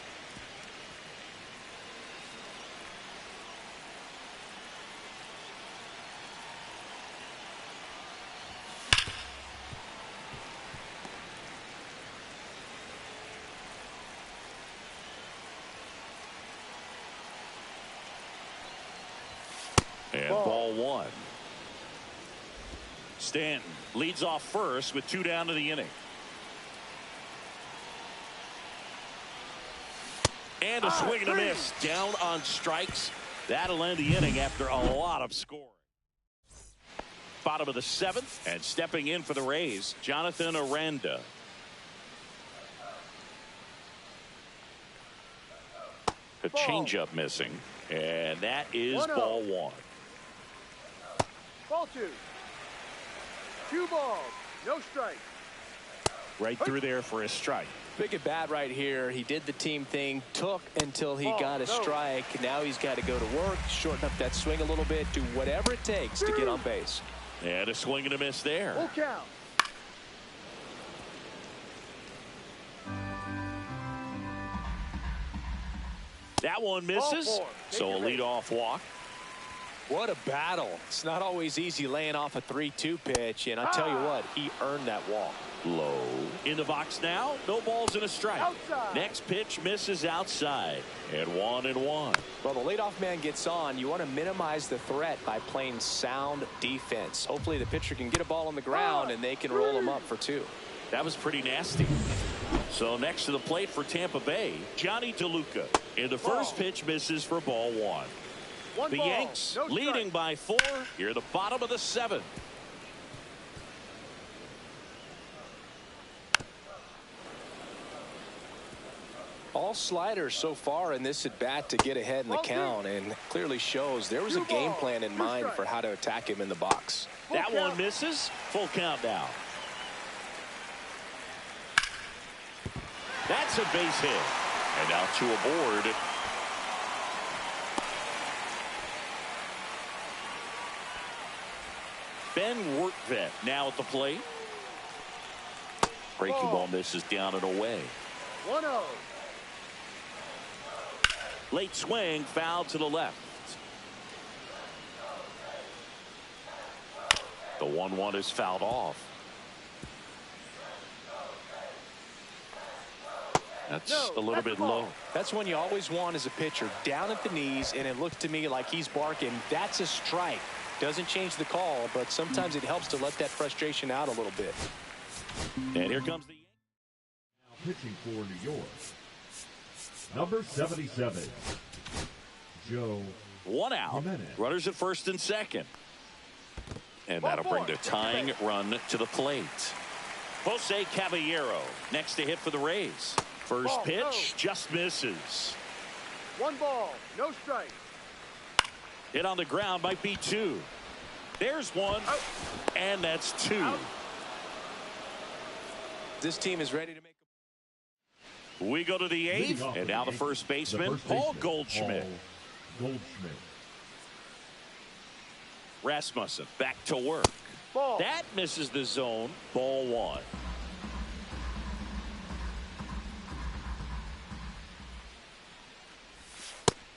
And ball 1. Stanton leads off first with 2 down to the inning. And a swing and a miss. Down on strikes. That'll end the inning after a lot of scoring. Bottom of the 7th, and stepping in for the Rays, Jonathan Aranda. The changeup missing, and that is ball 1. Ball 2. 2 balls, no strike. Right through there for a strike. Big at bat right here. He did the team thing, took until he got a strike. Now he's got to go to work, shorten up that swing a little bit, do whatever it takes to get on base. And a swing and a miss there. Full count. That one misses, so a leadoff walk. What a battle. It's not always easy laying off a 3-2 pitch, and I tell you what, he earned that walk. Low. In the box now, no balls and a strike. Outside. Next pitch misses outside. And 1-1. Well, the leadoff man gets on. You want to minimize the threat by playing sound defense. Hopefully the pitcher can get a ball on the ground and they can roll him up for 2. That was pretty nasty. So next to the plate for Tampa Bay, Johnny DeLuca. In the first pitch misses for ball 1. The Yanks leading by 4 here at the bottom of the 7th. All sliders so far in this at bat to get ahead in the count, and clearly shows there was a game plan in mind for how to attack him in the box. That one misses. Full count now. That's a base hit. And now two aboard. Ben Workvet now at the plate. Breaking ball misses down and away. 1-0. Late swing, foul to the left. The 1-1 is fouled off. That's a little bit low. That's one you always want as a pitcher, down at the knees, and it looks to me like he's barking. That's a strike. Doesn't change the call, but sometimes it helps to let that frustration out a little bit. And here comes the Now pitching for New York, number 77, Joe. one out. Jimenez. Runners at first and second. And that'll bring the tying run to the plate. Jose Caballero next to hit for the Rays. First pitch just misses. 1 ball, no strike. Hit on the ground, might be 2. There's 1. Out. And that's 2. Out. This team is ready to make We go to the 8th, and now the first baseman, Paul Goldschmidt. Paul Goldschmidt. Rasmussen back to work. Ball. That misses the zone. Ball 1.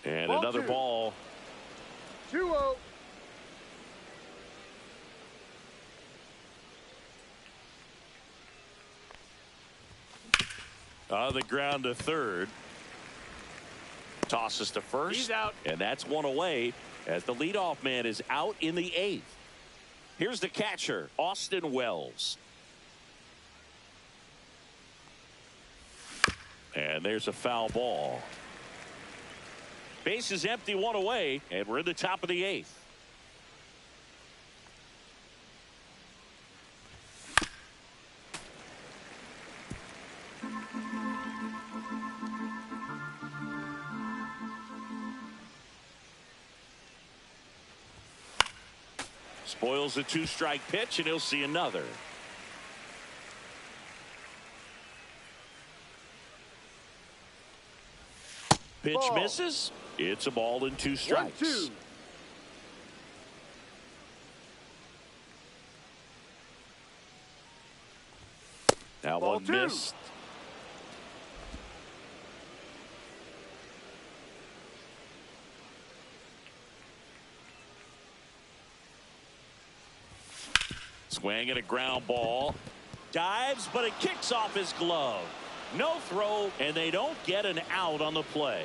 And Ball another 2. ball. 2-0. On the ground to third. Tosses to first. He's out. And that's 1 away as the leadoff man is out in the 8th. Here's the catcher, Austin Wells. And there's a foul ball. Base is empty, 1 away, and we're in the top of the 8th. Spoils the 2-strike pitch, and he'll see another. Pitch Ball. misses. It's a ball and 2 strikes. 1-2. Now Ball 1 2. missed. Swing and a ground ball. Dives, but it kicks off his glove. No throw, and they don't get an out on the play.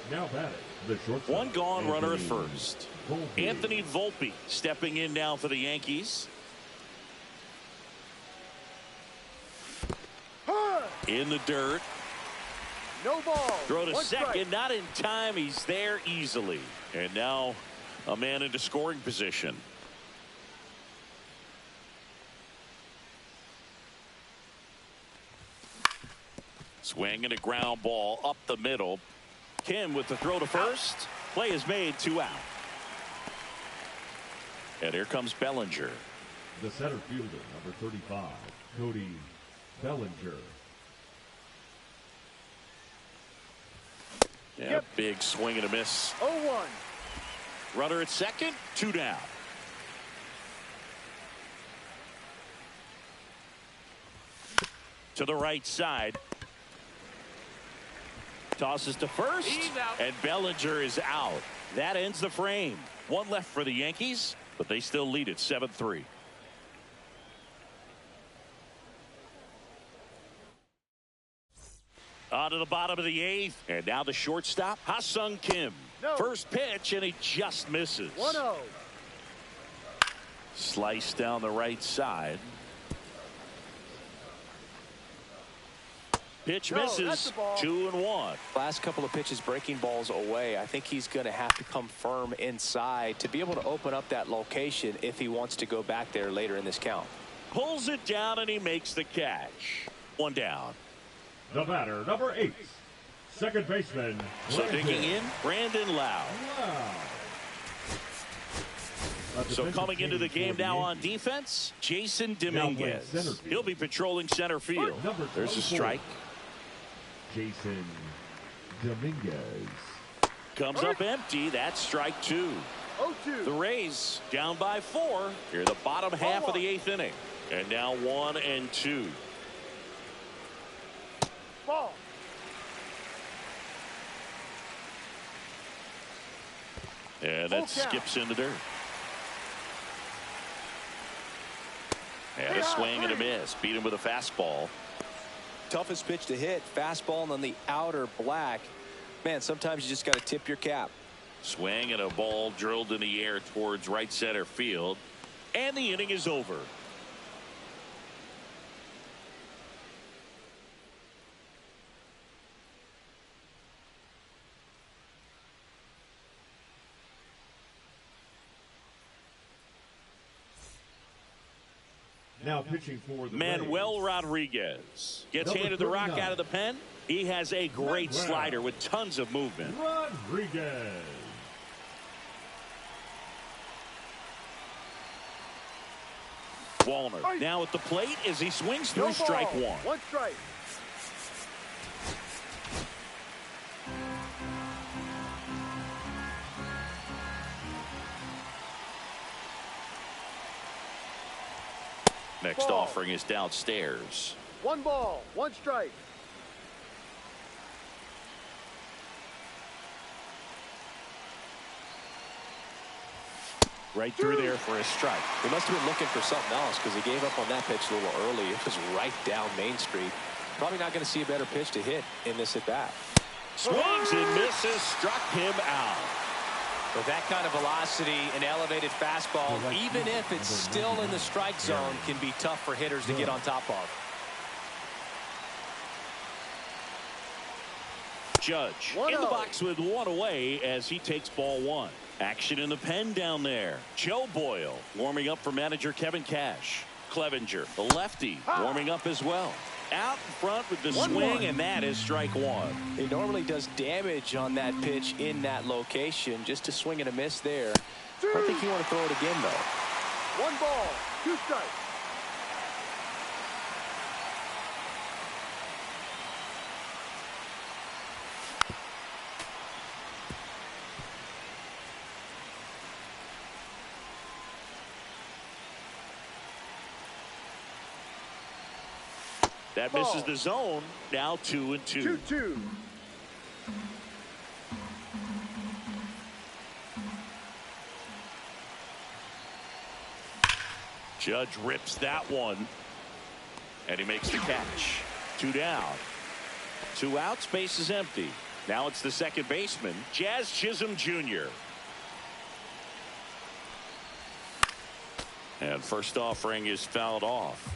Now batting, the shortstop. 1 gone, runner at Anthony first. Volpe. Anthony Volpe stepping in now for the Yankees. In the dirt. No ball. Throw to 1 second, strike. not in time. He's there easily. And now a man into scoring position. Swing and a ground ball up the middle. Kim with the throw to first. Play is made, 2 out. And here comes Bellinger. The center fielder, number 35, Cody Bellinger. Yeah, big swing and a miss. 0-1. Runner at second, 2 down. To the right side. Tosses to first. He's out. And Bellinger is out. That ends the frame. 1 left for the Yankees, but they still lead at 7-3. On to the bottom of the 8th, and now the shortstop, Ha-Sung Kim. No. First pitch, and he just misses. 1-0. Slice down the right side. Pitch No, that's misses. the ball. 2-1. last couple of pitches breaking balls away. I think he's going to have to come firm inside to be able to open up that location if he wants to go back there later in this count. Pulls it down, and he makes the catch. 1 down. The batter, number 8, Second baseman. So digging in, Brandon Lau. So coming into the game now on defense, Jason Dominguez. He'll be patrolling center field. There's a strike. Jason Dominguez. Comes up empty. That's strike 2. The Rays down by 4 here in the bottom half of the 8th inning. And now 1-2. Ball. And that skips in the dirt. And a swing and a miss. Beat him with a fastball. Toughest pitch to hit. Fastball on the outer black. Man, sometimes you just got to tip your cap. Swing and a ball drilled in the air towards right center field. And the inning is over. Now pitching for the Manuel Rodriguez gets handed the rock out of the pen. He has a great slider with tons of movement. Rodriguez. Wallner now at the plate as he swings through strike 1. 1 strike. Next offering is downstairs. 1 ball, 1 strike. Right through there for a strike. He must have been looking for something else because he gave up on that pitch a little early. It was right down Main Street. Probably not going to see a better pitch to hit in this at bat. Swings and misses, struck him out. With that kind of velocity, an elevated fastball, even if it's still in the strike zone, can be tough for hitters to get on top of. Judge in the box with 1 away as he takes ball 1. Action in the pen down there. Joe Boyle warming up for manager Kevin Cash. Clevenger, the lefty, warming up as well. Out in front with the swing, and that is strike 1. He normally does damage on that pitch in that location. Just a swing and a miss there. I don't think you want to throw it again, though. 1 ball, 2 strikes. That misses the zone. Now 2-2. 2-2. Judge rips that one. And he makes the catch. 2 down. 2 outs. Base is empty. Now it's the second baseman, Jazz Chisholm Jr. And first offering is fouled off.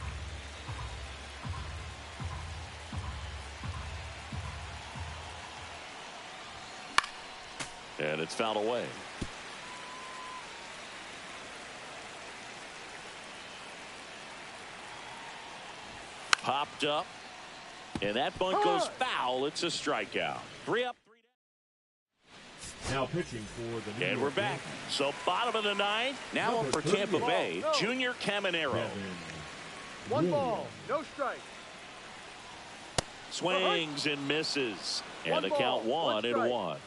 And it's fouled away. Popped up. And that bunt goes foul. It's a strikeout. 3 up, 3 down. Now pitching for the And we're back. So bottom of the 9th. Now up for Tampa Bay, Junior Caminero. 1 ball, no strike. Swings and misses. And the count 1-1.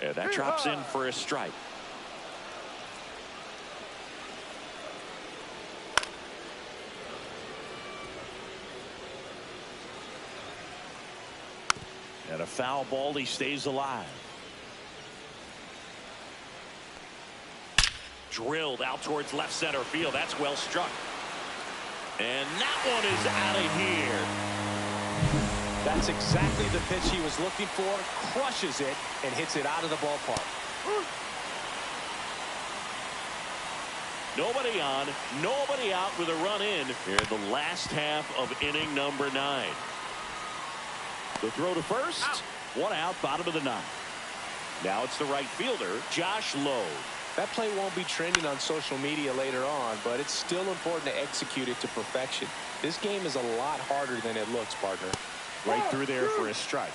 And that drops in for a strike. And a foul ball. He stays alive. Drilled out towards left center field. That's well struck. And that one is out of here. That's exactly the pitch he was looking for. Crushes it and hits it out of the ballpark. Nobody on, nobody out with a run in here in the last half of inning number 9. The throw to first. 1 out, bottom of the 9th. Now it's the right fielder, Josh Lowe. That play won't be trending on social media later on, but it's still important to execute it to perfection. This game is a lot harder than it looks, partner. Right through there for a strike.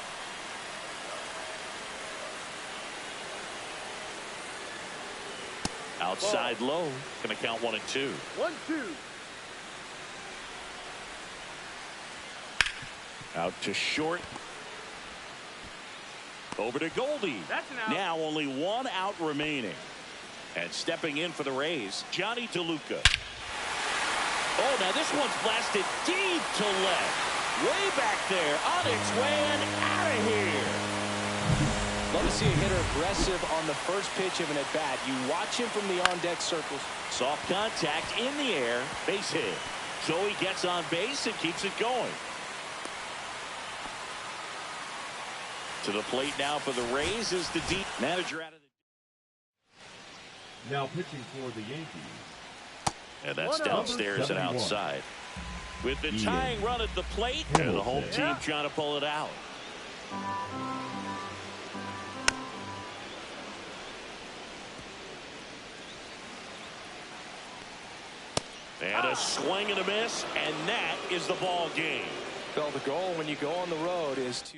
Outside low. Going to count 1 and 2. 1-2. Out to short. Over to Goldie. That's an out. Now only 1 out remaining. And stepping in for the Rays, Johnny DeLuca. Oh, now this one's blasted deep to left. Way back there, on its way and out of here. Love to see a hitter aggressive on the first pitch of an at-bat. You watch him from the on-deck circles. Soft contact in the air, base hit. So he gets on base and keeps it going. To the plate now for the Rays is the deep manager out of the. Now pitching for the Yankees. And that's downstairs and outside. With the tying run at the plate, and the home team trying to pull it out. And a swing and a miss, and that is the ball game. Well, the goal when you go on the road is to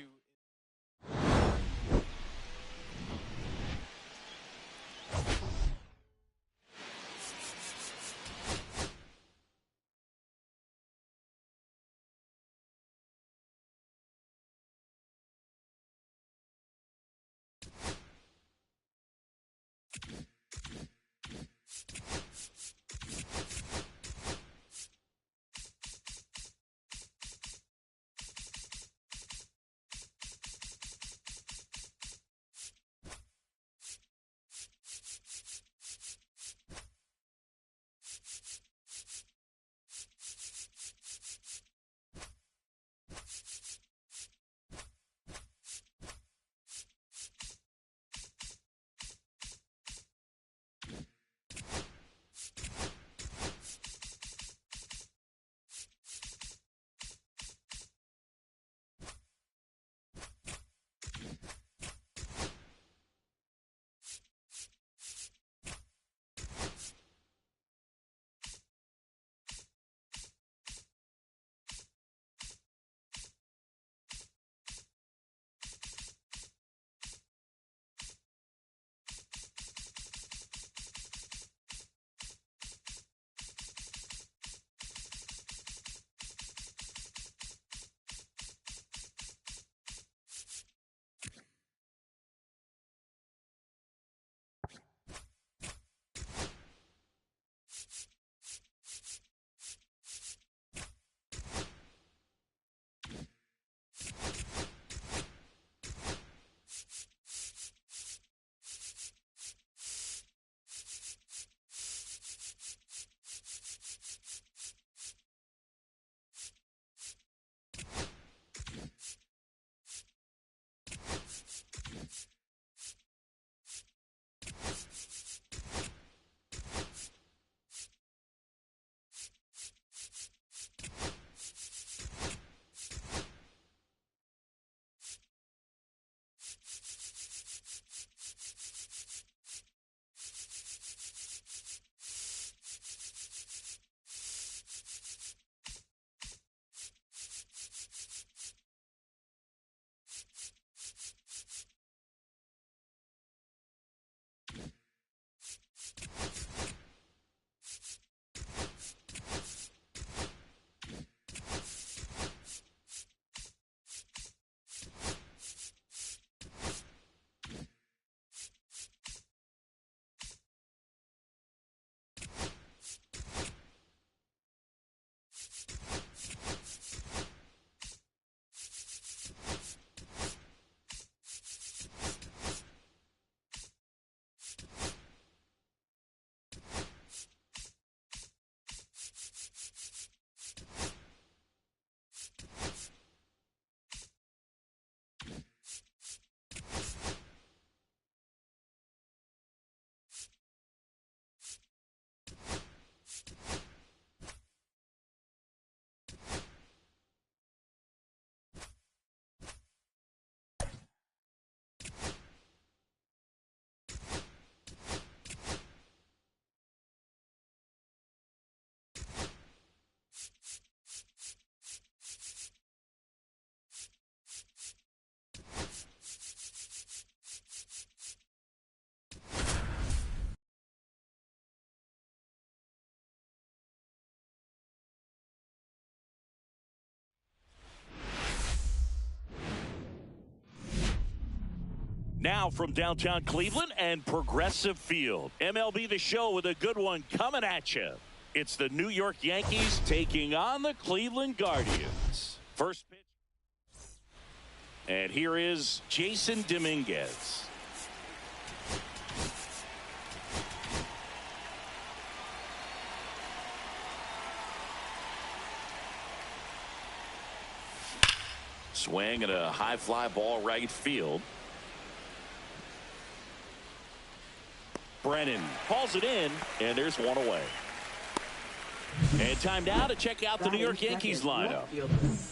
Now from downtown Cleveland and Progressive Field. MLB The Show with a good one coming at you. It's the New York Yankees taking on the Cleveland Guardians. First pitch. And here is Jason Dominguez. Swing and a high fly ball right field. Brennan calls it in, and there's one away. And time now to check out the New York Yankees lineup.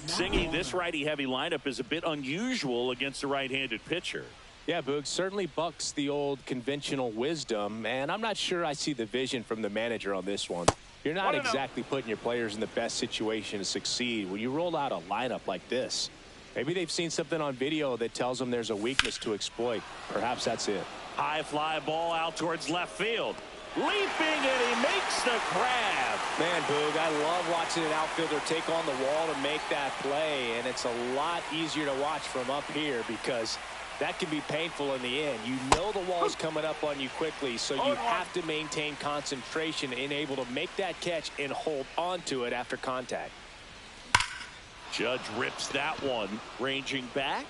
Singy, this righty-heavy lineup is a bit unusual against a right-handed pitcher. Yeah, Boog, certainly bucks the old conventional wisdom, and I'm not sure I see the vision from the manager on this one. You're not exactly putting your players in the best situation to succeed when you roll out a lineup like this. Maybe they've seen something on video that tells them there's a weakness to exploit. Perhaps that's it. High fly ball out towards left field. Leaping, and he makes the grab. Man, Boog, I love watching an outfielder take on the wall to make that play, and it's a lot easier to watch from up here because that can be painful in the end. You know the wall's coming up on you quickly, so you have to maintain concentration and able to make that catch and hold on to it after contact. Judge rips that one, ranging back.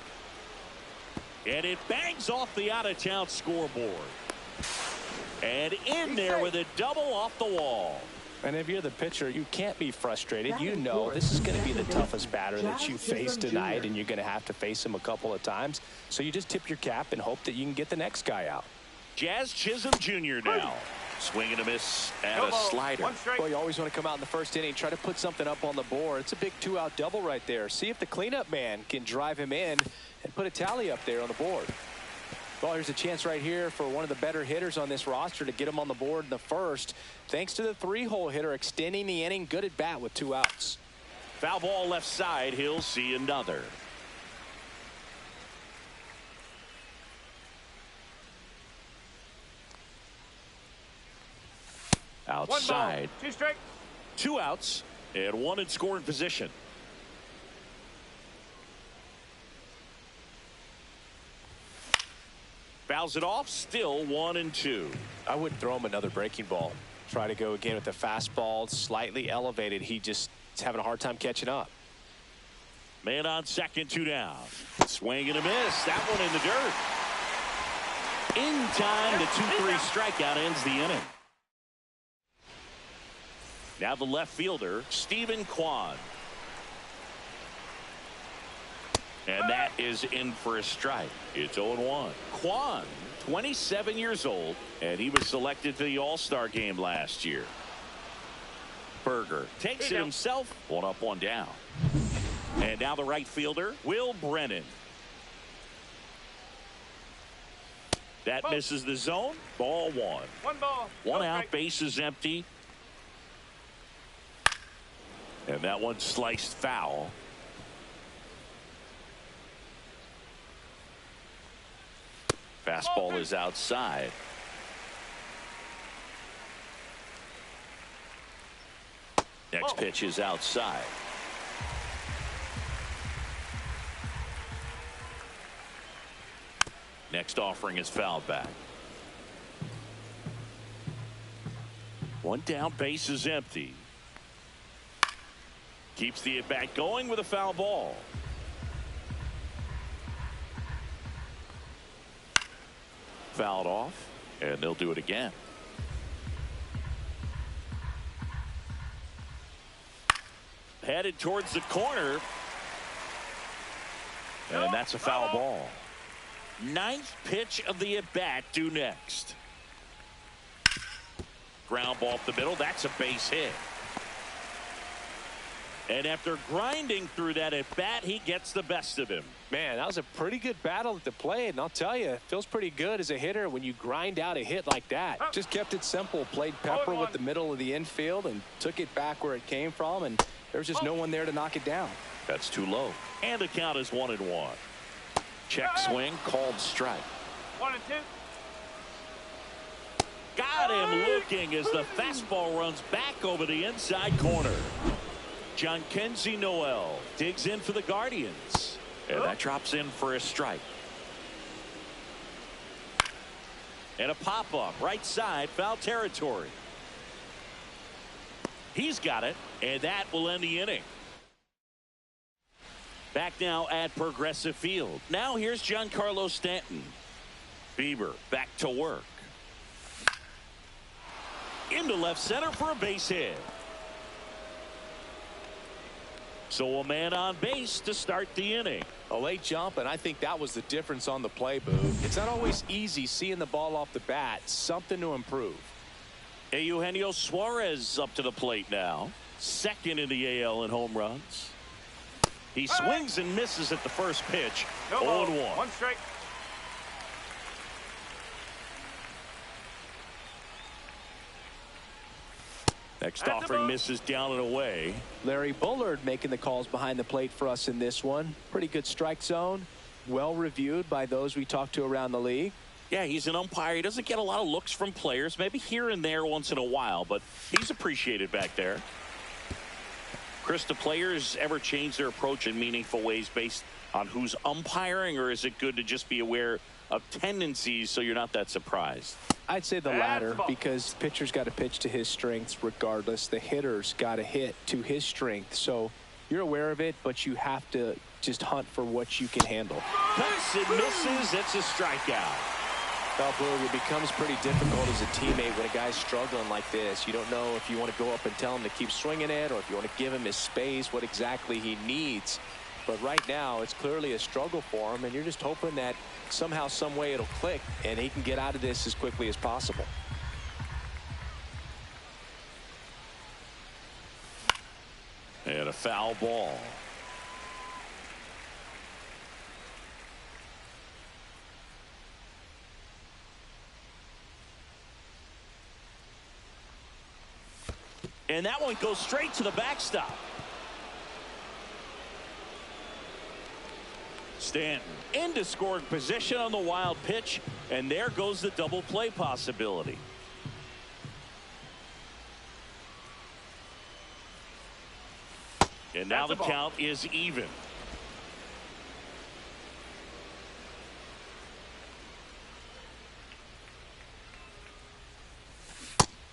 And it bangs off the out-of-town scoreboard. And in there with a double off the wall. And if you're the pitcher, you can't be frustrated. You know this is going to be the toughest batter that you face tonight, and you're going to have to face him a couple of times. So you just tip your cap and hope that you can get the next guy out. Jazz Chisholm Jr. now. Swing and a miss and a slider. Boy, you always want to come out in the first inning, try to put something up on the board. It's a big two-out double right there. See if the cleanup man can drive him in and put a tally up there on the board. Well, here's a chance right here for one of the better hitters on this roster to get him on the board in the first. Thanks to the three-hole hitter extending the inning. Good at bat with 2 outs. Foul ball left side. He'll see another. Outside. 1 ball, 2 strikes. 2 outs and 1 in scoring position. Fouls it off. Still 1-2. I wouldn't throw him another breaking ball. Try to go again with the fastball slightly elevated. He just is having a hard time catching up. Man on second, 2 down. Swing and a miss. That one in the dirt. In time, the 2-3 strikeout ends the inning. Now the left fielder, Stephen Kwan. And that is in for a strike. It's 0-1. Kwan, 27 years old, and he was selected to the All-Star game last year. Berger takes it himself. 1 up, 1 down. And now the right fielder, Will Brennan. That misses the zone. Ball 1. 1 ball. 1 out, bases empty. And that one sliced foul. Fastball is outside. Next pitch is outside. Next offering is fouled back. 1 down, base is empty. Keeps the at-bat going with a foul ball. Fouled off, and they'll do it again. Headed towards the corner. And that's a foul ball. 9th pitch of the at-bat due next. Ground ball up the middle. That's a base hit. And after grinding through that at-bat, he gets the best of him. Man, that was a pretty good battle at the plate, and I'll tell you, it feels pretty good as a hitter when you grind out a hit like that. Just kept it simple, played pepper with the middle of the infield, and took it back where it came from, and there's just no one there to knock it down. That's too low. And the count is 1-1. Check swing, called strike. 1-2. Got him looking as the fastball runs back over the inside corner. Jhonkensy Noel digs in for the Guardians. And that drops in for a strike. And a pop-up right side, foul territory. He's got it, and that will end the inning. Back now at Progressive Field. Now here's Giancarlo Stanton. Bieber back to work. Into left center for a base hit. So a man on base to start the inning. A late jump, and I think that was the difference on the play, Boo. It's not always easy seeing the ball off the bat. Something to improve. Eugenio Suarez up to the plate now. Second in the AL in home runs. He swings and misses at the first pitch. 0-1. One strike. Next offering misses down and away. Larry Bullard making the calls behind the plate for us in this one. Pretty good strike zone. Well reviewed by those we talked to around the league. Yeah, he's an umpire. He doesn't get a lot of looks from players, maybe here and there once in a while, but he's appreciated back there. Chris, do players ever change their approach in meaningful ways based on who's umpiring, or is it good to just be aware of tendencies so you're not that surprised? I'd say the latter, because pitcher's got to pitch to his strengths regardless. The hitter's got to hit to his strength. So you're aware of it, but you have to just hunt for what you can handle. Cuts and misses. It's a strikeout. Well, Boog, it becomes pretty difficult as a teammate when a guy's struggling like this. You don't know if you want to go up and tell him to keep swinging it, or if you want to give him his space, what exactly he needs. But right now, it's clearly a struggle for him, and you're just hoping that somehow, some way it'll click, and he can get out of this as quickly as possible. And a foul ball. And that one goes straight to the backstop. Stanton into scoring position on the wild pitch, and there goes the double play possibility. And now the count is even.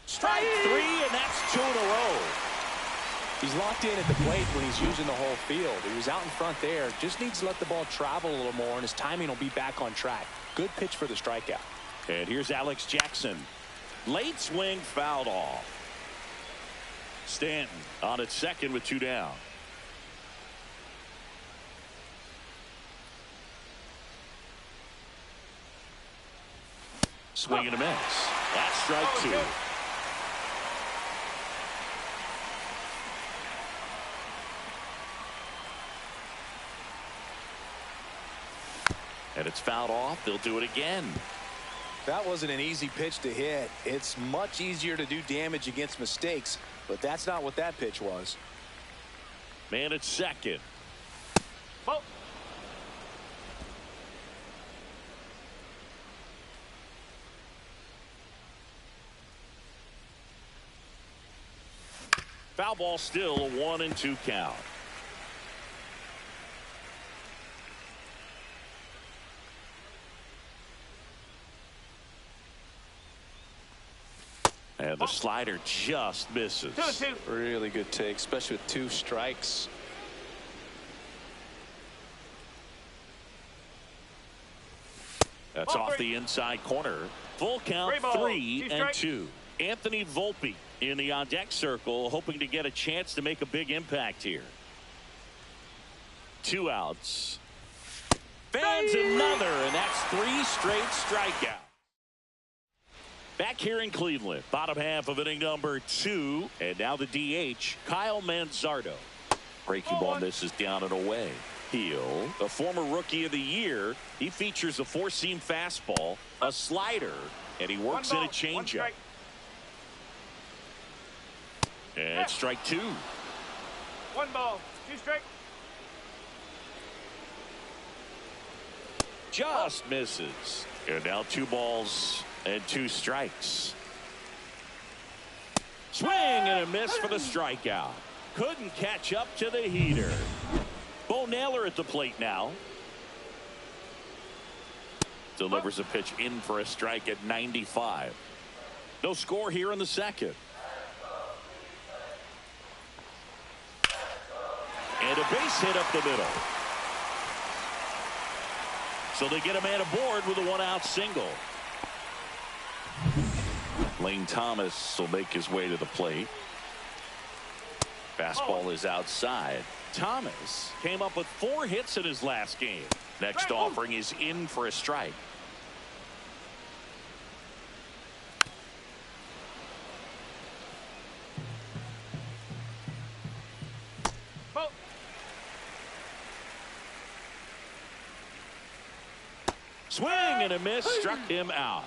Strike three, and that's 2 in a row. He's locked in at the plate when he's using the whole field. He was out in front there. Just needs to let the ball travel a little more, and his timing will be back on track. Good pitch for the strikeout. And here's Alex Jackson. Late swing, fouled off. Stanton on at second with 2 down. Swing and a miss. That's strike 2. And it's fouled off. They'll do it again. That wasn't an easy pitch to hit. It's much easier to do damage against mistakes, but that's not what that pitch was. Man at second. Ball. Foul ball, still a 1-2 count. And the slider just misses. 2-2. Really good take, especially with 2 strikes. That's off the inside corner. Full count, 3-2. Anthony Volpe in the on-deck circle, hoping to get a chance to make a big impact here. 2 outs. Fans another, and that's 3 straight strikeouts. Back here in Cleveland, bottom half of inning number 2, and now the DH, Kyle Manzardo. Breaking ball misses down and away. Heel, a former rookie of the year, he features a 4-seam fastball, a slider, and he works in a changeup. And strike 2. 1 ball, 2 strike. Just misses. And now 2 balls and 2 strikes. Swing and a miss for the strikeout. Couldn't catch up to the heater. Bo Naylor at the plate now. delivers a pitch in for a strike at 95. No score here in the second. And a base hit up the middle. So they get a man aboard with a one-out single. Lane Thomas will make his way to the plate. Fastball is outside. Thomas came up with 4 hits in his last game. Next offering is in for a strike. Swing and a miss, struck him out.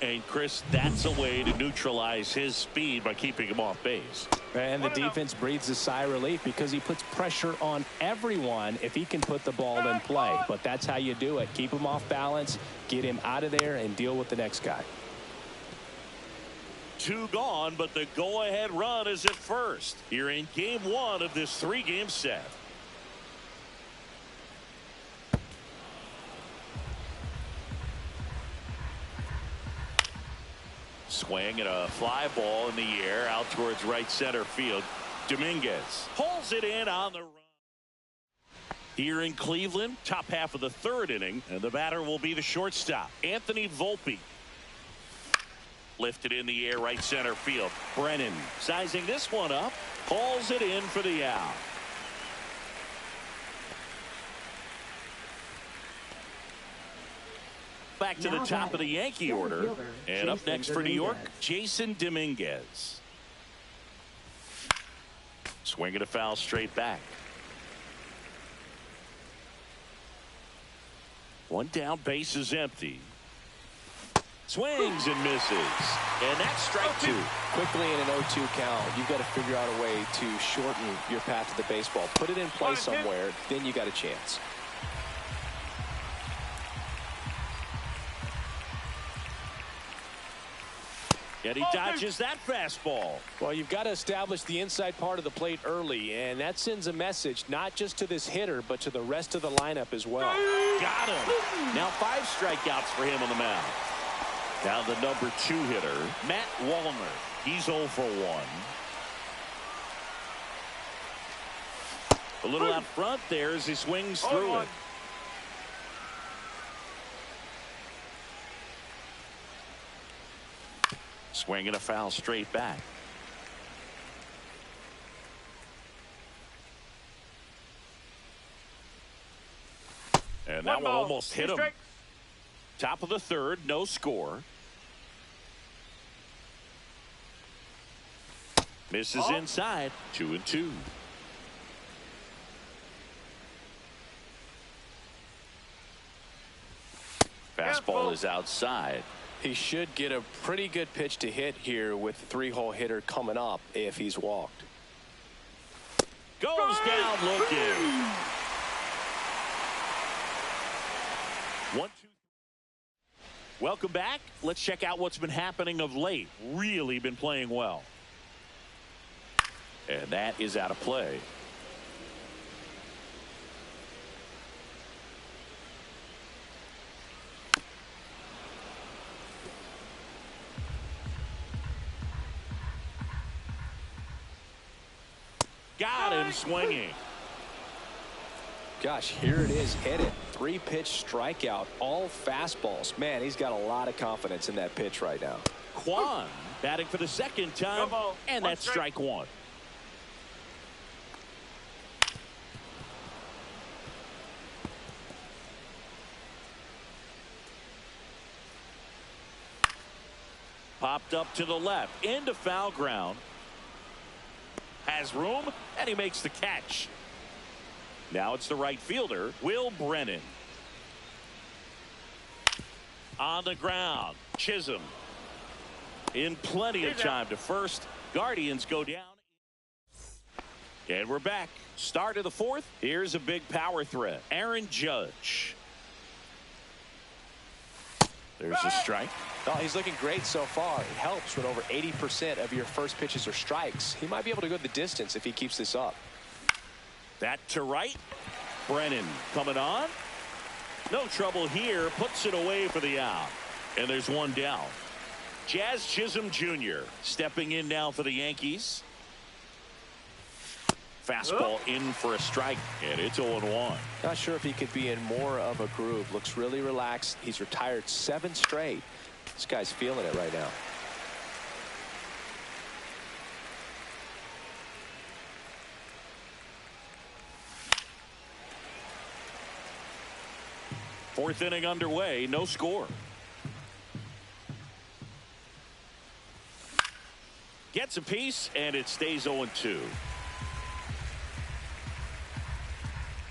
And Chris, that's a way to neutralize his speed by keeping him off base. And the defense breathes a sigh of relief because he puts pressure on everyone if he can put the ball in play. But that's how you do it. Keep him off balance, get him out of there, and deal with the next guy. 2 gone, but the go-ahead run is at first here in game 1 of this 3-game set. Swing and a fly ball in the air out towards right center field. Dominguez pulls it in on the run. Here in Cleveland, top half of the 3rd inning, and the batter will be the shortstop, Anthony Volpe. Lifted in the air right center field. Brennan sizing this one up, pulls it in for the out. Back to the top of the Yankee order. And up next for New York, Jason Dominguez. Swing and a foul straight back. 1 down, base is empty. Swings and misses. And that's strike 2. Quickly in an 0-2 count, you've got to figure out a way to shorten your path to the baseball. Put it in play somewhere, then you got a chance. And he dodges that fastball. Well, you've got to establish the inside part of the plate early, and that sends a message not just to this hitter, but to the rest of the lineup as well. Got him. Now 5 strikeouts for him on the mound. Now the number 2 hitter, Matt Wallner. He's 0 for 1. A little out front there as he swings through it. Swing and a foul straight back. And that one almost hit him. Top of the 3rd, no score. Misses inside, 2-2. Fastball is outside. He should get a pretty good pitch to hit here with the 3-hole hitter coming up if he's walked. Goes down looking. 1-2. Welcome back. Let's check out what's been happening of late. Really been playing well. And that is out of play. Got him swinging. Gosh, here it is, hit it. 3-pitch strikeout, all fastballs. Man, he's got a lot of confidence in that pitch right now. Quan batting for the 2nd time, and that's strike 1. Popped up to the left, into foul ground. Has room, and he makes the catch. Now it's the right fielder, Will Brennan. On the ground, Chisholm. In plenty of time to first. Guardians go down. And we're back. Start of the 4th. Here's a big power threat. Aaron Judge. There's a strike. Oh, he's looking great so far. It helps when over 80% of your first pitches are strikes. He might be able to go the distance if he keeps this up. That to right. Brennan coming on. No trouble here. Puts it away for the out. And there's one down. Jazz Chisholm Jr. stepping in now for the Yankees. Fastball in for a strike, and it's 0-1. Not sure if he could be in more of a groove. Looks really relaxed. He's retired 7 straight. This guy's feeling it right now. Fourth inning underway, no score. Gets a piece, and it stays 0-2.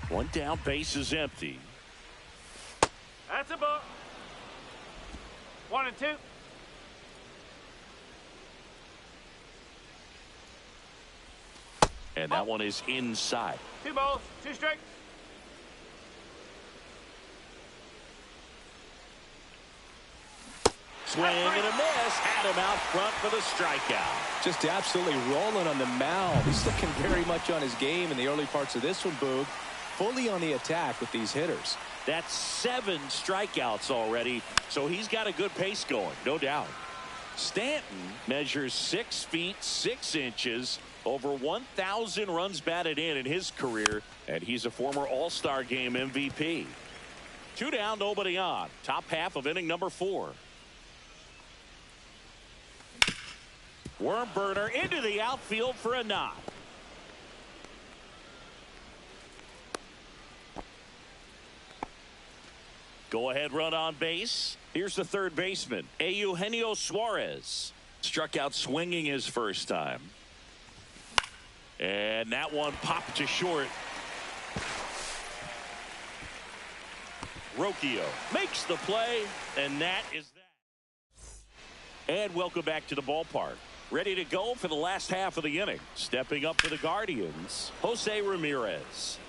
One down, base is empty. That's a ball. 1-2. And that one is inside. 2 balls, 2 strikes. Swing and a miss. Had him out front for the strikeout. Just absolutely rolling on the mound. He's looking very much on his game in the early parts of this one, Boog. Fully on the attack with these hitters. That's 7 strikeouts already, so he's got a good pace going, no doubt. Stanton measures 6 feet 6 inches, over 1,000 runs batted in his career, and he's a former All-Star Game MVP. 2 down, nobody on. Top half of inning number 4. Worm burner into the outfield for a knock. Go ahead run on base. Here's the third baseman, Eugenio Suarez. Struck out swinging his first time. And that one popped to short. Rocchio makes the play, and that is that. And welcome back to the ballpark. Ready to go for the last half of the inning. Stepping up for the Guardians, Jose Ramirez.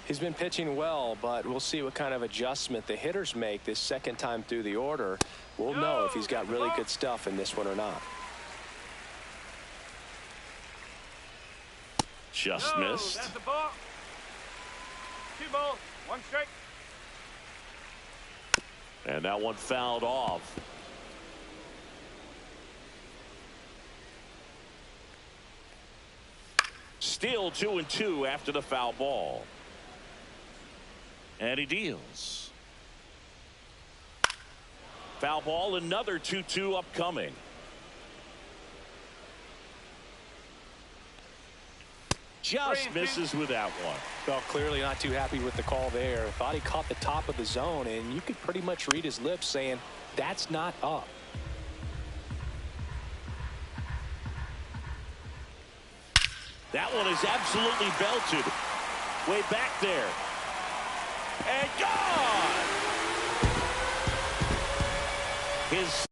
He's been pitching well, but we'll see what kind of adjustment the hitters make this second time through the order. We'll know if he's got really good stuff in this one or not. Just missed. That's the ball. 2 balls, 1 strike. And that one fouled off. Still 2-2 after the foul ball. And he deals. Foul ball, another 2-2 upcoming. Just misses with that one. Well, clearly not too happy with the call there. Thought he caught the top of the zone, and you could pretty much read his lips saying, that's not up. That one is absolutely belted. Way back there. And gone! His